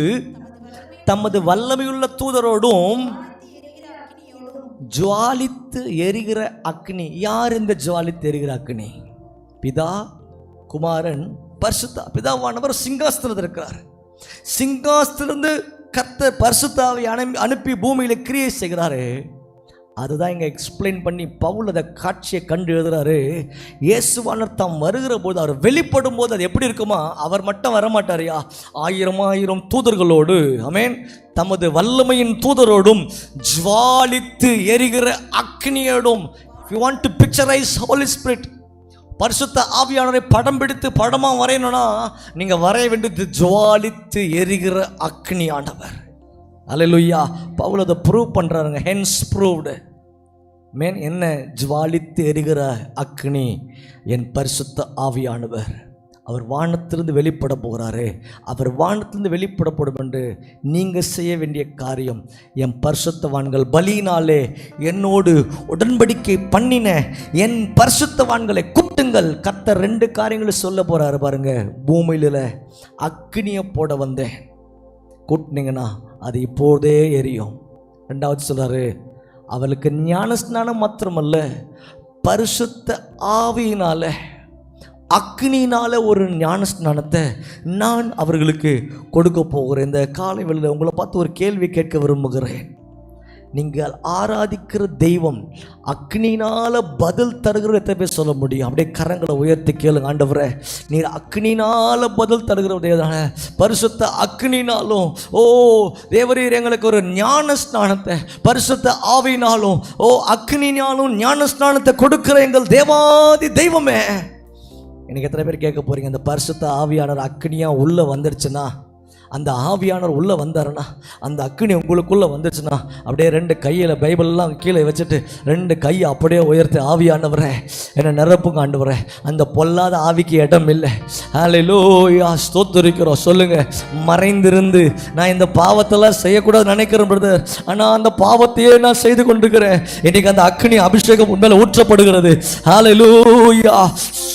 தமது வல்லமையுள்ள தூதரோடும் ஜுவாலித்து எரிகிற அக்னி. யார் இந்த ஜுவாலித்து எரிகிற அக்னி? பிதா, குமாரன், பரிசுத்த. பிதாவானவர் சிங்காசனத்தில் இருக்கிறார். சிங்காசனத்திலிருந்து கர்த்தர் பரிசுத்த ஆவியை அனுப்பி பூமியில கிரியை செய்கிறாரு. அதுதான் இங்கே எக்ஸ்பிளைன் பண்ணி பவுல் அதை காட்சியை கண்டு எழுதுறாரு. இயேசுவானவர் தாம் வருகிற போது, அவர் வெளிப்படும் போது அது எப்படி இருக்குமா? அவர் மட்டும் வரமாட்டாரியா, 1000 தூதர்களோடு, ஆமென், தமது வல்லமையின் தூதரோடும் ஜுவாலித்து எரிகிற அக்னியோடும். If you want to picturize Holy Spirit, பரிசுத்த ஆவியானவரை படம் பிடித்து படமாக வரையணும்னா நீங்கள் வரைய வேண்டியது ஜுவாலித்து எரிகிற அக்னியானவர். அல்லேலூயா. பவுல் அதை ப்ரூவ் பண்ணுறாருங்க. Hence proved. மேன் என்ன? ஜுவாலித்து எரிகிற அக்னி என் பரிசுத்த ஆவியானவர். அவர் வானத்திலிருந்து வெளிப்பட போகிறாரு. அவர் வானத்திலிருந்து வெளிப்படப்படும் என்று நீங்கள் செய்ய வேண்டிய காரியம், என் பரிசுத்தவான்கள் பலியினாலே என்னோடு உடன்படிக்கை பண்ணின என் பரிசுத்தவான்களை கூட்டுங்கள். கர்த்தர் 2 காரியங்களை சொல்ல போகிறாரு பாருங்க. பூமியில் அக்னியை போட வந்தேன், கூட்டினீங்கன்னா அது இப்போதே எரியும். 2வது சொல்கிறாரு, அவளுக்கு ஞானஸ்நானம் மாத்திரமல்ல, பரிசுத்த ஆவியினால அக்னியினால ஒரு ஞானஸ்நானத்தை நான் அவர்களுக்கு கொடுக்க போகிறேன். இந்த காலை வேளையில் உங்களை பார்த்து ஒரு கேள்வி கேட்க விரும்புகிறேன். நீங்கள் ஆராதிக்கிற தெய்வம் அக்னியினால பதில் தருகிற எத்தனை பேர் சொல்ல முடியும்? அப்படியே கரங்களை உயர்த்தி கேளுங்க. ஆண்டவரே, நீர் அக்னியினால பதில் தருகிறதான பரிசுத்த அக்னினாலும், ஓ தேவரீர் எங்களுக்கு ஒரு ஞான ஸ்நானத்தை பரிசுத்த ஆவியினாலும், ஓ அக்னினாலும் ஞான ஸ்நானத்தை கொடுக்கிற எங்கள் தேவாதி தெய்வமே. இன்னைக்கு எத்தனை பேர் கேட்க போறீங்க, அந்த பரிசுத்த ஆவியானவர் அக்னியா உள்ள வந்துடுச்சுன்னா, அந்த ஆவியானவர் உள்ளே வந்தாருன்னா, அந்த அக்னி உங்களுக்குள்ளே வந்துச்சுன்னா, அப்படியே 2 கையில் பைபிள்லாம் கீழே வச்சுட்டு 2 கையை அப்படியே உயர்த்தி, ஆவியானவரே என்னை நிரப்புங்க ஆண்டவரே, அந்த பொல்லாத ஆவிக்கு இடம் இல்லை. ஹல்லேலூயா ஸ்தோத்திரிக்கிறோம். சொல்லுங்க, மறைந்திருந்து நான் இந்த பாவத்தெல்லாம் செய்யக்கூடாது நினைக்கிறேன் பிரதர், ஆனால் அந்த பாவத்தையே நான் செய்து கொண்டிருக்கிறேன். இன்னைக்கு அந்த அக்னி அபிஷேகம் உண்மையில ஊற்றப்படுகிறது. ஹல்லேலூயா.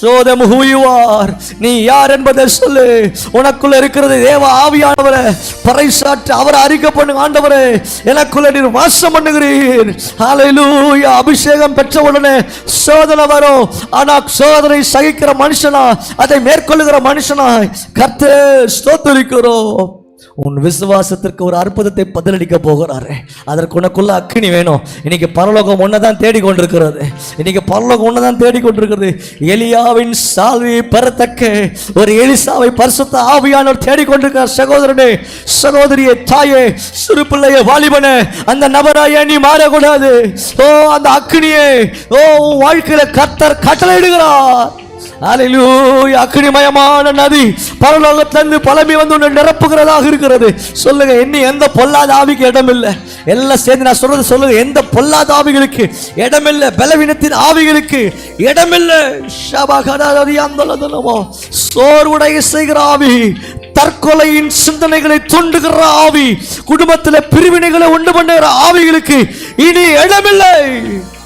show them who you are. நீ யார் என்பதை சொல்லு. உனக்குள்ள இருக்கிறது தேவ ஆவியானவரே, பறைசாற்று அவரை அறிக்கை பண்ணுங்க. ஆண்டவரே, எனக்குள்ள நீர் வாசம் பண்ணுகிறீர். ஹல்லேலூயா. அபிஷேகம் பெற்ற உடனே சோதனை வரும். ஆனா சோதனை சகிக்கிற மனுஷனா, அதை மேற்கொள்ளுகிற மனுஷனாய் கர்த்தர் ஸ்தோத்திரிக்கிறோம். உன் விசுவாசத்திற்கு ஒரு அற்புதத்தை பதிலளிக்க போகிறாரு. அதற்கு உனக்குள்ள அக்னி வேணும். இன்னைக்கு பரலோகம் ஒன்னதான் தேடிக்கொண்டிருக்கிறது. இன்னைக்கு பரலோகம் ஒன்னதான் தேடிக்கொண்டிருக்கிறது. எலியாவின் சால்வையை பெறத்தக்க ஒரு எலிசாவை பரிசுத்த ஆவியானவர் தேடிக்கொண்டிருக்கிறார். சகோதரனே, சகோதரியே, தாயே, சிறு பிள்ளையே, வாலிபனே, அந்த நபராய நீ மாறக்கூடாது. ஓ அந்த அக்னியே, ஓ உன் வாழ்க்கையில கர்த்தர் கட்டளையிடுகிறார். ஹல்லேலூயா. அக்னிமயமான நதி பரலோகத்திலிருந்து பலமி வந்து உன்னை நிரப்புகிறதாக இருக்கிறது. சொல்லுங்க, இன்னி எந்த பொல்லாத ஆவிக்கு இடம் இல்லை. எல்லாம் சேர்ந்து நான் சொல்றது சொல்லுங்க, எந்த பொல்லாத ஆவிகளுக்கு இடமில்லை, பலவீனத்தின் ஆவிகளுக்கு இடமில்லை. சோர்வுடைய செய்கிற ஆவி, தற்கொலையின் சிந்தனைகளை தூண்டுகிற ஆவி, குடும்பத்தில் பிரிவினைகளை உண்டு பண்ணுகிற ஆவிகளுக்கு இனி இடமில்லை.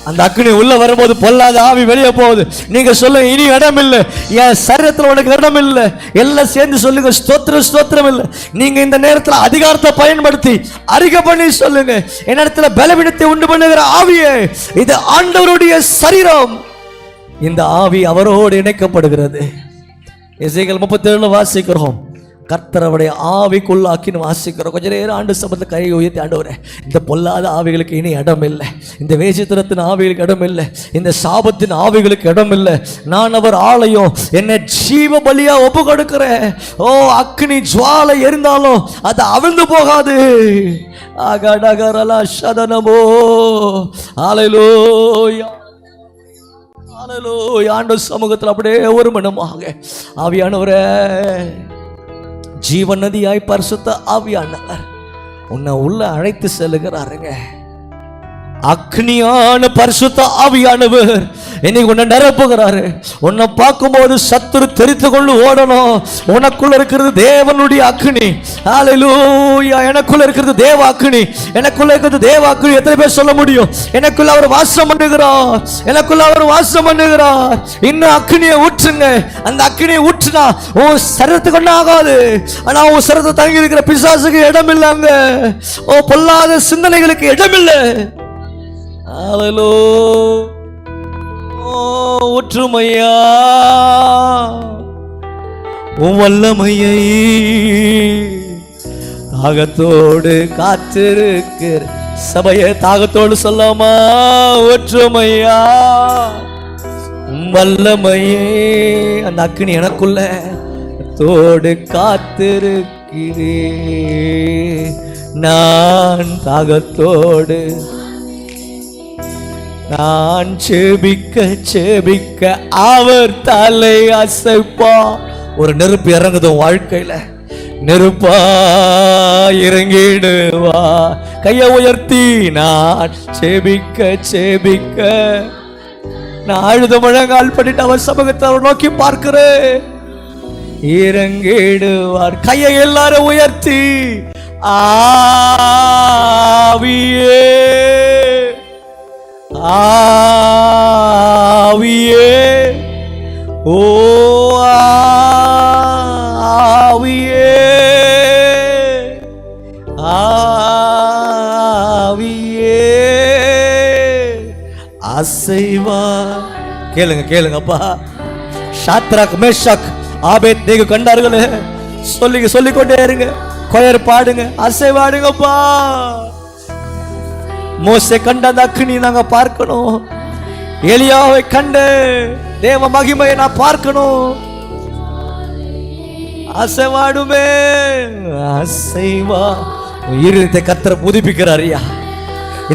அந்த அக்னி உள்ள வரும்போது பொல்லாத ஆவி வெளியே போகுது. நீங்க சொல்லுங்க, இனி இடம் இல்லை, என் சரீரத்தில் உனக்கு இடம் இல்லை. எல்லாம் சேர்ந்து சொல்லுங்க, ஸ்தோத்திரம் ஸ்தோத்திரம் இல்லை. நீங்க இந்த நேரத்தில் அதிகாரத்தை பயன்படுத்தி அறிக்கை பண்ணி சொல்லுங்க, என்னிடத்துல பலவீனத்தை உண்டு பண்ணுகிற ஆவியே, இது ஆண்டவருடைய சரீரம். இந்த ஆவி அவரோடு இணைக்கப்படுகிறது. எசேக்கியேல் 37 வாசிக்கிறோம். கர்த்தரவுடைய ஆவிக்குள்ளாக்கின்னு வாசிக்கிறோம். கொஞ்ச நேரம் ஆண்டு சபத்தில் கையை உயர்த்தி, ஆண்டவரே இந்த பொல்லாத ஆவிகளுக்கு இனி இடம் இல்லை, இந்த வேசித்தனத்தின் ஆவிகளுக்கு இடம் இல்லை, இந்த சாபத்தின் ஆவிகளுக்கு இடம் இல்லை. நான் அவர் ஆலயம், என்னை ஜீவ பலியா ஒப்பு கொடுக்கிறேன். ஓ அக்னி ஜுவாலை எரிந்தாலும் அது அவிழ்ந்து போகாது. அகடகரலா சதனமோ ஹல்லேலூயா ஹல்லேலூயா. ஆண்டவர் சமூகத்தில் அப்படியே ஒரு மனமாக ஆவியானவரே, ஜீவ நதியாய் பரிசுத்த ஆவியானவர் உன்னை உள்ள அழைத்து செல்லுகிறாருங்க. அக்னியான பரிசுத்த ஆவியானவர் இன்னைக்கு உன்னை நிரப்புகிறாரு. உன்னை பார்க்கும்போது சத்துரு தெரித்து கொண்டு ஓடணும். உனக்குள்ள இருக்கிறது தேவனுடைய அக்னி. ஹல்லேலூயா. எனக்குள்ள இருக்கிறது தேவ அக்னி, எனக்குள்ள இருக்கிறது தேவ அக்னி. எத்தனை பேர் சொல்ல முடியும்? எனக்குள்ள அவர் வாசம் பண்ணுகிறார், எனக்குள்ள அவர் வாசம் பண்ணுகிறார். இன்னும் அக்னியை ஊற்றுங்க. அந்த அக்னியை ஊற்றினா உன் சரீரத்துக்கு ஒன்றும் ஆகாது. ஆனா உன் சரீரத்தை தங்கி இருக்கிற பிசாசுக்கு இடம் இல்லைங்க. ஓ பொல்லாத சிந்தனைகளுக்கு இடம் இல்லை. ஹல்லேலூயா. ஒற்றுமையா உன் வல்லமையை தாகத்தோடு காத்திருக்கிற சபையை தாகத்தோடு சொல்லாமா? ஒற்றுமையா உன் வல்லமையே, அந்த அக்னி எனக்குள்ள தோடு காத்திருக்கிறேன். நான் தாகத்தோடு நான் செபிக்க செபிக்க அவர் தலை அசைப்பா. ஒரு நெருப்பு இறங்குது வாழ்க்கையில, நெருப்பா இறங்கிடுவா. கையை உயர்த்தி நான் செபிக்க செபிக்க, நான் அழுத முழங்கால் பண்ணிட்டு அவர் சமூகத்தை அவர் நோக்கி பார்க்கிறேன். இறங்கிடுவார். கையை எல்லாரும் உயர்த்தி, ஆவியே ஆவியே ஓ ஆவியே ஆவியே அசைவா. கேளுங்க கேளுங்கப்பா. ஷாத்ராக் மேஷாக் ஆபேத்நேகோ கண்டார்களே, சொல்லிக்கொண்டே இருங்க. கொயர் பாடுங்க, அசைவாடுங்கப்பா. மோசே கண்ட அந்த அக்னி நாங்க பார்க்கணும். எலியாவை கண்டு தேவ மகிமையை நான் பார்க்கணும். அசைவாடுமே அசைவா. இருதயத்தை கர்த்தர் புதுப்பிக்கிறார். ஐயா,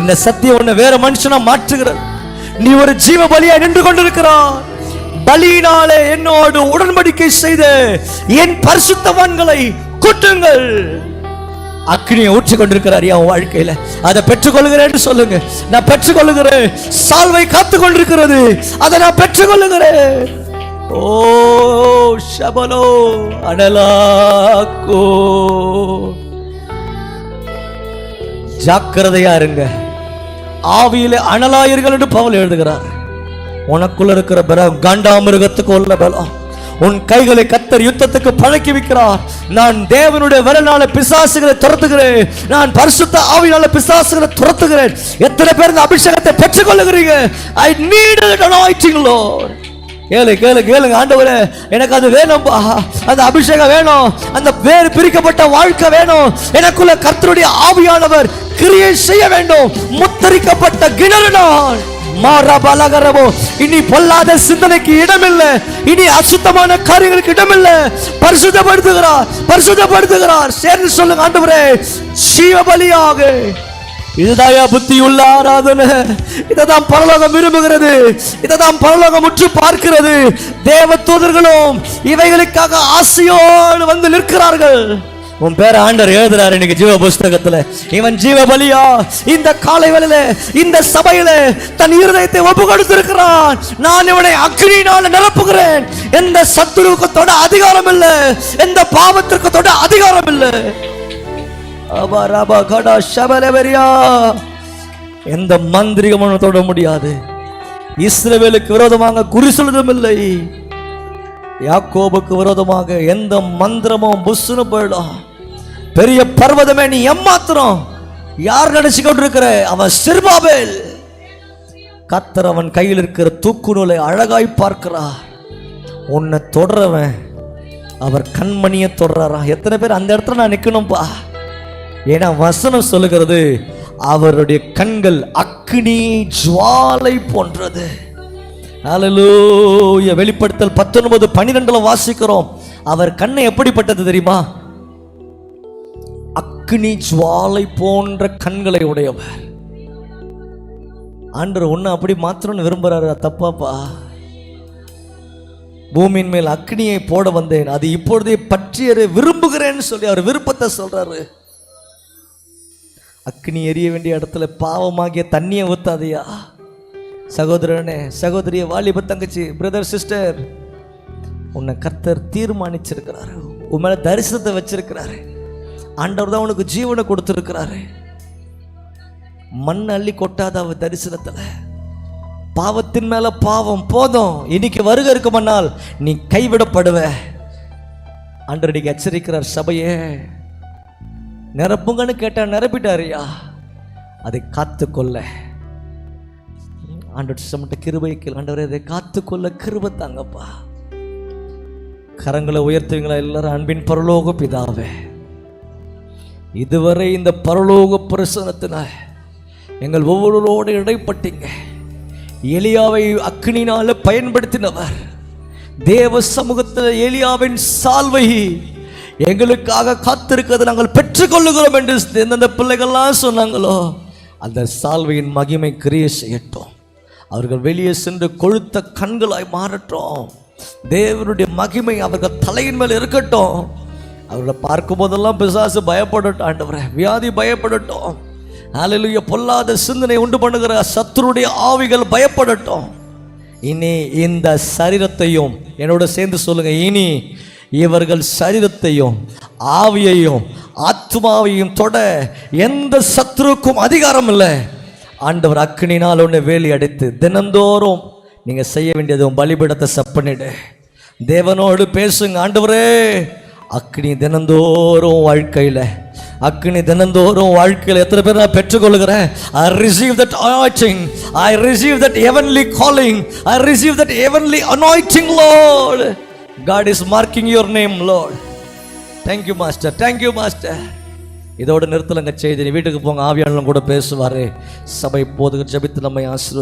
இந்த சத்தியம் உன்னை வேற மனுஷனா மாற்றுகிறது. நீ ஒரு ஜீவ பலியா நின்று கொண்டிருக்கிறார். பலியினாலே என்னோடு உடன்படிக்கை செய்த என் பரிசுத்தவான்களை கூட்டுங்கள். அக்னியை ஊற்றி கொண்டிருக்கிறார் என் வாழ்க்கையில. அதை பெற்றுக்கொள்கிறேன் சொல்லுங்க. நான் பெற்றுக்கொள்கிறேன். சால்வை காத்து கொண்டிருக்கிறது, அதை நான் பெற்றுக்கொள்கிறேன். ஓ ஷபலோ அடலாக்கோ. ஜாக்கிரதையா இருங்க. ஆவியிலே அனலாயர்கள் என்று பவுல் எழுதுகிறார். உனக்குள்ள இருக்கிற பலம் காண்டாமிருகத்துக்கு உள்ள பலம். உன் கைகளை கர்த்தர் யுத்தத்துக்கு பழக்கி வைக்கிறார். நான் தேவனுடைய வரலால பிசாசுகளை துரத்துகிறேன். நான் பரிசுத்த ஆவியால பிசாசுகளை துரத்துகிறேன். எத்தனை பேர் இந்த அபிஷேகத்தை பெற்றுக் கொள்ளுகிறீங்க? I need an anointing, Lord. கேளுங்க ஆண்டவரே, எனக்கு அது வேணும்பா. அந்த அபிஷேகம் வேணும். அந்த வேறு பிரிக்கப்பட்ட வாழ்க்கை வேணும். எனக்குள்ள கர்த்தருடைய ஆவியானவர் கிரியை செய்ய வேண்டும். முத்தரிக்கப்பட்ட கிணறு நான். இனி பொல்லாத சிந்தனைக்கு இடமில்லை. இனி அசுத்தமான காரியங்களுக்கு இடமில்லை. பரிசுத்தப்படுத்துகிறார். சேர்ந்து சொல்லுங்க, ஆண்டவரே ஜீவ பலியாக. இதுதான் புத்தி உள்ள ஆராதனை. இதைதான் பரலோகம் விரும்புகிறது. இதைதான் பரலோகம் உற்று பார்க்கிறது. தேவ தூதர்களும் இவைகளுக்காக ஆசையோடு வந்து நிற்கிறார்கள். உன் பேர ஆண்டவர் எழுதுறாரு இன்னைக்கு ஜீவ புஸ்தகத்துல. இவன் ஜீவ பலியா இந்த காலை வேளையில இந்த சபையில தன் இருதயத்தை ஒப்பு கொடுத்திருக்கிறான். நான் இவனை அக்னியினால நிரப்புகிறேன். எந்த சத்துருவுக்கு தொட அதிகாரம் இல்லை, எந்த பாவத்திற்கு தொட அதிகாரம் இல்லை. எந்த மந்திரிகமும் தொட முடியாது. இஸ்ரவேலுக்கு விரோதமாக குறி சொல்வதும் இல்லை. யாக்கோபுக்கு விரோதமாக எந்த மந்திரமும் புஷ்னு போயிடும். பெரிய பர்வதமே நீ எம்மாத்திரம். யார் நினைச்சு கொண்டிருக்கிற? அவன் சிறுபாபேல். கர்த்தர் அவன் கையில் இருக்கிற தூக்கு நூலை அழகாய் பார்க்கிறார். உன்னை தொடரவன் அவர் கண்மணியை தொடராராம். எத்தனை பேர் அந்த இடத்துல நான் நிற்கணும்பா? ஏன்னா வசனம் சொல்லுகிறது, அவருடைய கண்கள் அக்கினி ஜுவாலை போன்றது. ஹல்லேலூயா. வெளிப்படுத்தல் 19:12 வாசிக்கிறோம், அவர் கண்ணை எப்படிப்பட்டது தெரியுமா? அக்கினி ஜுவாலை போன்ற கண்களை உடையவர். ஆண்டவர் ஒன்று அப்படி மாத்திரம்னு விரும்புறாரு, தப்பாப்பா? பூமியின் மேல் அக்னியை போட வந்தேன், அது இப்பொழுதே பற்றியற விரும்புகிறேன்னு சொல்லி அவர் விருப்பத்தை சொல்றாரு. அக்னி எரிய வேண்டிய இடத்துல பாவமாகிய தண்ணியை ஊத்தாதையா? சகோதரனே, சகோதரிய, வாலிப தங்கச்சி, பிரதர், சிஸ்டர், உன்னை கர்த்தர் தீர்மானிச்சிருக்கிறாரு. உன் மேல தரிசனத்தை வச்சிருக்கிறாரு. ஆண்டவர் தான் உனக்கு ஜீவனை கொடுத்திருக்கிறாரு. மண் அள்ளி கொட்டாத அவர் தரிசனத்துல. பாவத்தின் மேல பாவம் போதும், இன்னைக்கு வருகை இருக்குமன்னால் நீ கைவிடப்படுவ. ஆண்டவர் இன்னைக்கு எச்சரிக்கிறார் சபையே. நிரப்புங்கன்னு கேட்டா நிரப்பிட்டாரியா? அதை காத்துக்கொள்ள ஆண்டவர் சமட்ட கிருபைக்கு ஆண்டவரே, அதை காத்துக்கொள்ள கிருபை தாங்கப்பா. கரங்களை உயர்த்துவீங்களா எல்லாரும்? அன்பின் பரலோக பிதாவே, இதுவரை இந்த பரலோக பிரசன்னத்தினால் எங்கள் ஒவ்வொருவரோடு இடைப்பட்டீங்க. எலியாவை அக்னினால பயன்படுத்தினவர். தேவ சமூகத்தில் எலியாவின் சால்வை எங்களுக்காக காத்திருக்கிறது நாங்கள் பெற்றுக்கொள்ளுகிறோம் என்று எந்தெந்த பிள்ளைகள்லாம் சொன்னாங்களோ, அந்த சால்வையின் மகிமை கிரியை செய்யட்டும். அவர்கள் வெளியே சென்று கொழுத்த கண்களாய் மாறட்டும். தேவனுடைய மகிமை அவர்கள் தலையின் மேல் இருக்கட்டும். அவர்களை பார்க்கும் போதெல்லாம் பிசாசு பயப்படட்டும். ஆண்டவரே, வியாதி பயப்படட்டும். ஹல்லேலூயா. பொல்லாத சிந்தனை உண்டு பண்ணுகிற சத்துருடைய ஆவிகள் பயப்படட்டும். இனி இந்த சரீரத்தையும் என்னோட சேர்ந்து சொல்லுங்க, இனி இவர்கள் சரீரத்தையும் ஆவியையும் ஆத்மாவையும் தொட எந்த சத்துருக்கும் அதிகாரம் இல்லை. ஆண்டவர் அக்னினால் ஒன்று வேலி அடைத்து தினந்தோறும் நீங்க செய்ய வேண்டியது பலிபீடத்தை செப்பனிடு. தேவனோடு பேசுங்க. ஆண்டவரே, அக்னி தினந்தோறும் வாழ்க்கையில், அக்னி தினந்தோறும் வாழ்க்கையில் எத்தனை பேர் நான் பெற்றுக்கொள்கிறேன்? I receive that anointing, I receive that heavenly calling, I receive that heavenly anointing, Lord. God is marking your name, Lord. Thank you, Master. Thank you, Master. இதோட நிறுத்தலங்க செய்தி. வீட்டுக்கு போங்க, ஆவியானவரும் கூட பேசுவாரு. சபை போதுக்கு ஜெபித்து நம்மை ஆசீர்வதி.